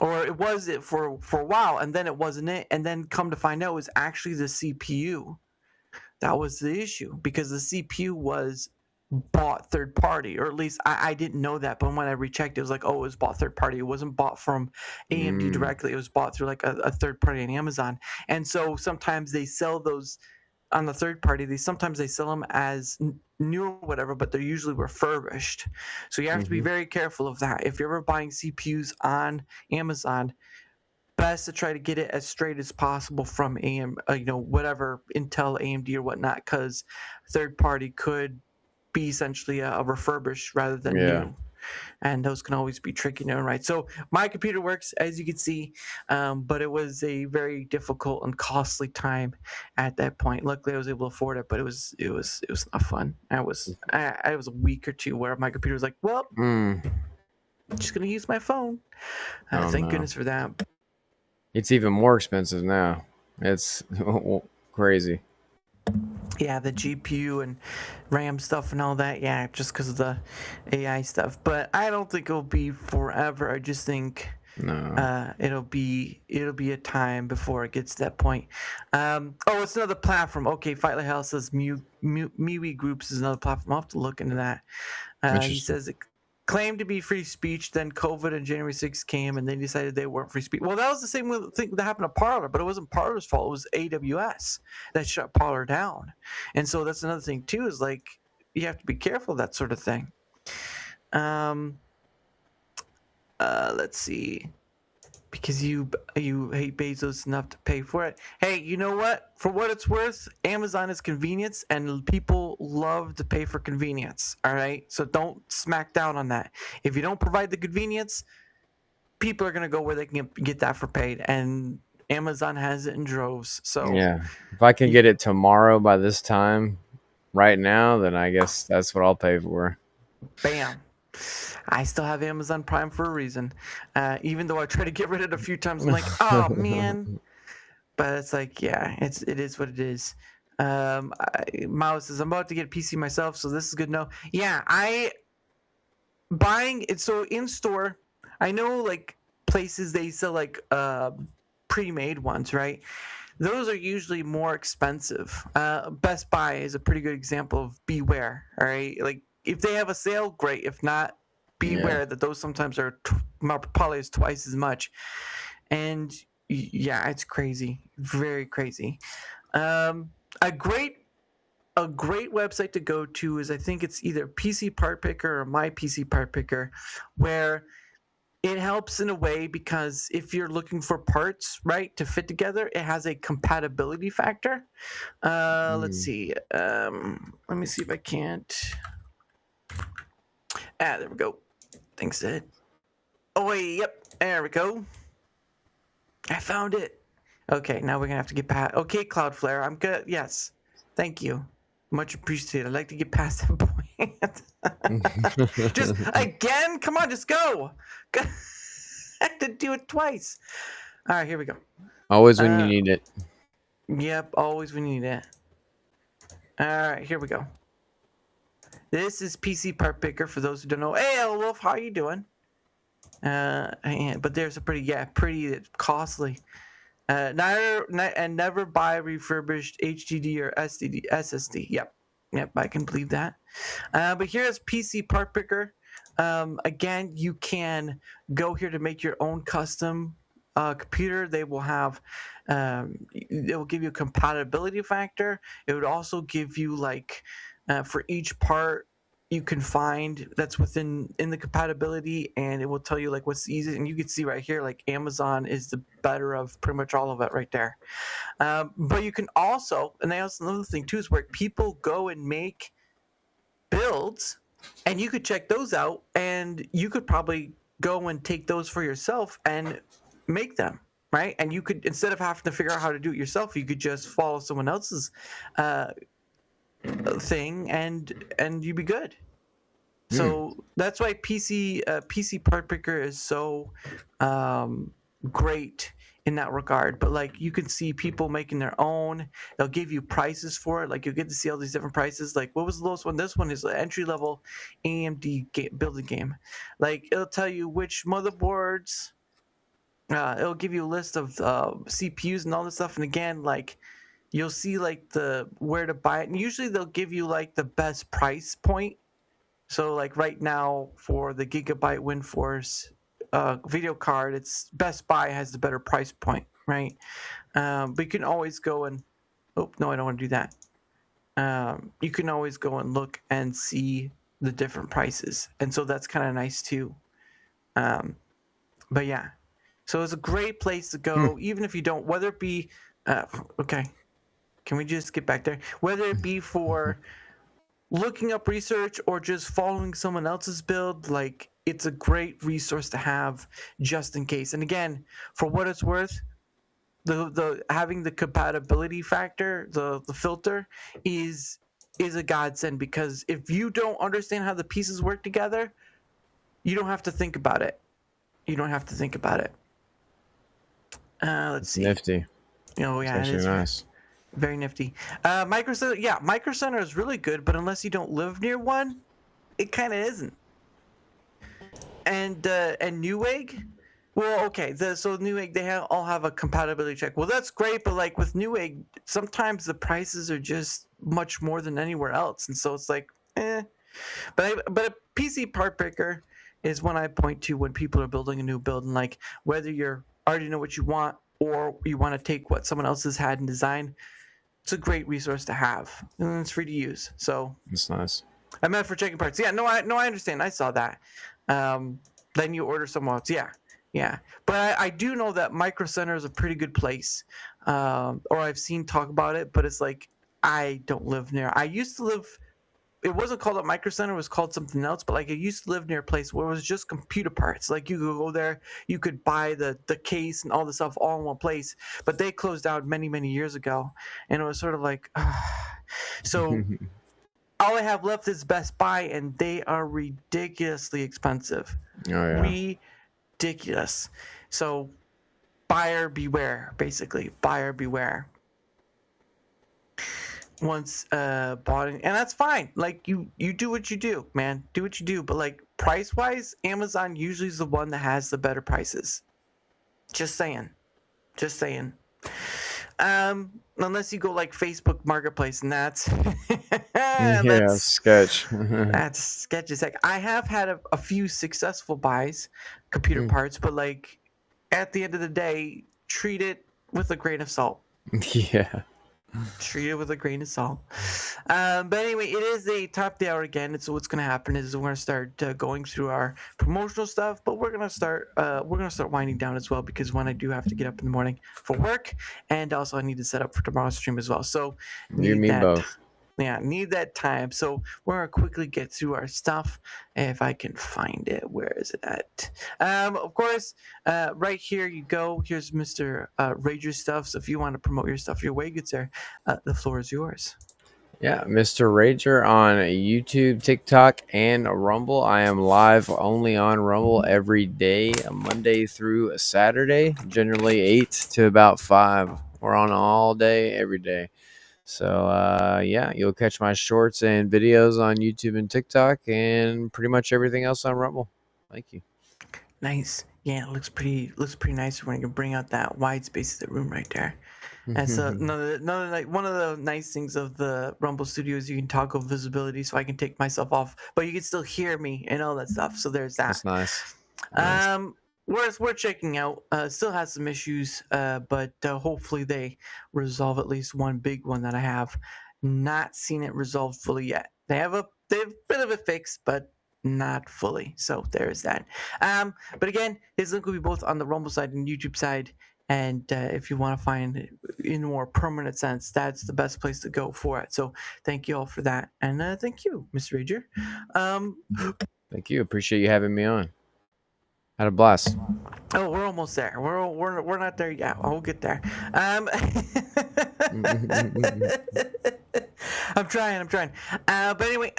Or it was it for a while, and then it wasn't it, and then come to find out it was actually the CPU. That was the issue, because the CPU was bought third party, or at least I didn't know that, but when I rechecked, it was like, oh, it was bought third party. It wasn't bought from AMD directly. It was bought through like a third party on Amazon. And so sometimes they sell those on the third party. Sometimes they sell them as new or whatever, but they're usually refurbished. So you have to be very careful of that. If you're ever buying CPUs on Amazon, best to try to get it as straight as possible from whatever Intel, AMD, or whatnot, because third party could be essentially a refurbished rather than new. And those can always be tricky, right? So my computer works, as you can see, but it was a very difficult and costly time at that point. Luckily, I was able to afford it, but it was not fun. I was a week or two where my computer was like, well, I'm just gonna use my phone. Thank goodness for that. It's even more expensive now. It's crazy. Yeah, the GPU and RAM stuff and all that. Yeah, just because of the AI stuff. But I don't think it'll be forever. I just think No. It'll be a time before it gets to that point. It's another platform. Okay, Fight Like Hell says MeWe Groups is another platform. I'll have to look into that. He Interesting. says it claimed to be free speech, then COVID and January 6th came, and they decided they weren't free speech. Well, that was the same thing that happened to Parler, but it wasn't Parler's fault. It was AWS that shut Parler down. And so that's another thing too, is like you have to be careful of that sort of thing. Let's see. Because you hate Bezos enough to pay for it. Hey, you know what? For what it's worth, Amazon is convenience, and people love to pay for convenience. All right, so don't smack down on that. If you don't provide the convenience, people are gonna go where they can get that for paid, and Amazon has it in droves. So Yeah, if I can get it tomorrow by this time, right now, then I guess that's what I'll pay for. Bam. I still have Amazon Prime for a reason. Even though I try to get rid of it a few times, I'm like, oh man. But it's like, yeah, it is what it is. Mouse says, I'm about to get a PC myself, so this is good to know. Yeah, buying it. So in store, I know like places they sell like pre-made ones, right? Those are usually more expensive. Best Buy is a pretty good example of beware. All right, like if they have a sale, great. If not, beware that those sometimes are probably is twice as much. And yeah, it's crazy, very crazy. A great website to go to is, I think it's either PC Part Picker or My PC Part Picker, where it helps in a way because if you're looking for parts, right, to fit together, it has a compatibility factor. Let's see. Let me see if I can't. There we go. Thanks, Ed. Oh, wait, yep. There we go. I found it. Okay, now we're going to have to get past. Okay, Cloudflare, I'm good. Yes. Thank you. Much appreciated. I'd like to get past that point. Just, again? Come on, just go. I had to do it twice. All right, here we go. Always when you need it. Yep, always when you need it. All right, here we go. This is PC Part Picker for those who don't know. Hey, Wolf, how you doing? But there's a pretty costly. Never buy refurbished HDD or SSD. Yep, I can believe that. But here's PC Part Picker. Again, you can go here to make your own custom computer. They will have. It will give you a compatibility factor. It would also give you like. For each part you can find that's in the compatibility, and it will tell you like what's easy. And you can see right here, like Amazon is the better of pretty much all of it right there. But you can also, and another thing too is where people go and make builds, and you could check those out, and you could probably go and take those for yourself and make them. Right, and you could, instead of having to figure out how to do it yourself, you could just follow someone else's thing and you'd be good. So that's why PC Part Picker is so great in that regard. But like you can see people making their own. They'll give you prices for it. Like you'll get to see all these different prices. Like what was the lowest one? This one is an entry level AMD building game. Like it'll tell you which motherboards. It'll give you a list of CPUs and all this stuff. And again, like you'll see like where to buy it, and usually they'll give you like the best price point. So like right now for the Gigabyte WindForce video card, it's Best Buy has the better price point, right? But you can always go and I don't want to do that. You can always go and look and see the different prices, and so that's kind of nice too. But yeah, so it's a great place to go, even if you don't, whether it be okay. Can we just get back there? Whether it be for looking up research or just following someone else's build, like it's a great resource to have just in case. And again, for what it's worth, the having the compatibility factor, the filter is a godsend, because if you don't understand how the pieces work together, you don't have to think about it. Let's see. Nifty. Oh yeah, it's actually nice. Very nifty. Micro Center is really good, but unless you don't live near one, it kind of isn't. And Newegg, Well, okay. So Newegg, they all have a compatibility check. Well, that's great, but like with Newegg, sometimes the prices are just much more than anywhere else, and so it's like, eh. But a PC part picker is one I point to when people are building a new build, and like whether you're already know what you want or you want to take what someone else has had in design, it's a great resource to have, and it's free to use. So That's nice. I meant for checking parts. Yeah, I understand. I saw that. Then you order somewhere else. Yeah, yeah. But I do know that Micro Center is a pretty good place, or I've seen talk about it. But it's like I don't live near. I used to live. It wasn't called a Micro Center. It was called something else. But like I used to live near a place where it was just computer parts. Like you could go there, you could buy the case and all the stuff all in one place. But they closed down many years ago, and it was sort of like, so. All I have left is Best Buy, and they are ridiculously expensive. Oh yeah. Ridiculous. So, buyer beware, basically. Buyer beware. Once bought in, and that's fine. Like you do what you do, man. Do what you do. But like price wise, Amazon usually is the one that has the better prices. Just saying. Just saying. Unless you go like Facebook Marketplace, and that's Yeah, sketch. that's sketchy. Like I have had a few successful buys, computer parts, but like at the end of the day, treat it with a grain of salt. Yeah. Treat it with a grain of salt. But anyway, it is the top of the hour again. And so what's going to happen is we're going to start going through our promotional stuff, but we're going to start winding down as well, because when I do have to get up in the morning for work, and also I need to set up for tomorrow's stream as well. So You mean both. Yeah, need that time. So we're gonna quickly get through our stuff. If I can find it, where is it at? Of course, right here you go. Here's Mr. Rager's stuff. So if you want to promote your stuff your way gets there, the floor is yours. Yeah, Mr. Rager on YouTube, TikTok, and Rumble. I am live only on Rumble every day, Monday through Saturday, generally 8 to about 5. We're on all day, every day. So, yeah, you'll catch my shorts and videos on YouTube and TikTok, and pretty much everything else on Rumble. Thank you. Nice. Yeah, it looks pretty nice when you can bring out that wide space of the room right there. And so like one of the nice things of the Rumble Studio is you can toggle visibility, so I can take myself off, but you can still hear me and all that stuff. So there's that. That's nice. Nice. We're checking out. Still has some issues, but hopefully they resolve at least one big one that I have not seen it resolved fully yet. They have a bit of a fix, but not fully. So there's that. But again, his link will be both on the Rumble side and YouTube side. And if you want to find it in a more permanent sense, that's the best place to go for it. So thank you all for that, and thank you, Mr. Rager. Thank you. Appreciate you having me on. Had a blast. Oh, we're almost there. We're not there yet. We'll get there. I'm trying. But anyway,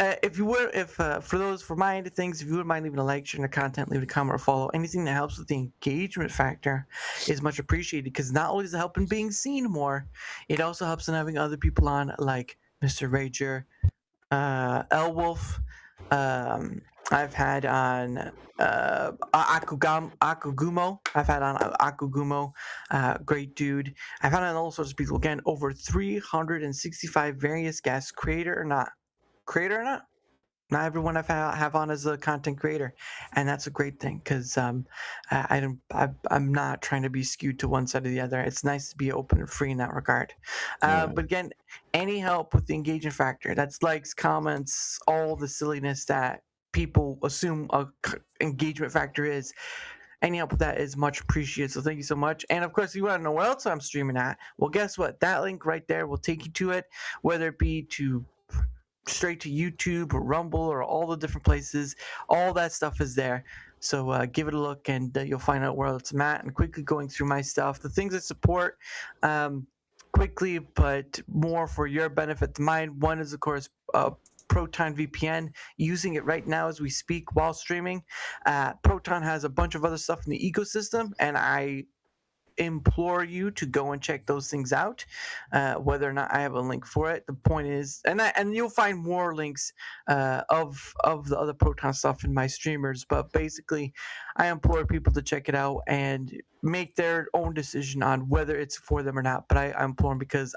for my end of things, if you wouldn't mind leaving a like, sharing the content, leaving a comment or follow, anything that helps with the engagement factor is much appreciated, because not only does it help in being seen more, it also helps in having other people on, like Mr. Rager, Elwolf, I've had on Akugumo. I've had on Akugumo, great dude. I've had on all sorts of people. Again, over 365 various guests, creator or not. Not everyone have on as a content creator, and that's a great thing, because I'm not trying to be skewed to one side or the other. It's nice to be open and free in that regard. But again, any help with the engagement factor, that's likes, comments, all the silliness that people assume a engagement factor is, any help with that is much appreciated. So thank you so much. And of course, if you want to know where else I'm streaming at, well, guess what? That link right there will take you to it, whether it be straight to YouTube or Rumble or all the different places. All that stuff is there. So give it a look, and you'll find out where it's at. And quickly going through my stuff, the things I support, quickly, but more for your benefit than mine. One is, of course, Proton VPN, using it right now as we speak while streaming. Proton has a bunch of other stuff in the ecosystem, and I implore you to go and check those things out, whether or not I have a link for it. The point is, and you'll find more links of the other Proton stuff in my streamers. But basically, I implore people to check it out and make their own decision on whether it's for them or not. But I implore them because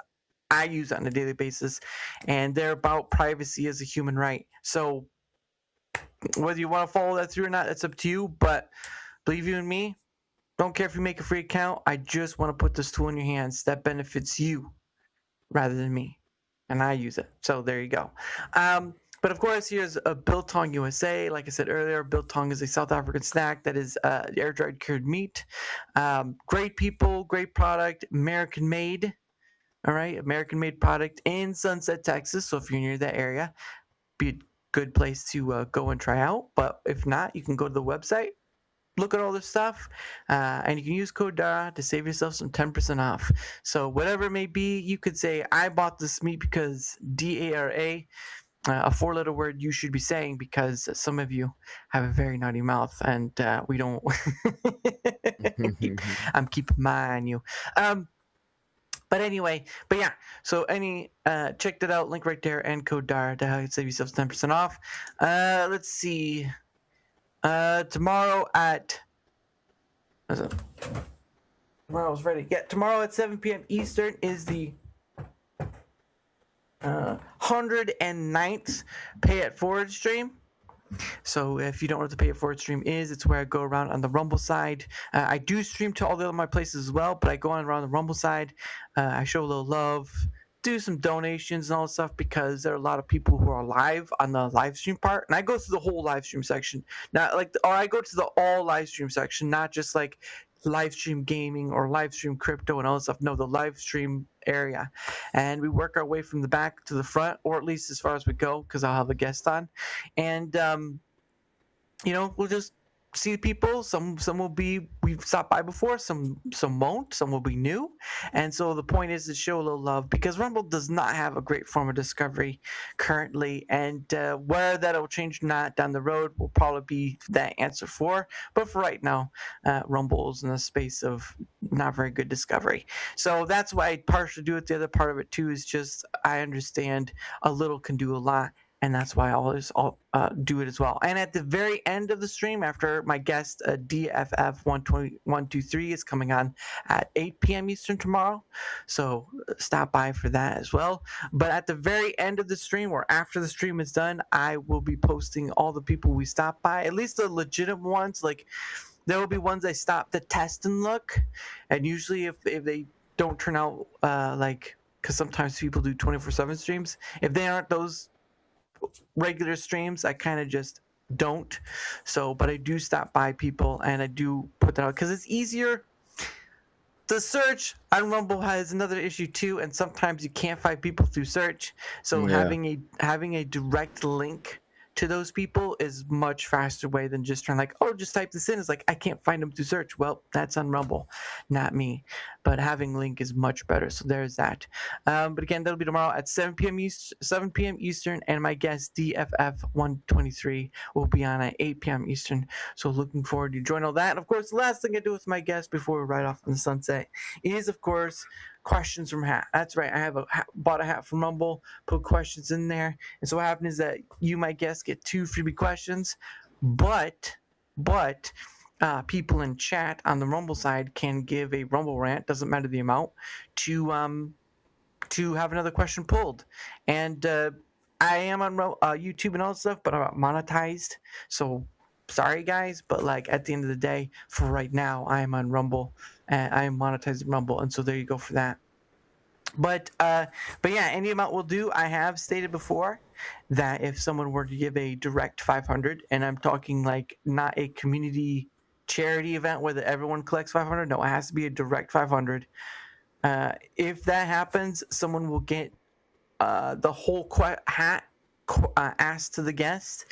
I use it on a daily basis, and they're about privacy as a human right. So whether you want to follow that through or not, that's up to you. But believe you in me, don't care if you make a free account. I just want to put this tool in your hands that benefits you rather than me, and I use it. So there you go. But of course, here's a biltong USA. Like I said earlier, biltong is a South African snack that is air dried cured meat. Great people, great product, American made. All right, American made product in Sunset, Texas. So if you're near that area, be a good place to go and try out. But if not, you can go to the website, look at all this stuff, and you can use code DARA to save yourself some 10% off. So whatever it may be, you could say, I bought this meat because DARA, a 4-letter word you should be saying because some of you have a very naughty mouth, and we don't. I'm keeping my eye on you. But anyway, yeah. So check that out. Link right there and code DARA to save yourself 10% off. Let's see. Tomorrow at. Tomorrow's ready. Yeah, tomorrow at 7 p.m. Eastern is the 109th Pay It Forward stream. So if you don't know what the Pay It Forward stream is, it's where I go around on the Rumble side. I do stream to all the other my places as well, but I go on around the Rumble side. I show a little love, do some donations and all that stuff because there are a lot of people who are live on the live stream part, and I go through the whole live stream section. Or I go to the all live stream section, not just like live stream gaming or live stream crypto and all that stuff. No, the live stream area, and we work our way from the back to the front, or at least as far as we go, because I'll have a guest on, and we'll just see people. Some will be we've stopped by before, some won't, some will be new, and so the point is to show a little love because Rumble does not have a great form of discovery currently, and whether that'll change or not down the road will probably be that answer for. But for right now, Rumble's in a space of not very good discovery. So that's why I partially do it. The other part of it too is just I understand a little can do a lot. And that's why I always do it as well. And at the very end of the stream, after my guest DFF123 is coming on at 8 p.m. Eastern tomorrow, so stop by for that as well. But at the very end of the stream, or after the stream is done, I will be posting all the people we stopped by, at least the legitimate ones. Like there will be ones I stop to test and look, and usually if they don't turn out because sometimes people do 24/7 streams, if they aren't those regular streams, I kind of just don't. So, but I do stop by people and I do put that out because it's easier. The search on Rumble has another issue too, and sometimes you can't find people through search. So having a direct link to those people is much faster way than just trying just type this in. It's like I can't find them through search. Well, that's on Rumble, not me. But having link is much better. So there's that. But again, that'll be tomorrow at 7 p.m. Eastern, and my guest DFF123 will be on at 8 p.m. Eastern. So looking forward to join all that. And of course, the last thing I do with my guest before we ride off in the sunset is, of course, questions from hat. That's right. I have bought a hat from Rumble, put questions in there, and so what happens is that you, my guest, get 2 freebie questions, but people in chat on the Rumble side can give a Rumble rant, doesn't matter the amount, to have another question pulled. And I am on YouTube and all that stuff, but I'm not monetized. So sorry guys, but at the end of the day, for right now, I am on Rumble and I am monetized in Rumble, and so there you go for that. But yeah, any amount will do. I have stated before that if someone were to give a direct 500, and I'm talking not a community charity event where everyone collects 500. No, it has to be a direct 500. If that happens, someone will get the whole hat asked to the guest,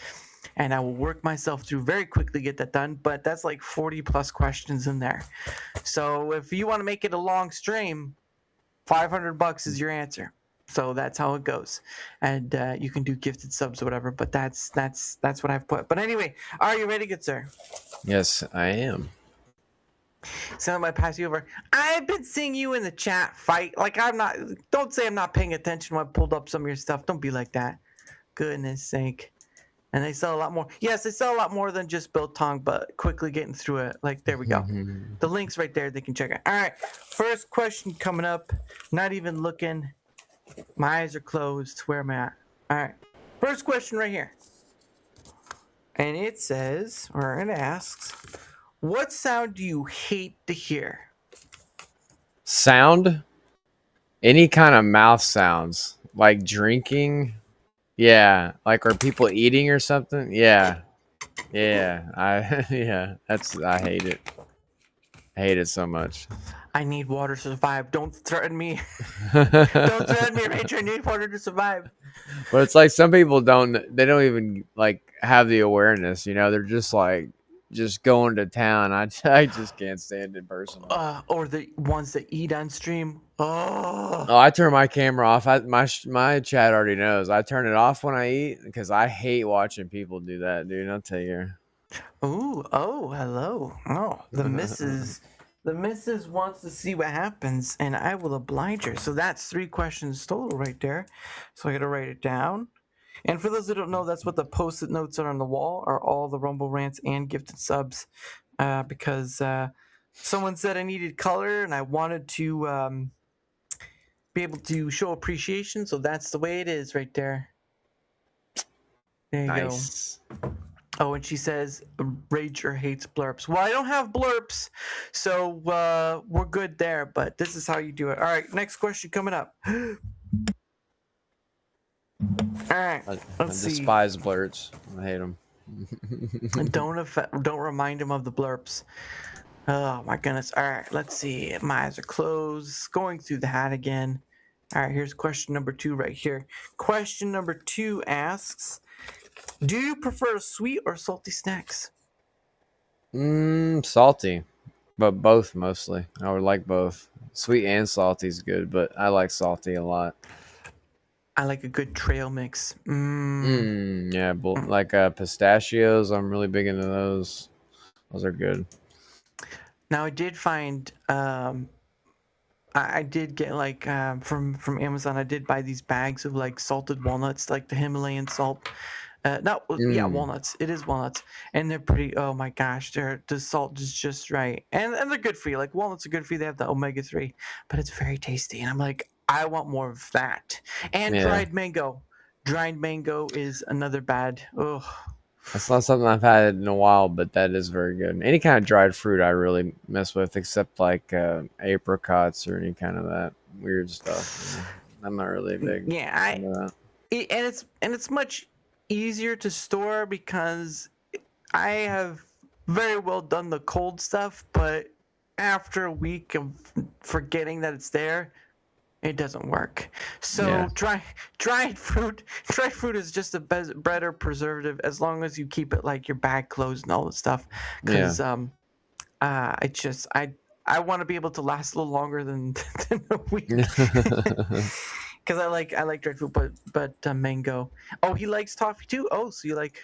and I will work myself through very quickly get that done. But that's 40 plus questions in there. So if you want to make it a long stream, $500 is your answer. So that's how it goes, and you can do gifted subs or whatever. But that's what I've put. But anyway, are you ready, good sir? Yes, I am. Someone might pass you over. I've been seeing you in the chat fight. Like I'm not. Don't say I'm not paying attention when I pulled up some of your stuff. Don't be like that. Goodness sake. And they sell a lot more. Yes, they sell a lot more than just biltong, but quickly getting through it. Like there we go. The link's right there. They can check it. All right. First question coming up. Not even looking. My eyes are closed. Where am I at? All right. First question right here. And it says, or it asks, what sound do you hate to hear? Sound? Any kind of mouth sounds, like drinking. Yeah, like are people eating or something? Yeah, yeah. I hate it. I hate it so much. I need water to survive. Don't threaten me. Don't threaten me, Ranger. I need water to survive. But it's like some people don't. They don't even like have the awareness. You know, they're just like just going to town. I just can't stand it personally. Or the ones that eat on stream. Oh, I turn my camera off. My chat already knows. I turn it off when I eat because I hate watching people do that, dude. I'll tell you. ooh, oh, hello. Oh, the missus. The missus wants to see what happens, and I will oblige her. So that's 3 questions total right there. So I got to write it down. And for those who don't know, that's what the post-it notes are on the wall, are all the Rumble rants and gifted subs. Because someone said I needed color, and I wanted to be able to show appreciation. So that's the way it is right there. There you Nice. go. Oh, and she says Rager hates blurps. Well, I don't have blurps, so we're good there. But this is how you do it. All right, next question coming up. All right, I let's see. despise blurts. I hate them. Don't remind him of the blurps. Oh my goodness. All right, let's see. My eyes are closed. Going through the hat again. All right, here's question number 2 right here. Question number 2 asks, do you prefer sweet or salty snacks? Salty, but both mostly. I would like both. Sweet and salty is good, but I like salty a lot. I like a good trail mix. Yeah, like pistachios. I'm really big into those. Those are good. Now I did find I did get like from Amazon. I did buy these bags of like salted walnuts, like the Himalayan salt. Walnuts. It is walnuts, and they're pretty. Oh my gosh, the salt is just right, and they're good for you. Like walnuts are good for you. They have the omega-3, but it's very tasty. And I'm like, I want more of that. And dried mango. Dried mango is another bad. Oh, that's not something I've had in a while, but that is very good. Any kind of dried fruit I really mess with, except like apricots or any kind of that weird stuff. I'm not really big. Yeah, and it's much easier to store because I have very well done the cold stuff, but after a week of forgetting that it's there, it doesn't work. So dried fruit is just a better preservative as long as you keep it like your bag closed and all that stuff. Because I want to be able to last a little longer than a week. Because I like dried fruit, but mango. Oh, he likes toffee too. Oh, so you like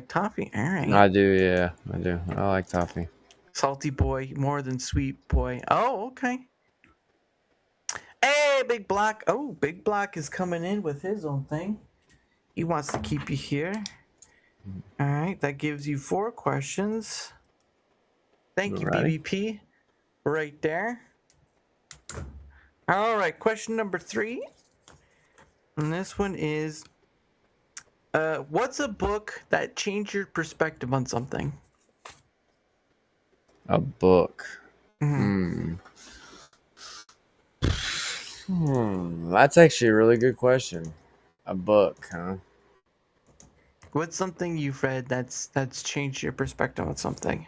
toffee? All right. I do, yeah, I do. I like toffee. Salty boy, more than sweet boy. Oh, okay. Hey, Big Block. Oh, Big Block is coming in with his own thing. He wants to keep you here. All right, that gives you 4 questions. Thank you, BBP. Right there. All right, question number 3. And this one is, what's a book that changed your perspective on something? A book. That's actually a really good question. A book, huh? What's something you've read that's changed your perspective on something?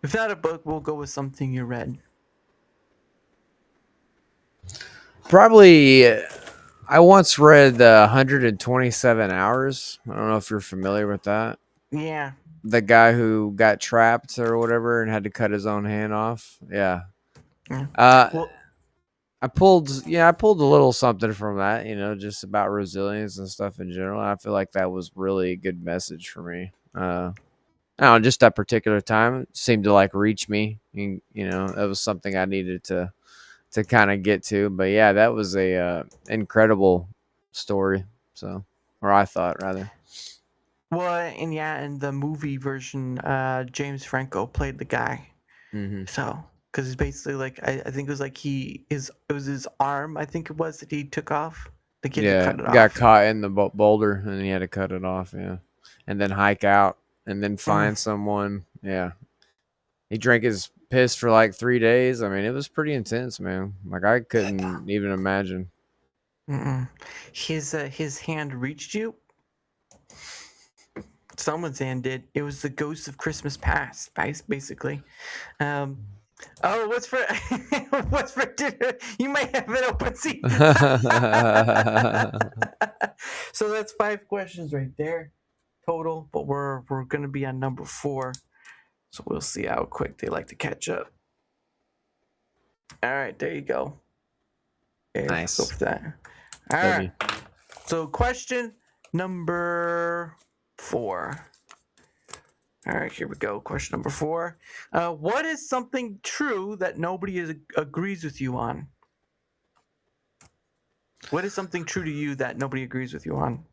If not a book, we'll go with something you read. Probably, I once read 127 Hours. I don't know if you're familiar with that. Yeah. The guy who got trapped or whatever and had to cut his own hand off. Yeah. I pulled a little something from that, just about resilience and stuff in general. I feel like that was really a good message for me. I don't know, just that particular time it seemed to like reach me. And, you know, that was something I needed to kind of get to. But yeah, that was a incredible story. So, or I thought rather. Well, and yeah, in the movie version, James Franco played the guy. Mm-hmm. So, because it's basically like I think it was like it was his arm. I think it was that he took off. The kid to Yeah, cut it got off. caught in the boulder and he had to cut it off. Yeah, and then hike out and then find someone. Yeah, he drank his piss for like 3 days. I mean, it was pretty intense, man. Like I couldn't even imagine. Mm-mm. His hand reached you. Someone's hand did. It was the ghost of Christmas past, basically. Oh, what's for what's for dinner? You might have an open seat. So that's 5 questions right there total, but we're gonna be on number 4. So we'll see how quick they like to catch up. All right, there you go. Okay, Nice. Go for that. All right. So question number 4. All right, here we go. Question number 4. What is something true that nobody agrees with you on? What is something true to you that nobody agrees with you on?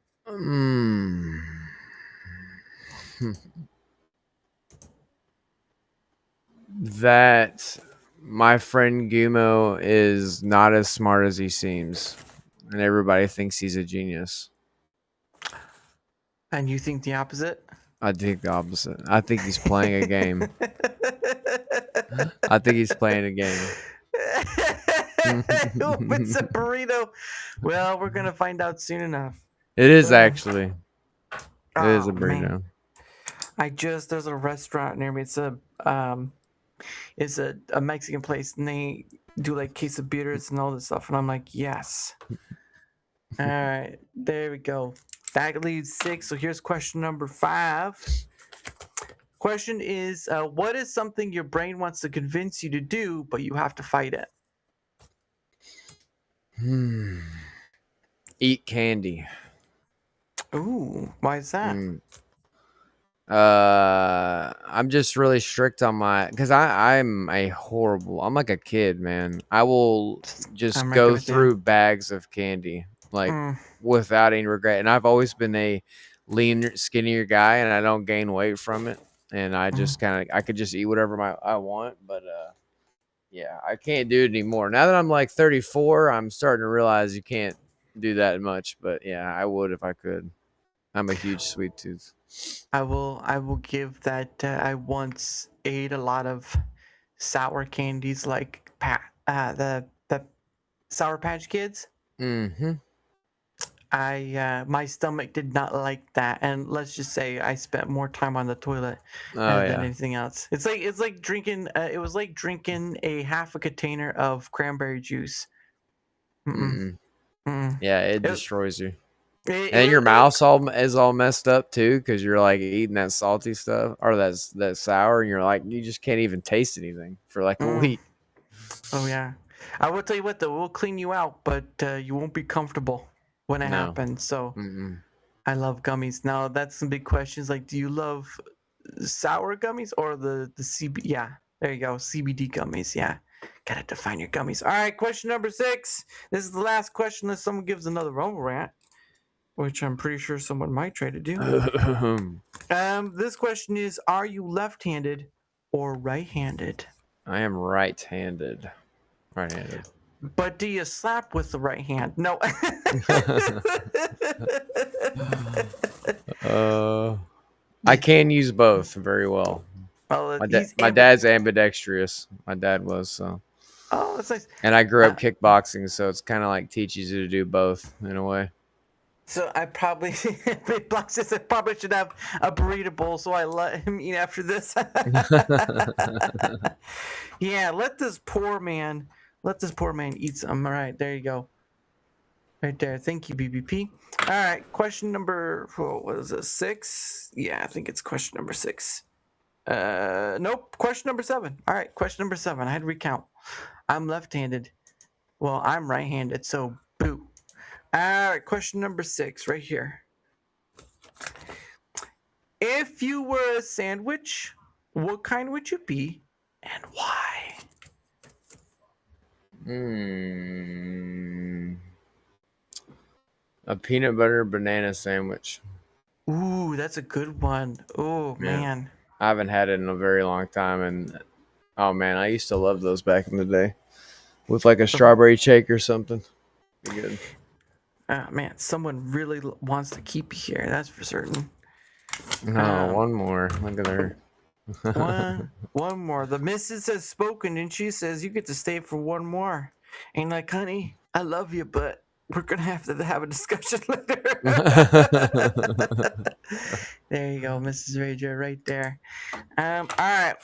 That my friend Gumo is not as smart as he seems, and everybody thinks he's a genius. And you think the opposite? I think the opposite. I think he's playing a game. I think he's playing a game. It's a burrito. Well, we're gonna find out soon enough. It is actually. It is a Oh, burrito. man. There's a restaurant near me. It's a Mexican place, and they do like quesadillas and all this stuff. And I'm like, yes. All right, there we go. That leaves 6. So here's question number 5. Question is, what is something your brain wants to convince you to do, but you have to fight it? Eat candy. Ooh, why is that? I'm just really strict on because I'm like a kid, man. I will just I'm right go there with you. through bags of candy like without any regret. And I've always been a leaner, skinnier guy, and I don't gain weight from it. And I just I could just eat whatever I want. But yeah, I can't do it anymore. Now that I'm like 34, I'm starting to realize you can't do that much. But yeah, I would if I could. I'm a huge sweet tooth. I will give that I once ate a lot of sour candies like the Sour Patch Kids. Mm-hmm. My stomach did not like that, and let's just say I spent more time on the toilet Oh than yeah. anything else. It's like drinking. It was like drinking a half a container of cranberry juice. Yeah, it destroys you. It And your was- mouth is all messed up too because you're like eating that salty stuff or that sour, and you're like you just can't even taste anything for like a week. Oh yeah, I will tell you what though, we'll clean you out, but you won't be comfortable when it happens. So I love gummies. Now that's some big questions. Like, do you love sour gummies or the CBD? Yeah, there you go, CBD gummies. Yeah, gotta define your gummies. All right, question number 6. This is the last question unless someone gives another rumble rant, which I'm pretty sure someone might try to do. This question is: are you left-handed or right-handed? I am right-handed. Right-handed. But do you slap with the right hand? No. I can use both very well. Well, My dad's ambidextrous. My dad was so. Oh, that's nice. And I grew up kickboxing, so it's kind of like teaches you to do both in a way. So I probably, Block says I probably should have a burrito bowl, so I let him eat after this. Yeah, let this poor man eat some. All right, there you go. Right there. Thank you, BBP. All right, question number, what is this, 6? Yeah, I think it's question number 6. Nope, question number 7. All right, question number 7. I had to recount. I'm left-handed. Well, I'm right-handed, so boo. All right, question number 6 right here. If you were a sandwich, what kind would you be and why? A peanut butter banana sandwich. Ooh, that's a good one. Oh, Yeah. man. I haven't had it in a very long time, and oh man, I used to love those back in the day with like a strawberry shake or something. Be good. Oh, man, someone really wants to keep you here. That's for certain. No, one more. Look at her. One more. The missus has spoken, and she says you get to stay for one more. And like, honey, I love you, but we're gonna have a discussion later. There you go, Mrs. Rager, right there. All right.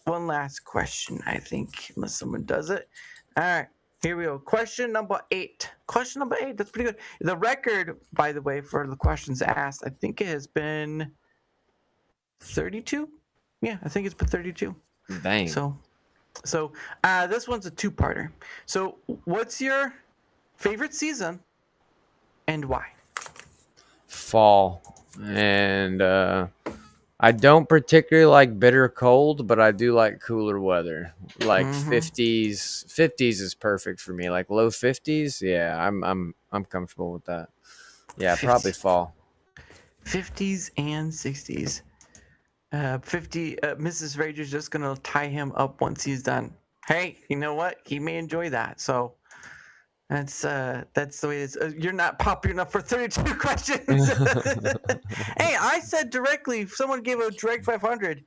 One last question, I think, unless someone does it. All right. Here we go. Question number 8. Question number 8. That's pretty good. The record, by the way, for the questions asked, I think it has been 32. Yeah, I think it's been 32. Dang. So this one's a two-parter. So what's your favorite season and why? Fall. And I don't particularly like bitter cold, but I do like cooler weather. Like 50s. 50s is perfect for me. Like low 50s. Yeah, I'm comfortable with that. Yeah, probably fall. 50s and 60s. 50. Mrs. Rager's just gonna tie him up once he's done. Hey, you know what? He may enjoy that. So that's the way it is. You're not popular enough for 32 questions. Hey, I said directly. If someone gave a direct 500,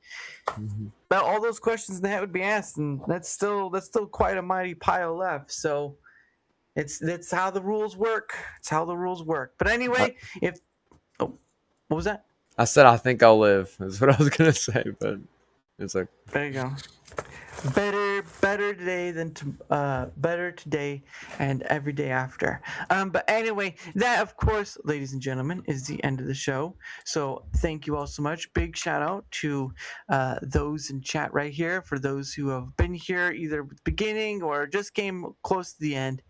about all those questions that would be asked, and that's still quite a mighty pile left. So that's how the rules work. It's how the rules work. But anyway, what was that? I said I think I'll live. That's what I was gonna say, but it's like there you go. Better today than better today and every day after. But anyway, that of course, ladies and gentlemen, is the end of the show. So thank you all so much. Big shout out to those in chat right here, for those who have been here either at the beginning or just came close to the end.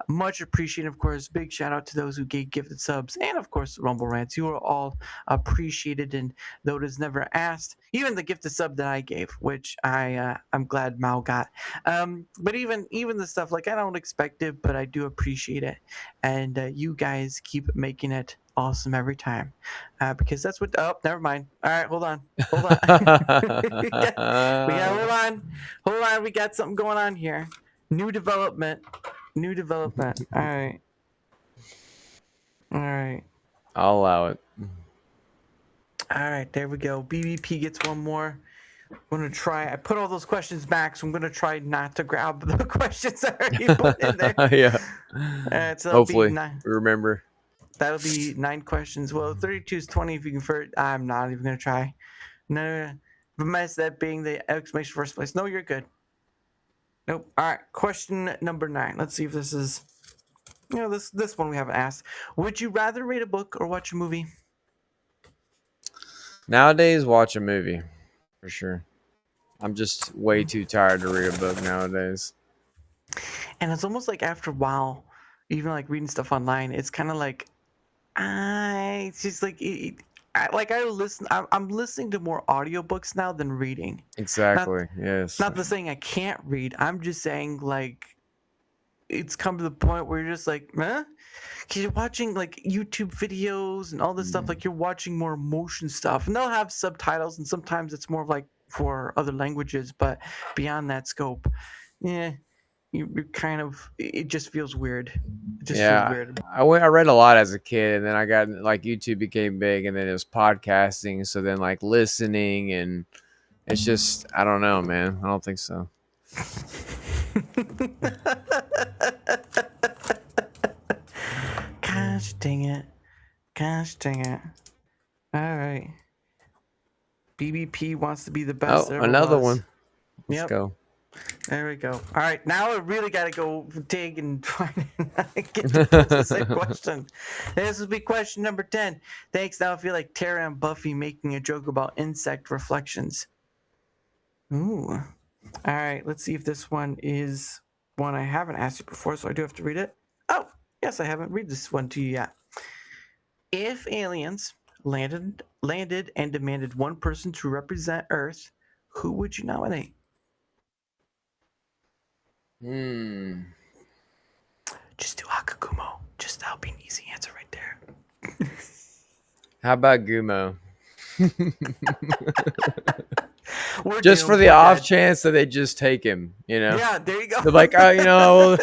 Much appreciated, of course. Big shout out to those who gave gifted subs, and of course the Rumble Rants. You are all appreciated, and though it is never asked, even the gifted sub that I gave, which I'm glad Mao got. But even the stuff, like, I don't expect it, but I do appreciate it, and you guys keep making it awesome every time, because that's what. Oh, never mind. All right, hold on. we got hold on. We got something going on here. New development. All right. I'll allow it. All right, there we go. BBP gets one more. I'm going to try. I put all those questions back, so I'm going to try not to grab the questions I already put in there. Yeah. So hopefully, remember. That'll be 9 questions. Well, 32 is 20 if you convert. I'm not even going to try. No. Mess that being the exclamation first place. No, you're good. Nope. All right. Question number 9. Let's see if this is, this one we haven't asked. Would you rather read a book or watch a movie? Nowadays, watch a movie. For sure. I'm just way too tired to read a book nowadays. And it's almost like after a while, even like reading stuff online, it's kind of like, it's just like, I'm listening to more audiobooks now than reading. Exactly. Yes. Not the saying I can't read. I'm just saying, like, it's come to the point where you're just like, huh? Because you're watching like YouTube videos and all this stuff, like you're watching more emotion stuff, and they'll have subtitles, and sometimes it's more of like for other languages, but beyond that scope, you're kind of, it just feels weird. Feels weird. I read a lot as a kid, and then I got, like, YouTube became big, and then it was podcasting, so then like listening, and it's just, I don't know, man. I don't think so. Gosh dang it. All right. BBP wants to be the best. Oh, another one. Let's Yep. go. There we go. All right. Now I really got to go dig and try to get to the same question. This will be question number 10. Thanks. Now I feel like Tara and Buffy making a joke about insect reflections. Ooh. All right. Let's see if this one is one I haven't asked you before, so I do have to read it. Oh, yes, I haven't read this one to you yet. If aliens landed landed and demanded one person to represent Earth, who would you nominate? Just do Akagumo. Just that'll be an easy answer right there. How about Gumo? We're Just for doomed, the we're off dead. chance that they just take him, you know? Yeah, there you go. They're like, oh, you know,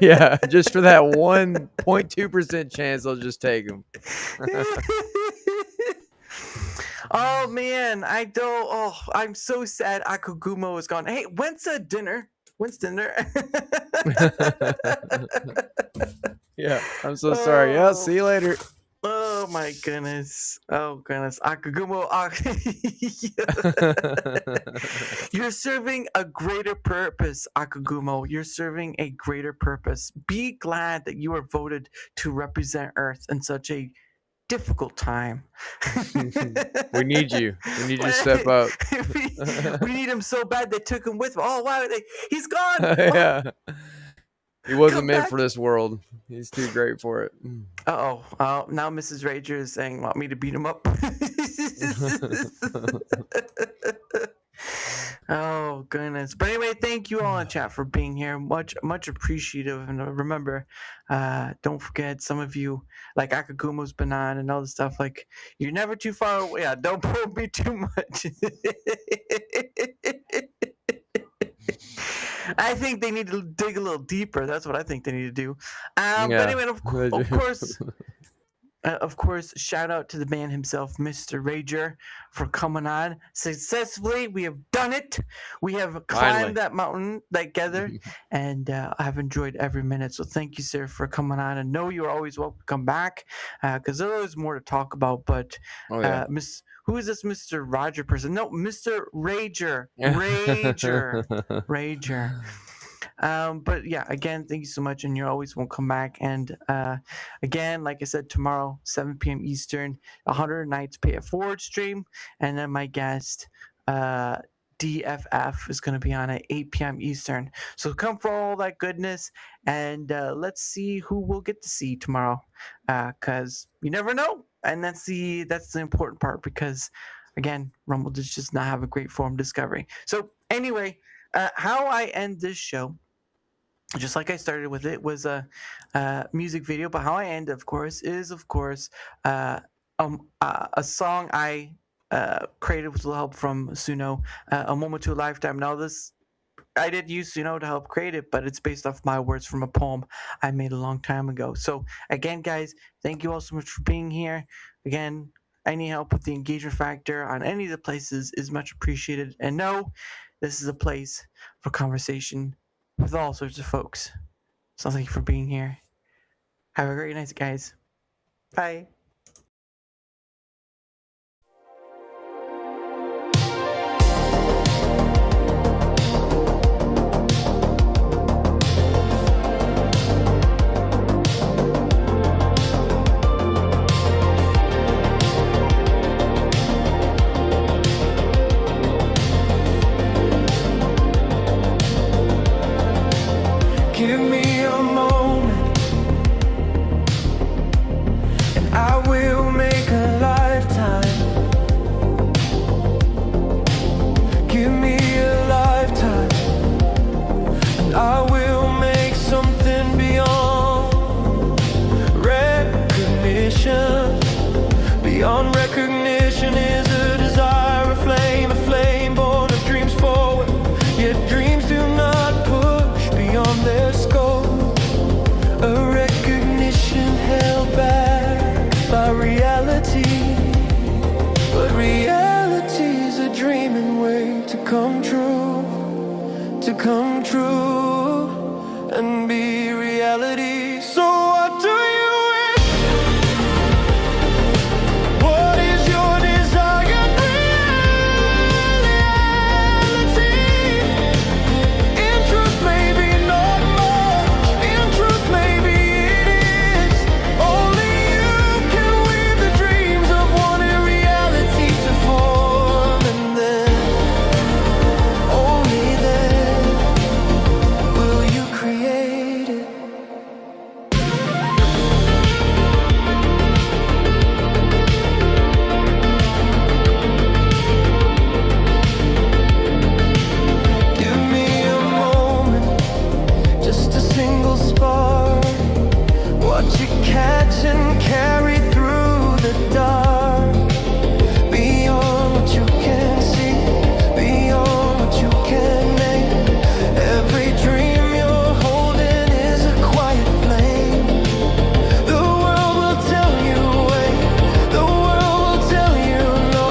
yeah, just for that 1.2% chance, they'll just take him. Oh man, I don't. Oh, I'm so sad. Akagumo is gone. Hey, when's dinner? When's dinner? Yeah, I'm so sorry. Yeah, Oh. see you later. Oh my goodness. Oh goodness. Akagumo. You're serving a greater purpose, Akagumo. You're serving a greater purpose. Be glad that you were voted to represent Earth in such a difficult time. We need you. We need you to step up. we need him so bad they took him with them. Oh wow, he's gone. Yeah. He wasn't Come meant back. for this world. He's too great for it. Oh, now Mrs. Rager is saying, want me to beat him up? Oh, goodness. But anyway, thank you all in chat for being here. Much appreciative. And remember, don't forget, some of you, like Akagumo's been on and all this stuff, like, you're never too far away. Yeah, don't pull me too much. I think they need to dig a little deeper. That's what I think they need to do. But Yeah. anyway, of course, shout out to the man himself, Mr. Rager, for coming on successfully. We have done it. We have climbed Finally. that mountain together, and I've enjoyed every minute. So thank you, sir, for coming on. And know you're always welcome to come back because there's always more to talk about. But Oh, yeah. who is this Mr. Roger person? No, Mr. Rager. Rager. But yeah, again, thank you so much, and you always won't come back. And again, like I said, tomorrow, 7 p.m. Eastern, 100 Nights Pay It Forward stream, and then my guest, DFF, is going to be on at 8 p.m. Eastern. So come for all that goodness, and let's see who we'll get to see tomorrow, because you never know, and that's the important part. Because again, Rumble does just not have a great forum discovery. So anyway. How I end this show, just like I started with it, was a music video. But how I end, of course, is a song I created with a little help from Suno, A Moment to a Lifetime. Now this, I did use Suno to help create it, but it's based off my words from a poem I made a long time ago. So again, guys, thank you all so much for being here. Again, any help with the engagement factor on any of the places is much appreciated. And no, this is a place for conversation with all sorts of folks. So thank you for being here. Have a great night, guys. Bye. Give me a moment, and I will make a lifetime. Give me a lifetime, and I will make something beyond recognition. Beyond recognition is a desire, a flame born of dreams forward. Yet dreams do not push beyond their scope. A recognition held back by reality. But reality's a dreaming way to come true, and be reality. So what do you wish? What is your desired reality? In truth, maybe not much. In truth, maybe it is. Only you can weave the dreams of wanting reality to form, and then, only then, catch and carry through the dark. Beyond what you can see, beyond what you can make. Every dream you're holding is a quiet flame. The world will tell you wait, the world will tell you no,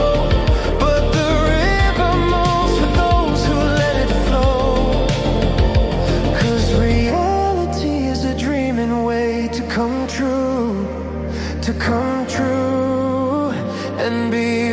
but the river moves for those who let it flow. 'Cause reality is a dreaming way to come true, and be